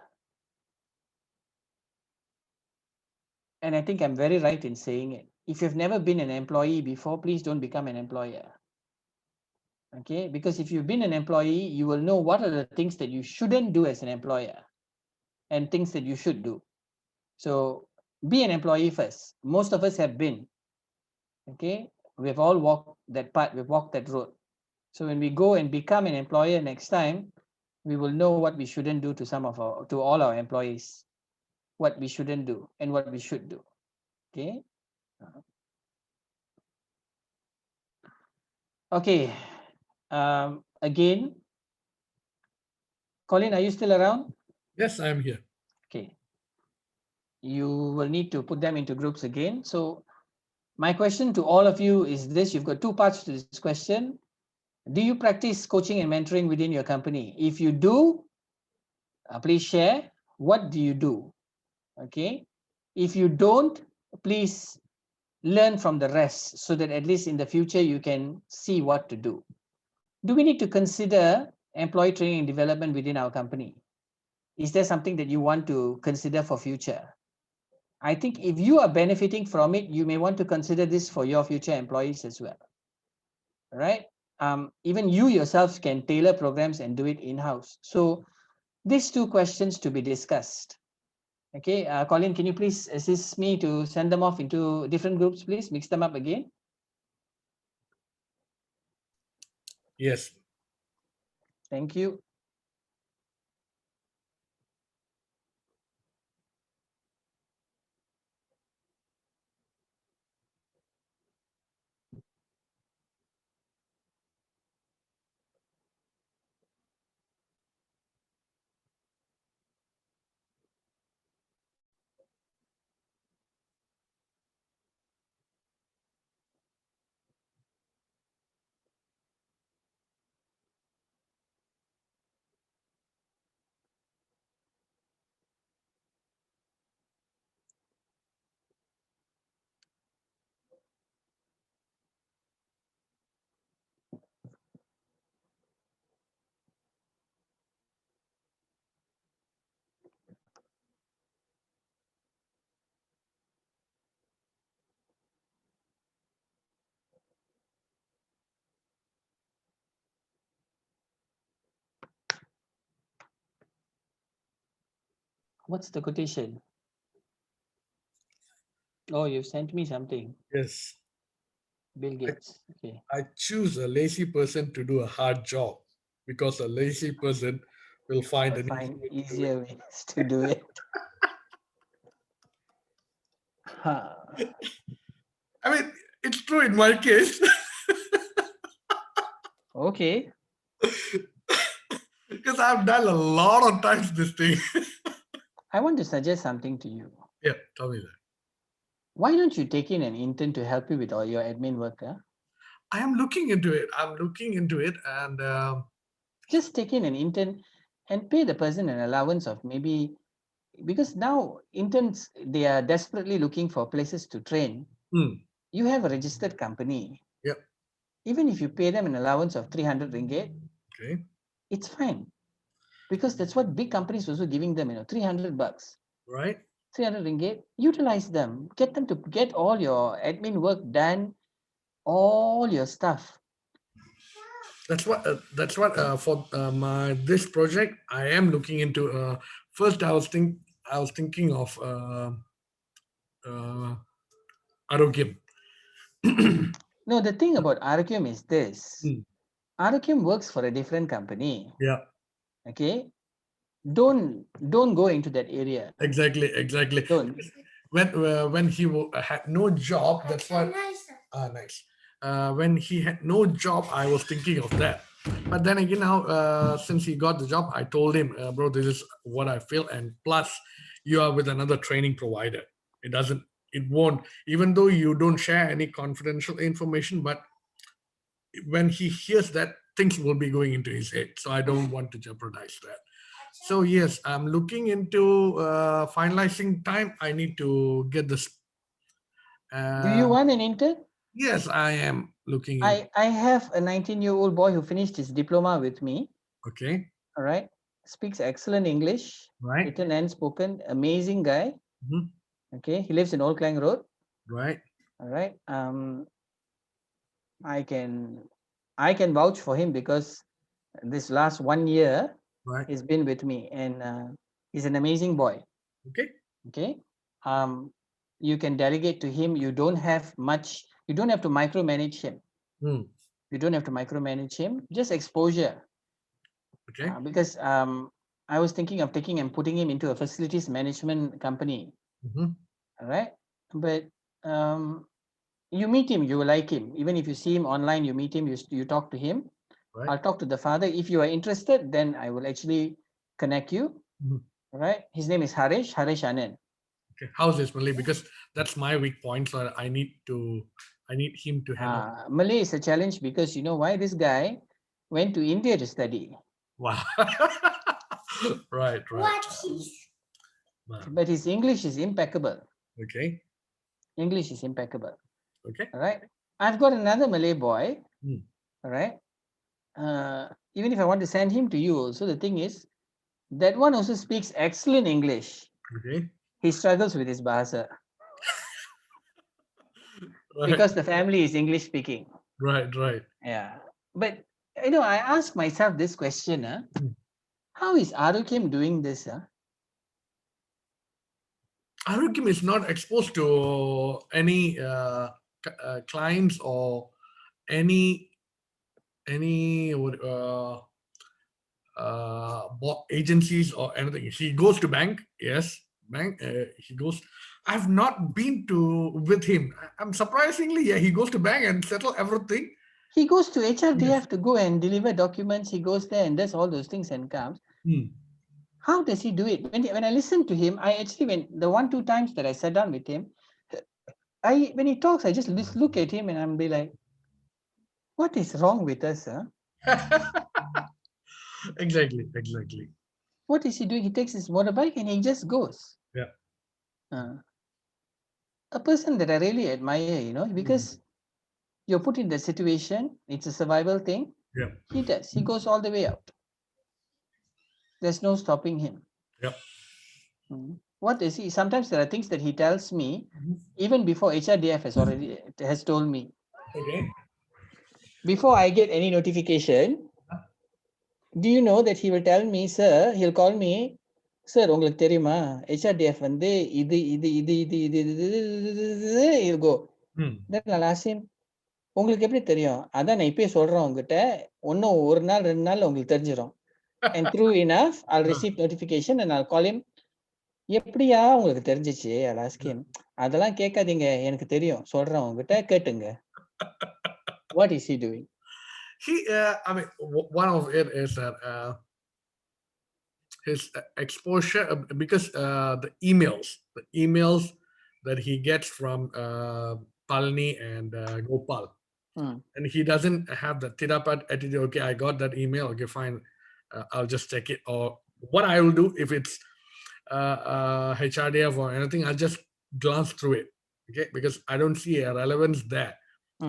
And I think I'm very right in saying it. If you've never been an employee before, please don't become an employer. Okay, because if you've been an employee, you will know what are the things that you shouldn't do as an employer and things that you should do. So be an employee first. Most of us have been. Okay, we've all walked that path, we've walked that road. So when we go and become an employer next time, we will know what we shouldn't do to all our employees, what we shouldn't do and what we should do. Okay. Okay. Again, Colin, are you still around? Yes, I am here. Okay. You will need to put them into groups again. So my question to all of you is this: you've got two parts to this question. Do you practice coaching and mentoring within your company? If you do, please share. What do you do? Okay. If you don't, please learn from the rest so that at least in the future you can see what to do. Do we need to consider employee training and development within our company? Is there something that you want to consider for future? I think if you are benefiting from it, you may want to consider this for your future employees as well. Right? Even you yourself can tailor programs and do it in-house. So these two questions to be discussed. Okay, Colin, can you please assist me to send them off into different groups, please? Mix them up again. Yes. Thank you. What's the quotation? Oh, you sent me something. Yes. Bill Gates. Okay. I choose a lazy person to do a hard job because a lazy person will find I'll an easy find way to do it. easier ways to do it. Huh. I mean, it's true in my case. Okay. Because I've done a lot of times this thing. I want to suggest something to you. Yeah, tell me that. Why don't you take in an intern to help you with all your admin work? Huh? I am looking into it. I'm looking into it, and Just take in an intern and pay the person an allowance of maybe, because now interns, they are desperately looking for places to train. You have a registered company. Yep. Even if you pay them an allowance of 300 ringgit, Okay. it's fine. Because that's what big companies also giving them, 300 bucks. Right. 300 ringgit, utilize them. Get them to get all your admin work done, all your stuff. That's what. For my this project, I am looking into. First, I was thinking of Arogyam. No, the thing about Arakim is this. Arakim works for a different company. Yeah. Okay. Don't go into that area. Exactly. Don't. When he had no job, that's what. Nice. When he had no job, I was thinking of that. But then again, now since he got the job, I told him, bro, this is what I feel, and plus, you are with another training provider. It won't, even though you don't share any confidential information, but when he hears that, things will be going into his head. So I don't want to jeopardize that. So yes, I'm looking into finalizing time. I need to get this. Do you want an intern? Yes, I am looking in. I have a 19-year-old boy who finished his diploma with me. Okay. All right. Speaks excellent English. Right. Written and spoken. Amazing guy. Mhm. Okay. He lives in Old Klang Road. Right. All right. I can vouch for him because this last 1 year Right. he's been with me, and he's an amazing boy. Okay. Okay. You can delegate to him. You don't have to micromanage him. You don't have to micromanage him. Just exposure. Okay. Because I was thinking of taking and putting him into a facilities management company. Mhm. All right. But you meet him, you will like him. Even if you see him online, you meet him, you talk to him. Right. I'll talk to the father. If you are interested, then I will actually connect you. Mhm. All right. His name is Harish Anand. Okay. How's this Malay? Because that's my weak point. So I need him to handle. Malay is a challenge because you know why? This guy went to India to study. Wow. Right. But his English is impeccable. Okay. English is impeccable. Okay. All right. I've got another Malay boy. All right. Even if I want to send him to you also, the thing is, that one also speaks excellent English. Okay. He struggles with his bahasa. Right. Because the family is English speaking. Right. Yeah. But, I ask myself this question. How is Arukim doing this? Arukim is not exposed to any clients or any agencies or anything. He goes to bank. Yes, bank. He goes. I've not been to with him. I'm surprisingly, yeah, he goes to bank and settle everything. He goes to HRDF to go and deliver documents. He goes there and does all those things and comes. How does he do it? When I listen to him, I actually, when the 1-2 times that I sat down with him, when he talks, I just look at him and I'm be like, what is wrong with us? Exactly. What is he doing? He takes his motorbike and he just goes. Yeah. A person that I really admire, because you're put in the situation, it's a survival thing. Yeah. He does. He goes all the way out. There's no stopping him. Yep. What is he? Sometimes there are things that he tells me even before HRDF has told me. Okay. Before I get any notification, do you know that he will tell me, sir, he'll call me, sir உங்களுக்கு தெரியுமா HRDF வந்து இது இது இது இது இது இது இருக்கும். Then I'll ask him, உங்களுக்கு எப்படி தெரியும்? அதான் நான் இப்பயே சொல்றேன் உங்ககிட்ட. இன்னும் ஒரு நாள் 2 நாள்ல உங்களுக்கு தெரிஞ்சிரும். And true enough, I'll receive notification and I'll call him. எப்படியா உங்களுக்கு தெரிஞ்சிச்சு? I'll ask him. அதெல்லாம் கேட்காதீங்க. எனக்கு தெரியும். சொல்றேன் உங்ககிட்ட கேட்டுங்க. What is he doing? I mean, one of it is that his exposure because the emails that he gets from Palani and Gopal, and he doesn't have the tirapat attitude. Okay, I got that email. Okay, fine, I'll just check it. Or what I will do if it's HRDF or anything, I'll just glance through it. Okay, because I don't see a relevance there.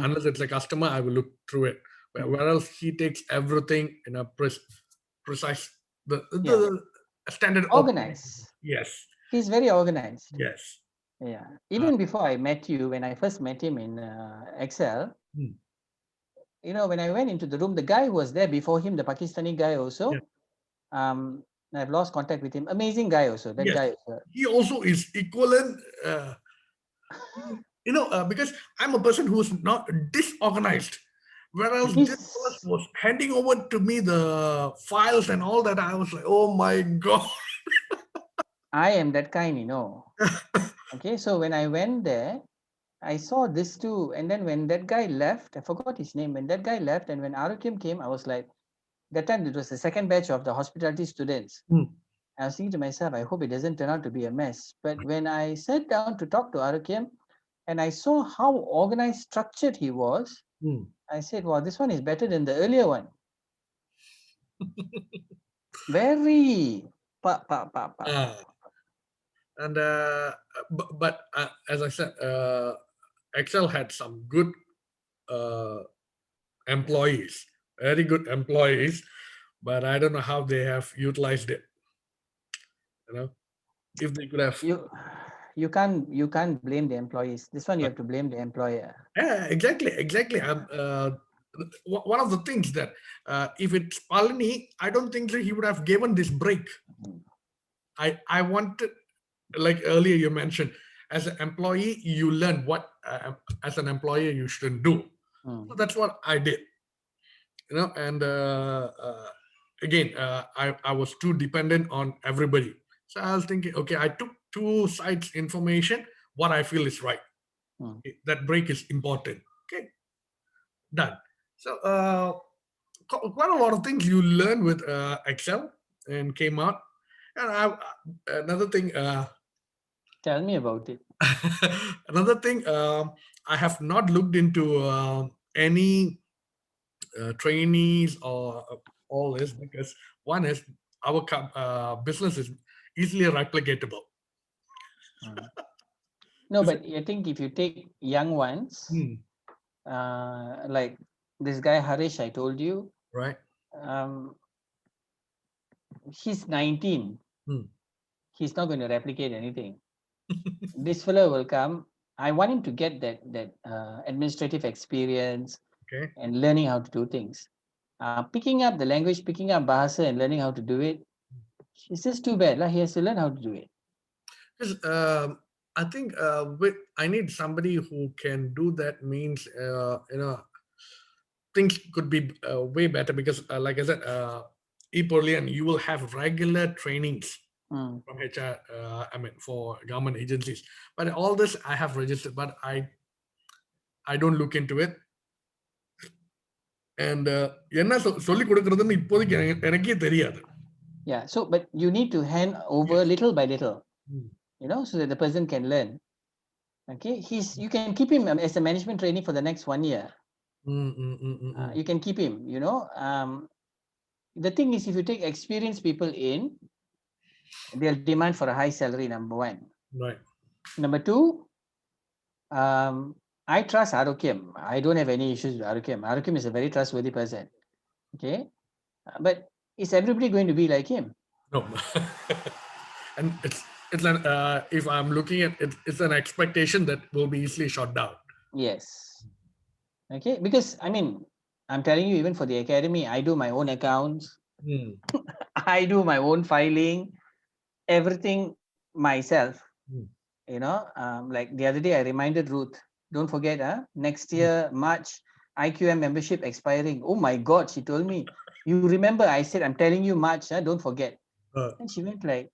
Unless it's a customer, I will look through it. Where else he takes everything in a precise the standard Organized. Yes, He's very organized. yes. Yeah. Even before I met you, when I first met him in Excel, you know, when I went into the room, the guy who was there before him, the Pakistani guy also, I've lost contact with him. Amazing guy also. That Yes. guy also. He also is equivalent. Because I'm a person who's not disorganized. Whereas this person was handing over to me the files and all that, I was like, oh my God. I am that kind, you know. Okay, so when I went there, I saw this too. And then when that guy left, I forgot his name. When that guy left and when Arukim came, I was like, that time it was the second batch of the hospitality students. I was thinking to myself, I hope it doesn't turn out to be a mess. But when I sat down to talk to Arukim and I saw how organized, structured he was, I said, wow, this one is better than the earlier one. Very And but as I said, Excel had some good employees, very good employees, but I don't know how they have utilized it. You know, if they could have. You can't blame the employees. This one you have to blame the employer. Yeah, exactly. One of the things that if it's Palani, I don't think that he would have given this break. I wanted, like earlier you mentioned, as an employee, you learn what as an employer you shouldn't do. So that's what I did. You know, and again, I was too dependent on everybody. So I was thinking, okay, I took two sides information, what I feel is right. That break is important. Okay, done. So quite a lot of things you learn with Excel and came out. And another thing. Tell me about it. Another thing, I have not looked into any trainees or all this, because one is our business is easily replicatable. No, but I think if you take young ones, like this guy Harish, I told you, right? He's 19. He's not going to replicate anything. This fellow will come. I want him to get that administrative experience and learning how to do things. Picking up the language, picking up Bahasa and learning how to do it, it's just too bad. He has to learn how to do it. Because I think I need somebody who can do that. Means things could be way better, because like I said, Epolian, you will have regular trainings from HR, I mean for government agencies. But all this I have registered, but I don't look into it. And என்ன சொல்லி கொடுக்கிறதுன்னு இப்போதைக்கு எனக்கே தெரியாது. Yeah, so but you need to hand over little by little, you know, so that the person can learn. Okay, you can keep him as a management trainee for the next 1 year. You can keep him, you know. The thing is, if you take experienced people in, they'll demand for a high salary, number one. Right. Number two, I trust Arukim. I don't have any issues with Arukim. Arukim is a very trustworthy person. Okay, but is everybody going to be like him? No. And it's an if I'm looking at it, it's an expectation that will be easily shot down. Yes. Okay, because I mean, I'm telling you, even for the academy, I do my own accounts. I do my own filing. everything myself. Mm. You know, like the other day I reminded Ruth, don't forget, next year, March, IQM membership expiring. Oh my God, she told me, you remember, I said, I'm telling you March, don't forget. And she went like,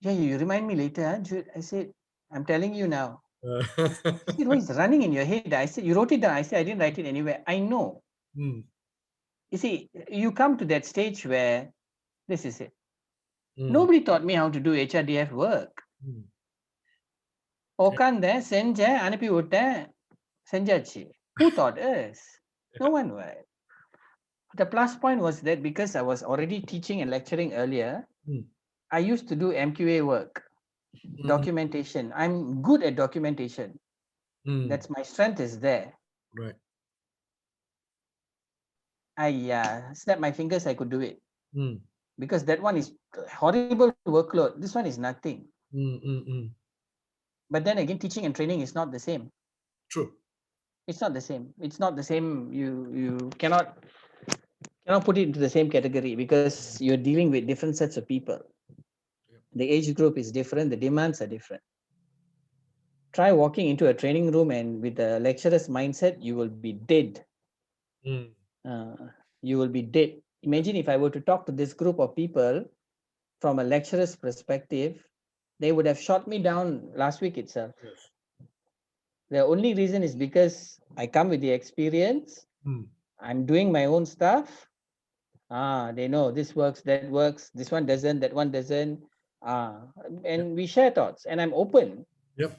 yeah, you remind me later. I said, I'm telling you now. She said, oh, it's running in your head. I said, you wrote it down. I said, I didn't write it anywhere. I know. Mm. You see, you come to that stage where this is it. Mm. Nobody taught me how to do HRDF work. உட்கார்ந்த செஞ்சேன் அனுப்பி விட்டேன் செஞ்சாச்சு. Who taught us? No one would. The plus point was that because I was already teaching and lecturing earlier, I used to do MQA work, documentation. I'm good at documentation. That's my strength is there. Right. I snap my fingers, I could do it. Mm. Because that one is horrible workload. This one is nothing. But then again, teaching and training is not the same. True. It's not the same. It's not the same. You cannot put it into the same category because you're dealing with different sets of people. The age group is different. The demands are different. Try walking into a training room and with the lecturer's mindset, you will be dead. You will be dead. Imagine if I were to talk to this group of people from a lecturer's perspective, they would have shot me down last week itself. Yes. The only reason is because I come with the experience. I'm doing my own stuff. They know this works, that works, this one doesn't, that one doesn't. And we share thoughts and I'm open. Yep.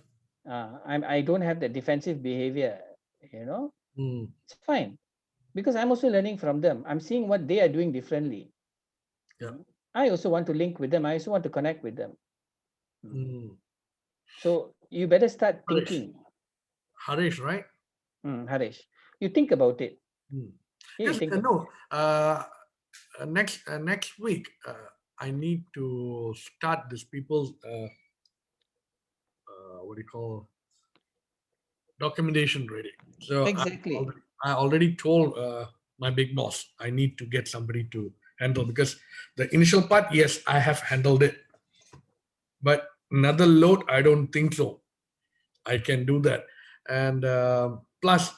I don't have the defensive behavior, you know. It's fine because I'm also learning from them. I'm seeing what they are doing differently. Yeah. I also want to link with them. I also want to connect with them. So you better start thinking. Harish, right? Harish, you think about it. Yeah, Yes, no. Next week, I need to start this people's what do you call documentation ready. So exactly. I already told my big boss I need to get somebody to handle because the initial part, yes, I have handled it, but another load, I don't think so. I can do that, and plus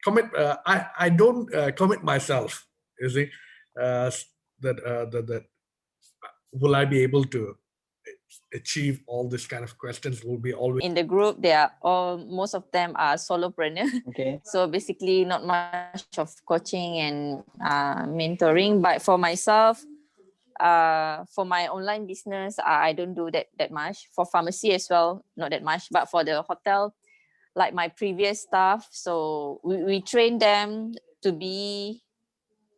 commit. I don't commit myself. You see, that will I be able to achieve all this kind of questions? Will be always in the group. They are all, most of them are solopreneur. Okay. So basically not much of coaching and mentoring, but for myself, for my online business, I don't do that much. For pharmacy as well, not that much. But for the hotel, like my previous staff, so we train them to be,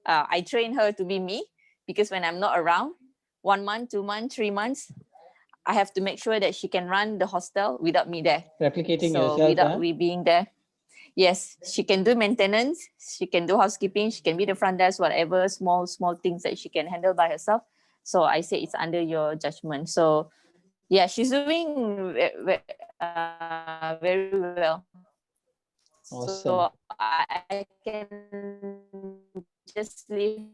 I train her to be me, because when I'm not around, 1 month, 2 months, 3 months, I have to make sure that she can run the hostel without me there. Replicating So yourself, without we being there. Yes, she can do maintenance, she can do housekeeping, she can be the front desk, whatever small things that she can handle by herself. So I say it's under your judgment. So yeah, she's doing very well. Awesome. So I can just leave.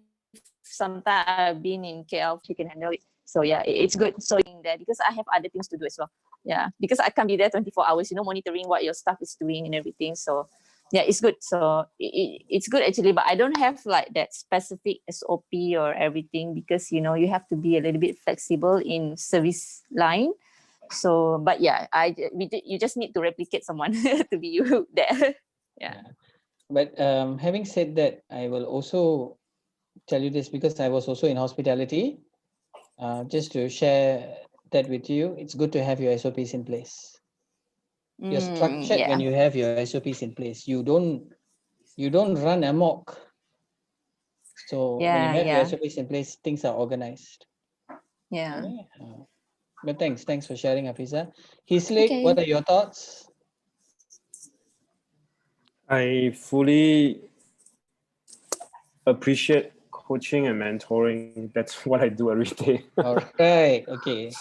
Sometimes I've been in KL, she can handle it. So yeah, it's good. So in there, because I have other things to do as well. Yeah, because I can't be there 24 hours, monitoring what your staff is doing and everything. So yeah, it's good. So it's good actually, but I don't have like that specific SOP or everything, because you have to be a little bit flexible in service line. So but yeah, you just need to replicate someone to be you there. Yeah. But having said that, I will also tell you this because I was also in hospitality. Just to share that with you, it's good to have your SOPs in place. You're structured when you have your SOPs in place. You don't run amok. So when you have your SOPs in place, things are organized. Yeah. Okay? But thanks for sharing, Hafiza. Hislik, what are your thoughts? I fully appreciate coaching and mentoring. That's what I do every day. All right. Okay.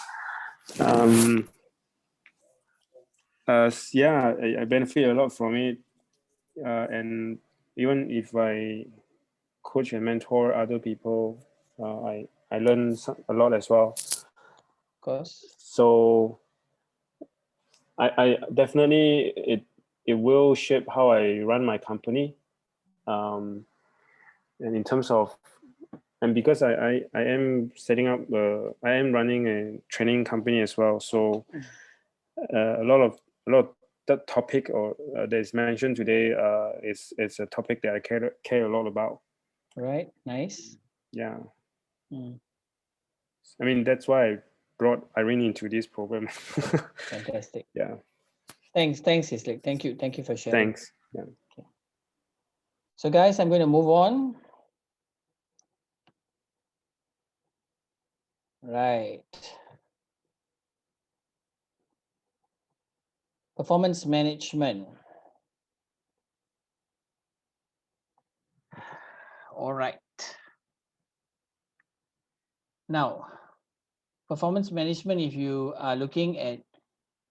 Yeah, I benefit a lot from it. And even if I coach and mentor other people, I learn a lot as well. Of course. So I definitely it will shape how I run my company. And in terms of, and because I am setting up I am running a training company as well. So a lot of that topic or that is mentioned today is a topic that I care a lot about. Right. Nice. Yeah. Mm. I mean, that's why I brought Irene into this program. Fantastic. Yeah. Thanks, Islik. Thank you for sharing. Thanks. Yeah. Okay. So guys, I'm going to move on. Right. Performance management. All right. Now, performance management, if you are looking at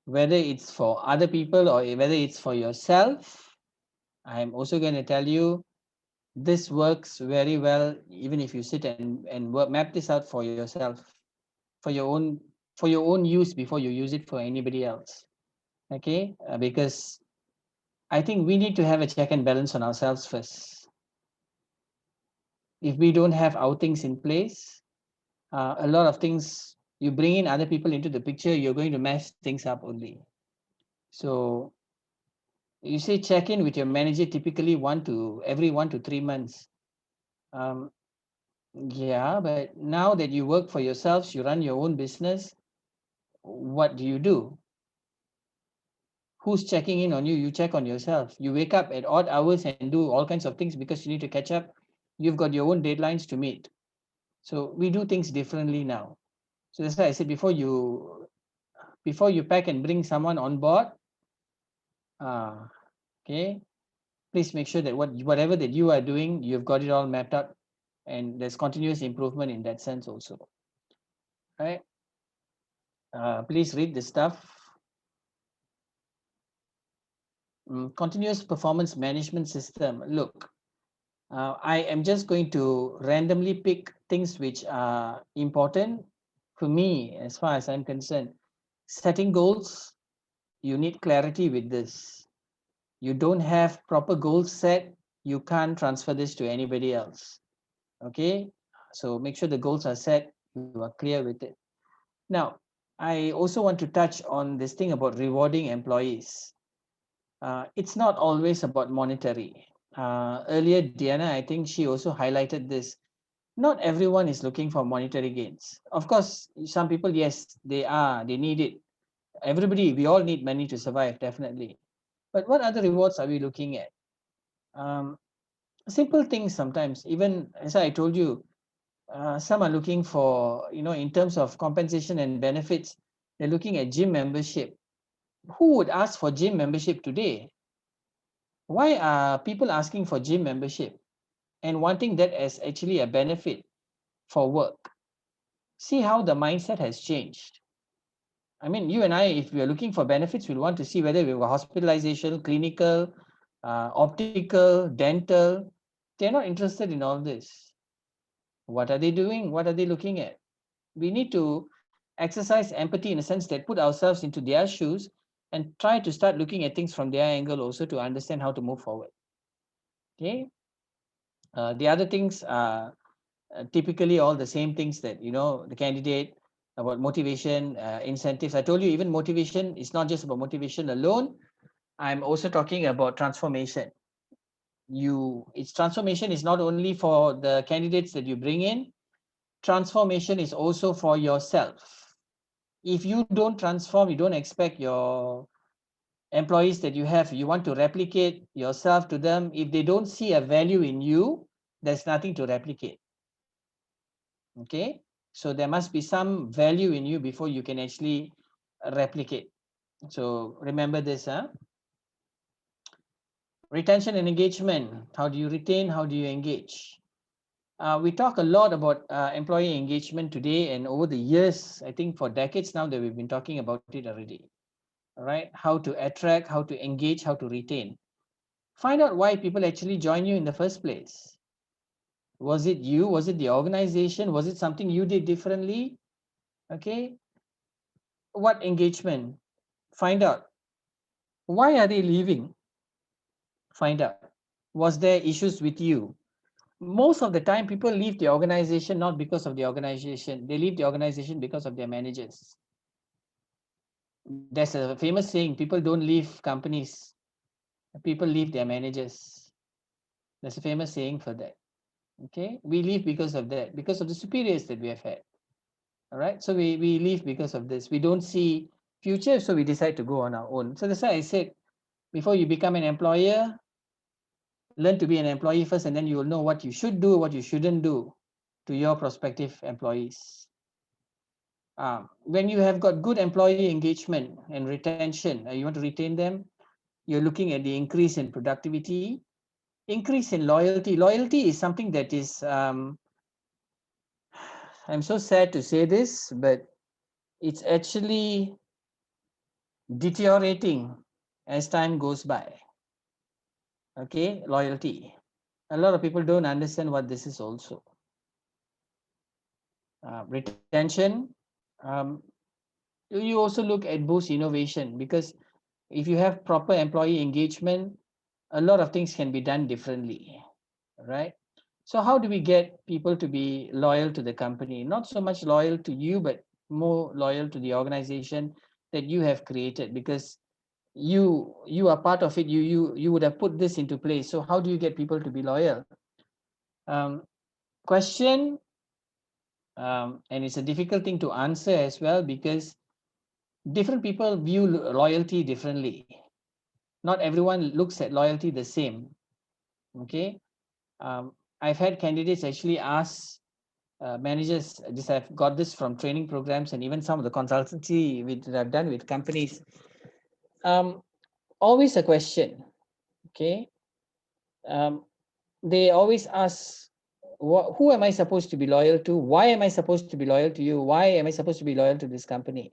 whether it's for other people or whether it's for yourself, I'm also going to tell you this works very well even if you sit and map this out for yourself, for your own use before you use it for anybody else. Okay, because I think we need to have a check and balance on ourselves first. If we don't have our things in place, a lot of things, you bring in other people into the picture, you're going to mess things up only. So you say check in with your manager typically every 1 to 3 months. Yeah, but now that you work for yourselves, you run your own business, what do? Who's checking in on you? You check on yourself. You wake up at odd hours and do all kinds of things because you need to catch up. You've got your own deadlines to meet. So we do things differently now. So that's why I said before you pack and bring someone on board, okay, please make sure that whatever that you are doing, you've got it all mapped out, and there's continuous improvement in that sense also. Right? Please read the stuff. Continuous performance management system. Look, I am just going to randomly pick things which are important for me as far as I'm concerned. Setting goals, you need clarity with this. You don't have proper goals set, you can't transfer this to anybody else. Okay, so make sure the goals are set, you are clear with it. Now, I also want to touch on this thing about rewarding employees. It's not always about monetary. Earlier, Diana, I think she also highlighted this. Not everyone is looking for monetary gains. Of course, some people, yes, they need it. Everybody, we all need money to survive, definitely. But what other rewards are we looking at? Simple things sometimes, even as I told you, some are looking for, in terms of compensation and benefits, they're looking at gym membership. Who would ask for gym membership today? Why are people asking for gym membership and wanting that as actually a benefit for work? See how the mindset has changed. I mean, you and I, if we are looking for benefits, we'll want to see whether we have hospitalization, clinical, optical, dental. They're not interested in all this. What are they doing? What are they looking at? We need to exercise empathy in a sense that put ourselves into their shoes and try to start looking at things from their angle also to understand how to move forward. Okay. The other things are typically all the same things that, the candidate about motivation, incentives. I told you even motivation is not just about motivation alone. I'm also talking about transformation. Its transformation is not only for the candidates that you bring in, transformation is also for yourself. If you don't transform, you don't expect your employees that you have, you want to replicate yourself to them. If they don't see a value in you, there's nothing to replicate. Okay, so there must be some value in you before you can actually replicate. So remember this. Retention and engagement. How do you retain? How do you engage? We talk a lot about employee engagement today, and over the years, I think for decades now that we've been talking about it already. All right, how to attract, how to engage, how to retain. Find out why people actually join you in the first place. Was it you? Was it the organization? Was it something you did differently? Okay. What engagement? Find out. Why are they leaving? Find out. Was there issues with you? Most of the time, people leave the organization not because of the organization. They leave the organization because of their managers. There's a famous saying, people don't leave companies, people leave their managers. There's a famous saying for that. Okay, we leave because of that, because of the superiors that we have had. All right, so we leave because of this. We don't see future, so we decide to go on our own. So that's why I said, before you become an employer, learn to be an employee first, and then you will know what you should do, what you shouldn't do to your prospective employees. When you have got good employee engagement and retention, you want to retain them, you're looking at the increase in productivity, increase in loyalty. Loyalty is something that is, I'm so sad to say this, but it's actually deteriorating as time goes by. Okay, loyalty. A lot of people don't understand what this is also. Retention. Um, you also look at boost innovation, because if you have proper employee engagement, a lot of things can be done differently, right? So how do we get people to be loyal to the company? Not so much loyal to you, but more loyal to the organization that you have created, because you are part of it. You would have put this into place. So how do you get people to be loyal? Question, and it's a difficult thing to answer as well, because different people view loyalty differently. Not everyone looks at loyalty the same. Okay, I've had candidates actually ask managers. I've got this from training programs and even some of the consultancy that I've done with companies. Always a question. Okay, they always ask, who am I supposed to be loyal to? Why am I supposed to be loyal to you? Why am I supposed to be loyal to this company?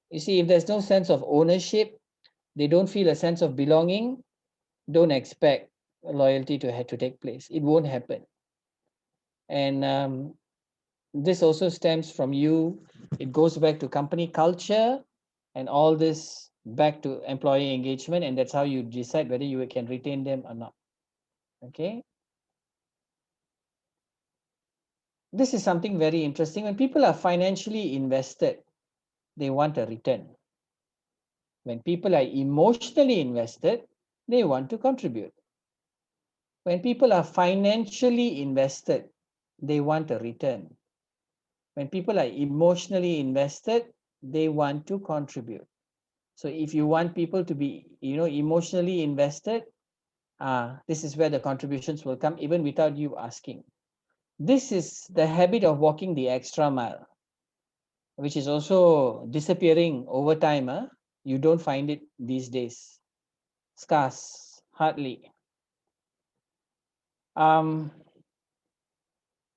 You see, if there's no sense of ownership, they don't feel a sense of belonging, don't expect loyalty to have to take place. It won't happen. And this also stems from you. It goes back to company culture and all this back to employee engagement, and that's how you decide whether you can retain them or not. Okay. This is something very interesting. When people are financially invested, they want a return. When people are emotionally invested, they want to contribute. When people are financially invested, they want a return. When people are emotionally invested, they want to contribute. So if you want people to be, emotionally invested, this is where the contributions will come, even without you asking. This is the habit of walking the extra mile, which is also disappearing over time. You don't find it these days. Scarce, hardly.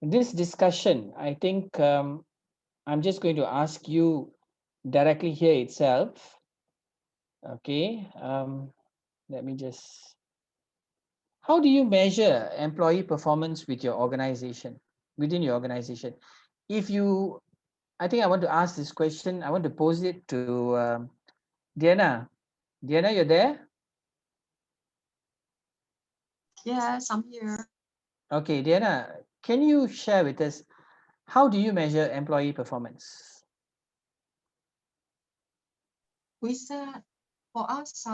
This discussion, I think I'm just going to ask you directly here itself. Okay. Let me just. How do you measure employee performance with your organization, within your organization? If you, I think I want to ask this question. I want to pose it to Diana. Diana, you're there? Yes, I'm here. Okay, Diana, can you share with us, how do you measure employee performance? We said for us,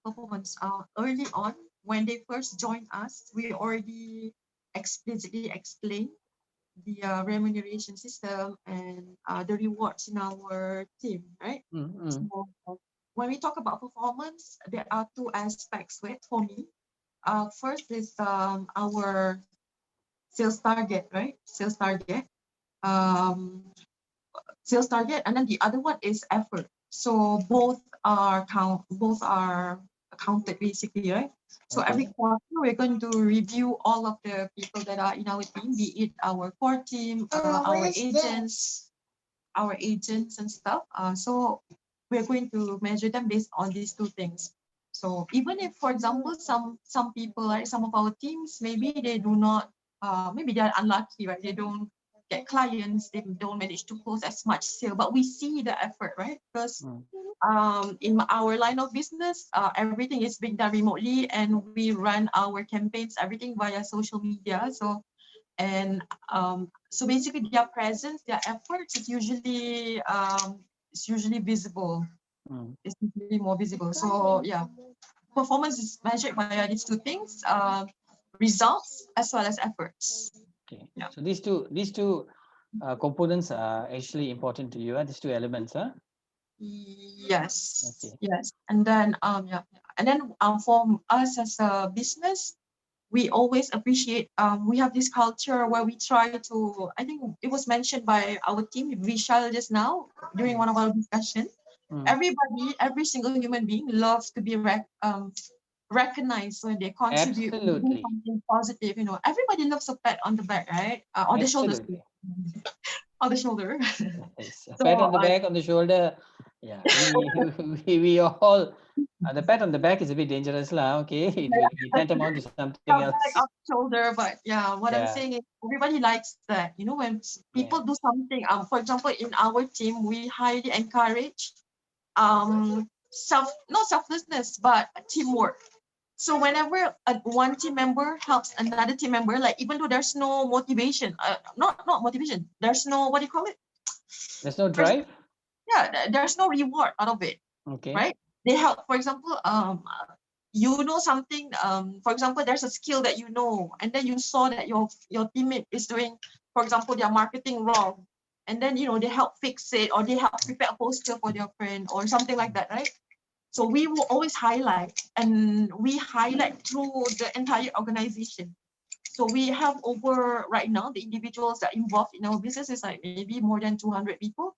performance early on when they first joined us, we already explicitly explained the remuneration system and the rewards in our team, right? So when we talk about performance, there are two aspects to it for me. First is our sales target, right? Um, Sales target, and then the other one is effort. So both are counted basically, right? So every quarter we're going to review all of the people that are in our team, be it our core team, our agents and stuff. So we're going to measure them based on these two things. So even if, for example, some people, like some of our teams, maybe they do not maybe they're unlucky, right? They don't get clients, they don't manage to close as much sale, but we see the effort, right? Because in our line of business, everything is being done remotely, and we run our campaigns, everything via social media. So basically their presence, their efforts is usually visible. It's usually more visible. So yeah, performance is measured via these two things, results as well as efforts. Okay. Yeah. So these two components are actually important to you. These two elements, huh? Yes. Okay. Yes. And then for us as a business, we always appreciate, we have this culture where we try to, I think it was mentioned by our team, Vishal, just now during one of our discussions. Everybody, every single human being loves to be recognized when they contribute, when they do something positive. You know, everybody loves a pat on the back, right? On the shoulders. On the shoulder. Yes. A pat on the back, on the shoulder. Yeah, we all. The pat on the back is a bit dangerous, lah. Okay, it will be tantamount to something else. Up shoulder, but yeah, what I'm saying is everybody likes that. You know, when people do something, for example, in our team, we highly encourage not selflessness, but teamwork. So whenever one team member helps another team member, like even though there's no motivation, not motivation, there's no, what do you call it? There's no drive. There's no reward out of it. Okay. Right? They help, for example, you know something, for example, there's a skill that you know, and then you saw that your teammate is doing, for example, their marketing wrong, and then they help fix it, or they help prepare a poster for their friend or something like that, right? So we will always highlight, and we highlight through the entire organization. So we have over, right now, the individuals that are involved in our business is like maybe more than 200 people,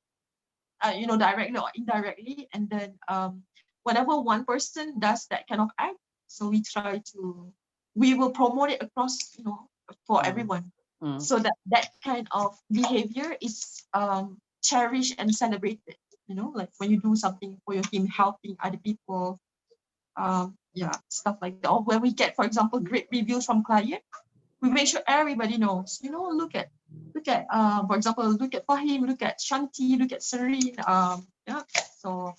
directly or indirectly. And then whenever one person does that kind of act, so we will promote it across, for everyone. So that kind of behavior is cherished and celebrated, like when you do something for your team, helping other people, stuff like that. Or when we get, for example, great reviews from client, we make sure everybody knows, look at, for example, look at Fahim, look at Shanti, look at Serene. So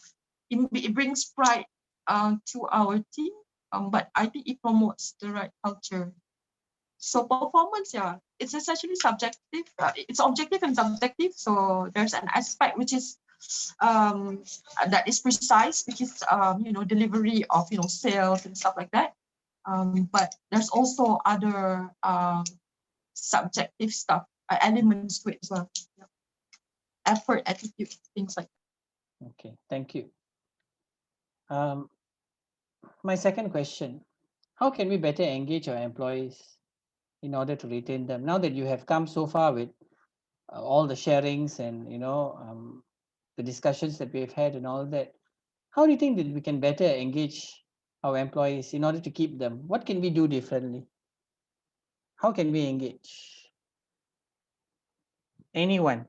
it brings pride to our team, but I think it promotes the right culture. So performance, it's essentially subjective. It's objective and subjective. So there's an aspect which is that is precise, which is delivery of sales and stuff like that. But there's also other subjective stuff, elements to it as well. Effort, attitude, things like that. Okay, thank you. My second question: how can we better engage our employees in order to retain them? Now that you have come so far with all the sharings and the discussions that we've had and all that, how do you think that we can better engage our employees in order to keep them? What can we do differently? How can we engage? Anyone?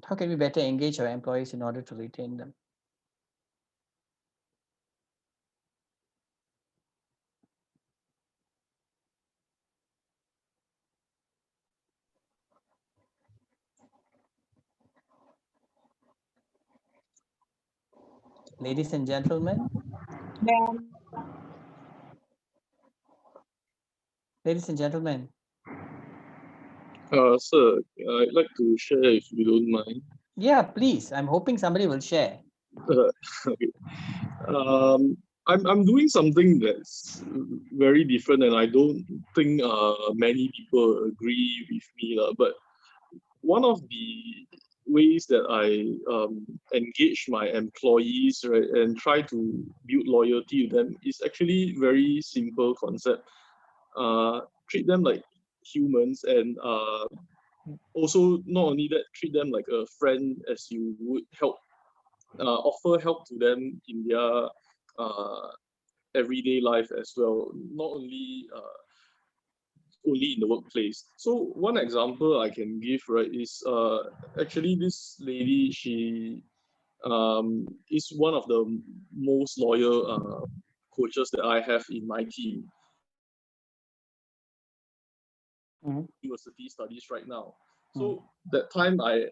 How can we better engage our employees in order to retain them? Ladies and gentlemen. Ladies and gentlemen. Sir, I'd like to share if you don't mind. Yeah, please. I'm hoping somebody will share. Okay. I'm doing something that's very different, and I don't think many people agree with me. But one of the ways that I engage my employees, right, and try to build loyalty to them is actually very simple concept. Treat them like humans, and also not only that, treat them like a friend as you would offer help to them in their everyday life as well, not only in the workplace. So one example I can give, right, is actually this lady. She is one of the most loyal coaches that I have in my team. university studies right now. So that time I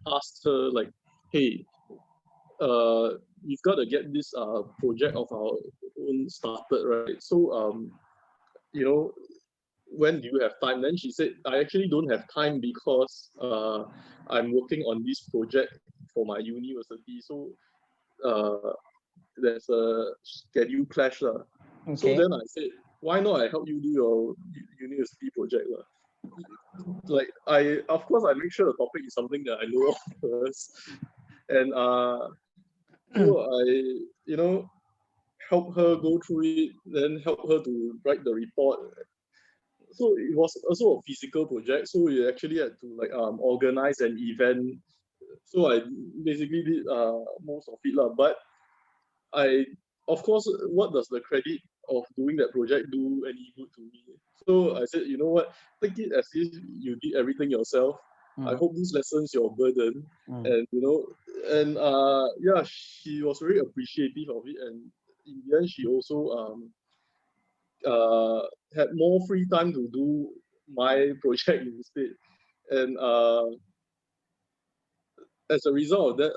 asked her like, hey, we've got to get this project of our own started, right? So you know, when do you have time? Then she said, I actually don't have time because I'm working on this project for my university. So there's a schedule clash. So Okay. then I said, why not I help you do your university project? Like of course I make sure the topic is something that I know of first. And so I, help her go through it, then help her to write the report. So it was also a physical project. So we actually had to like organize an event. So I basically did most of it lah. But I, of course, what does the credit of doing that project do any good to me? So I said, you know what, take it as if you did everything yourself. I hope this lessens your burden. And and yeah, she was very appreciative of it. And in the end, she also had more free time to do my project instead. And as a result of that,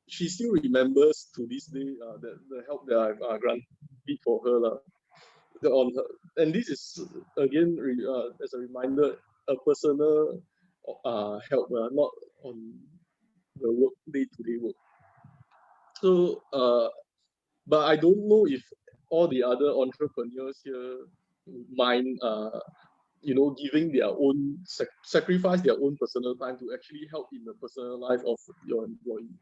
she still remembers to this day that the help that I've granted for her on her. And this is again as a reminder, a personal help, not on the work day-to-day work. So, but I don't know if all the other entrepreneurs here mind, giving their own sacrifice their own personal time to actually help in the personal life of your employee.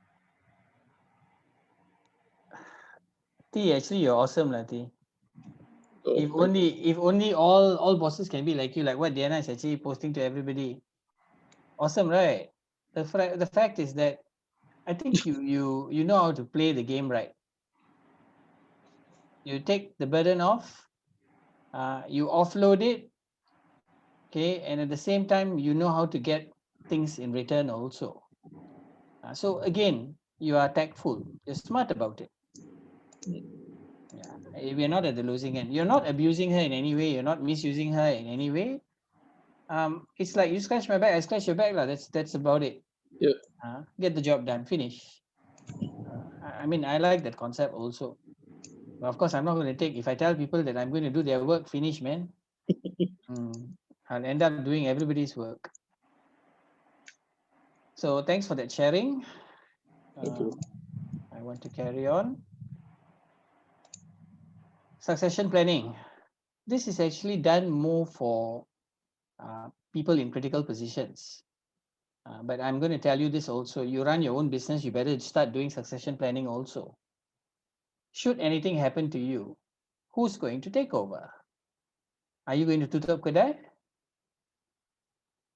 T, actually you're awesome, lah, T. Oh, if only all bosses can be like you, like what Diana is actually posting to everybody. Awesome, right? The fact is that I think you know how to play the game right. You take the burden off, you offload it, okay, and at the same time you know how to get things in return also. So again, you are tactful. You're smart about it. Yeah, we're not at the losing end. You're not abusing her in any way. You're not misusing her in any way. It's like you scratch my back, I scratch your back, lah. That's about it. Yeah. Get the job done, finish. I mean, I like that concept also. But of course, I'm not going to take, if I tell people that I'm going to do their work, finish, man. I'll end up doing everybody's work. So thanks for that sharing. I want to carry on. Succession planning. This is actually done more for people in critical positions. But I'm going to tell you this also. You run your own business, you better start doing succession planning also. Should anything happen to you, who's going to take over? Are you going to tutup kedai?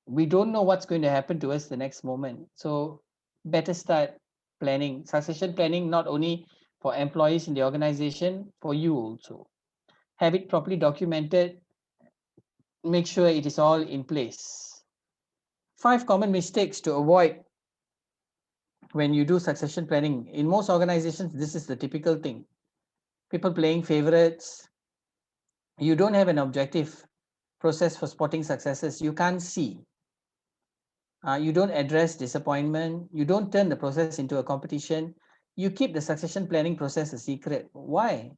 We don't know what's going to happen to us the next moment. So better start planning, succession planning, not only for employees in the organization, for you also. Have it properly documented. Make sure it is all in place. 5 common mistakes to avoid when you do succession planning. In most organizations, this is the typical thing. People playing favorites. You don't have an objective process for spotting successes. You can't see. You don't address disappointment. You don't turn the process into a competition. You keep the succession planning process a secret. Why?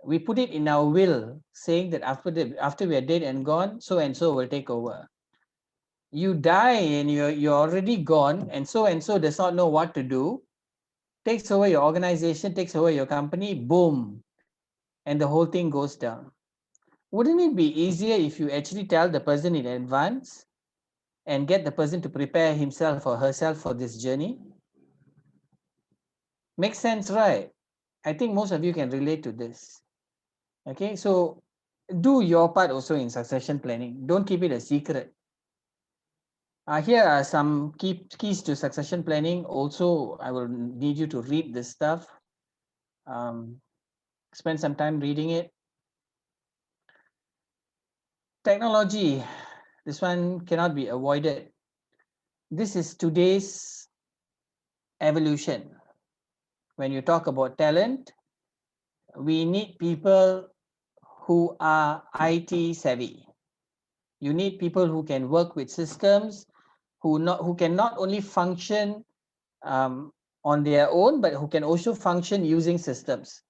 We put it in our will, saying that after we are dead and gone, so and so will take over. You die and you're already gone, and so does not know what to do, takes over your organization, takes over your company, boom, and the whole thing goes down. Wouldn't it be easier if you actually tell the person in advance and get the person to prepare himself or herself for this journey? Makes sense, right? I think most of you can relate to this. Okay, so do your part also in succession planning. Don't keep it a secret. Here are some keys to succession planning. Also, I will need you to read this stuff. Spend some time reading it. Technology, this one cannot be avoided. This is today's evolution. When you talk about talent, we need people who are IT savvy. You need people who can work with systems, who can not only function on their own, but who can also function using systems.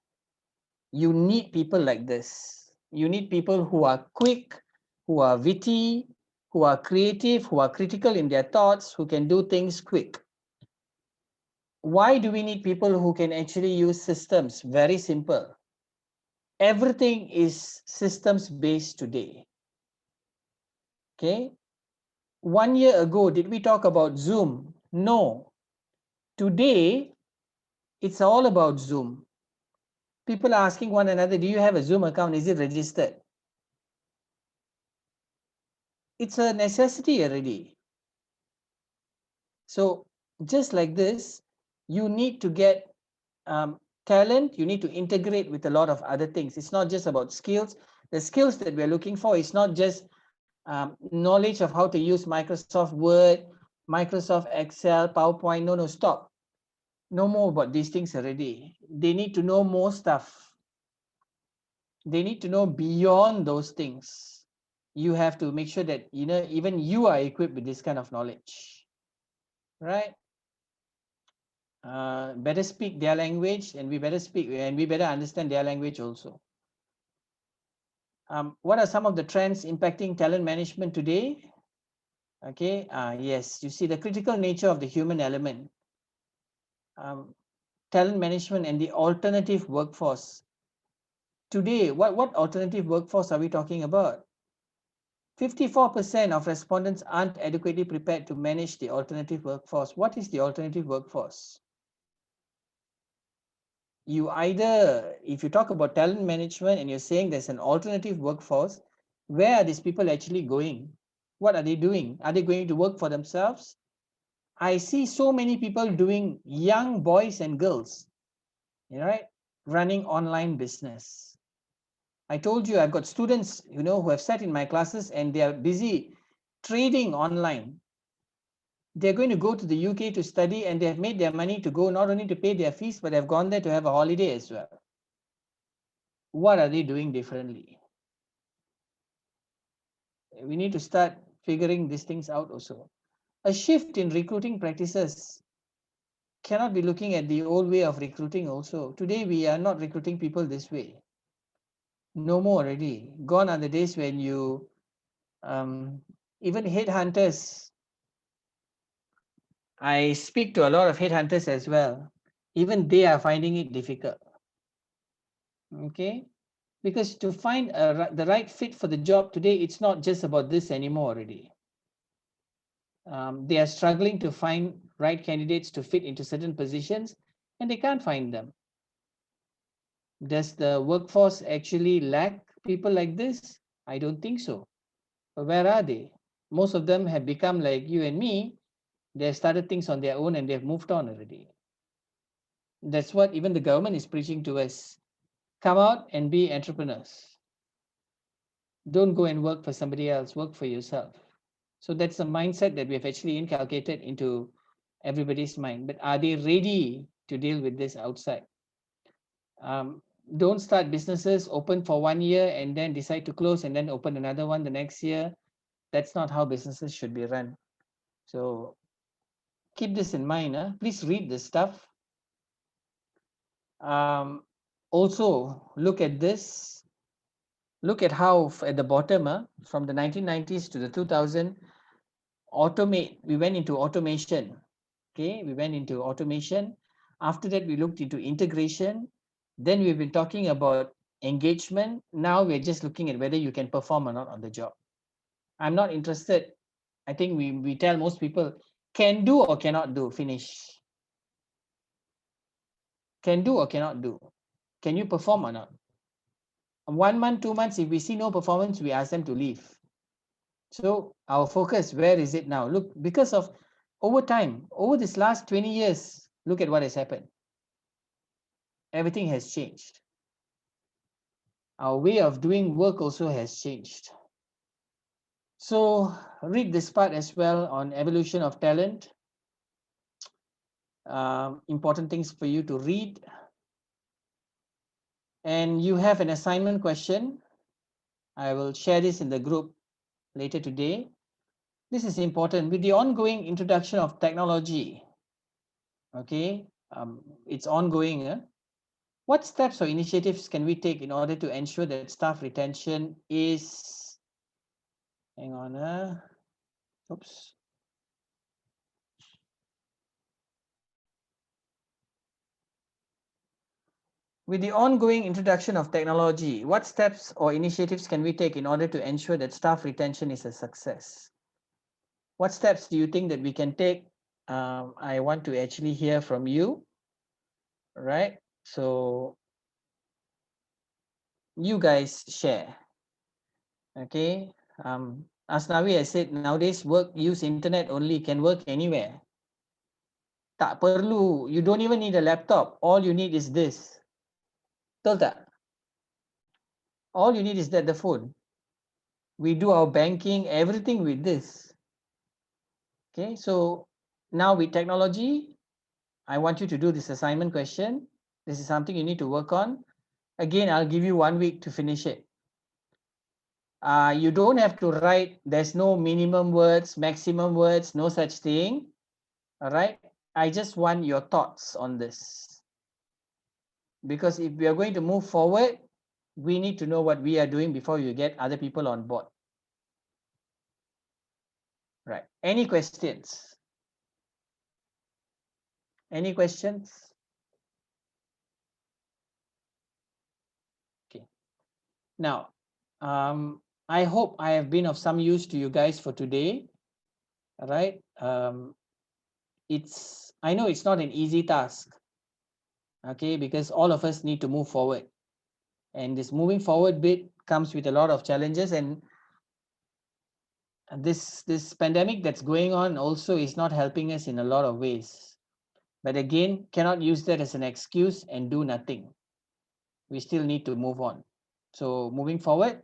You need people like this. You need people who are quick, who are witty, who are creative, who are critical in their thoughts, who can do things quick. Why do we need people who can actually use systems? Very simple. Everything is systems based today. Okay. 1 year ago, did we talk about Zoom? No. Today, it's all about Zoom. People are asking one another, do you have a Zoom account? Is it registered? It's a necessity already. So just like this, you need to get talent, you need to integrate with a lot of other things. It's not just about skills. The skills that we're looking for is not just knowledge of how to use Microsoft Word, Microsoft Excel, PowerPoint. No, stop. No more about these things already. They need to know more stuff. They need to know beyond those things. You have to make sure that even you are equipped with this kind of knowledge, right? Better speak their language, and we better understand their language also. What are some of the trends impacting talent management today? Okay, yes, you see the critical nature of the human element. Talent management and the alternative workforce. Today, what alternative workforce are we talking about? 54% of respondents aren't adequately prepared to manage the alternative workforce. What is the alternative workforce? You either, if you talk about talent management and you're saying there's an alternative workforce, where are these people actually going? What are they doing? Are they going to work for themselves? I see so many people doing, young boys and girls, right, running online business. I told you I've got students, who have sat in my classes and they are busy trading online. They're going to go to the UK to study, and they have made their money to go not only to pay their fees, but they've gone there to have a holiday as well. What are they doing differently? We need to start figuring these things out also. A shift in recruiting practices. Cannot be looking at the old way of recruiting also. Today, we are not recruiting people this way. No more already. Gone are the days when you, even headhunters, I speak to a lot of headhunters as well. Even they are finding it difficult. Okay, because to find the right fit for the job today, it's not just about this anymore already. They are struggling to find right candidates to fit into certain positions, and they can't find them. Does the workforce actually lack people like this? I don't think so. But where are they? Most of them have become like you and me. They have started things on their own and they've moved on already. That's what even the government is preaching to us. Come out and be entrepreneurs. Don't go and work for somebody else, work for yourself. So that's the mindset that we have actually inculcated into everybody's mind. But are they ready to deal with this outside? Don't start businesses, open for 1 year and then decide to close and then open another one the next year. That's not how businesses should be run. So keep this in mind. Please read this stuff. Also, look at this. Look at how at the bottom, from the 1990s to the 2000, we went into automation. Okay, we went into automation. After that, we looked into integration. Then we've been talking about engagement. Now we're just looking at whether you can perform or not on the job. I'm not interested. I think we tell most people, can do or cannot do, finish. Can do or cannot do. Can you perform or not? 1 month, 2 months, if we see no performance, we ask them to leave. So our focus, where is it now? Look, because of over time, over this last 20 years, look at what has happened. Everything has changed. Our way of doing work also has changed. So read this part as well on evolution of talent. Important things for you to read. And you have an assignment question. I will share this in the group later today. This is important. With the ongoing introduction of technology, okay, it's ongoing. What steps or initiatives can we take in order to ensure that staff retention is, hang on, oops. With the ongoing introduction of technology, what steps or initiatives can we take in order to ensure that staff retention is a success? What steps do you think that we can take? I want to actually hear from you, right? So you guys share, okay? Asnawi, I said nowadays work use internet only, can work anywhere. Tak perlu, you don't even need a laptop. All you need is this. Betul tak? All you need is that the phone. We do our banking, everything with this. Okay, so now with technology, I want you to do this assignment question. This is something you need to work on. Again, I'll give you 1 week to finish it. You don't have to write, there's no minimum words, maximum words, no such thing. All right, I just want your thoughts on this. Because if we are going to move forward, we need to know what we are doing before you get other people on board. Right, any questions? Any questions? Okay. Now, I hope I have been of some use to you guys for today. All right. I know it's not an easy task. Okay, because all of us need to move forward. And this moving forward bit comes with a lot of challenges, and this pandemic that's going on also is not helping us in a lot of ways. But again, cannot use that as an excuse and do nothing. We still need to move on. So moving forward,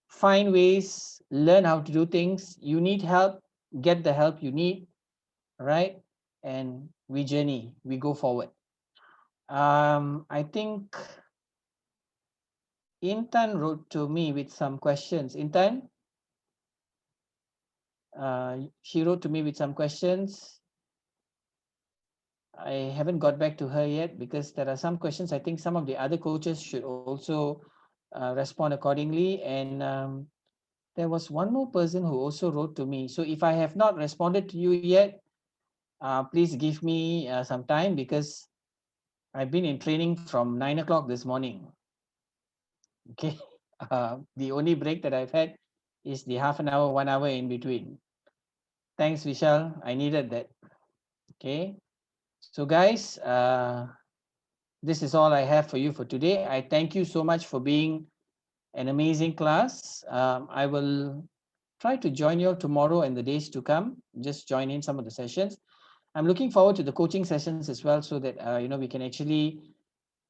find ways, learn how to do things. You need help, get the help you need, right? And we journey, we go forward. I think Intan wrote to me with some questions. Intan, she wrote to me with some questions. I haven't got back to her yet because there are some questions. I think some of the other coaches should also respond accordingly. And there was one more person who also wrote to me. So if I have not responded to you yet, please give me some time because I've been in training from 9 o'clock this morning. Okay. The only break that I've had is the half an hour, 1 hour in between. Thanks, Vishal. I needed that. Okay. So guys, this is all I have for you for today. I thank you so much for being an amazing class. I will try to join you tomorrow and the days to come. Just join in some of the sessions. I'm looking forward to the coaching sessions as well, so that we can actually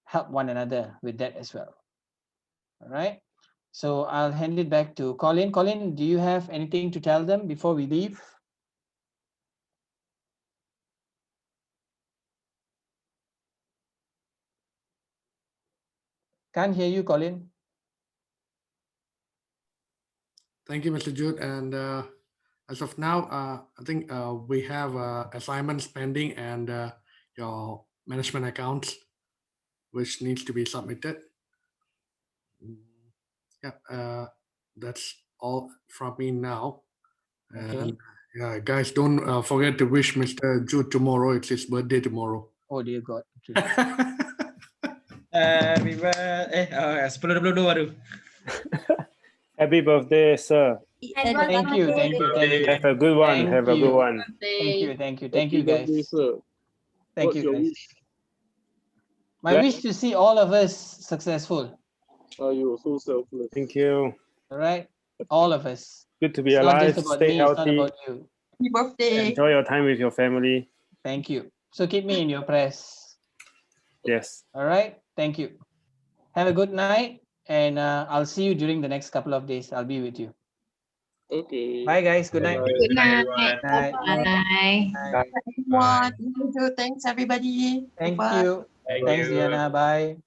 help one another with that as well. All right. So I'll hand it back to Colin. Colin, do you have anything to tell them before we leave? Can't hear you, Colin. Thank you, Mr. Jude. And as of now, I think we have assignments pending and your management accounts, which needs to be submitted. Yeah, that's all from me now. Okay. And yeah, guys, don't forget to wish Mr. Jude tomorrow. It's his birthday tomorrow. Oh dear God. Okay. Happy birthday. 10:22 baru. Happy birthday, sir. Thank you. Have a good one. Thank Have a good you. one. Thank you. Thank Happy you, birthday, guys. sir. Thank What's you, your guys. wish? My wish to see all of us successful. Oh, you're so selfless. Thank you. All right, all of us. Good to be It's not alive. just about Stay me. It's not healthy. about you. Happy birthday. Enjoy your time with your family. Thank you. So keep me in your prayers. Yes. All right. Thank you. Have a good night, and I'll see you during the next couple of days. I'll be with you. Okay. Bye, guys. Good night. Good night. Night. Bye. Everyone. Thanks, everybody. Thank Bye. you. Thanks, Diana. Bye.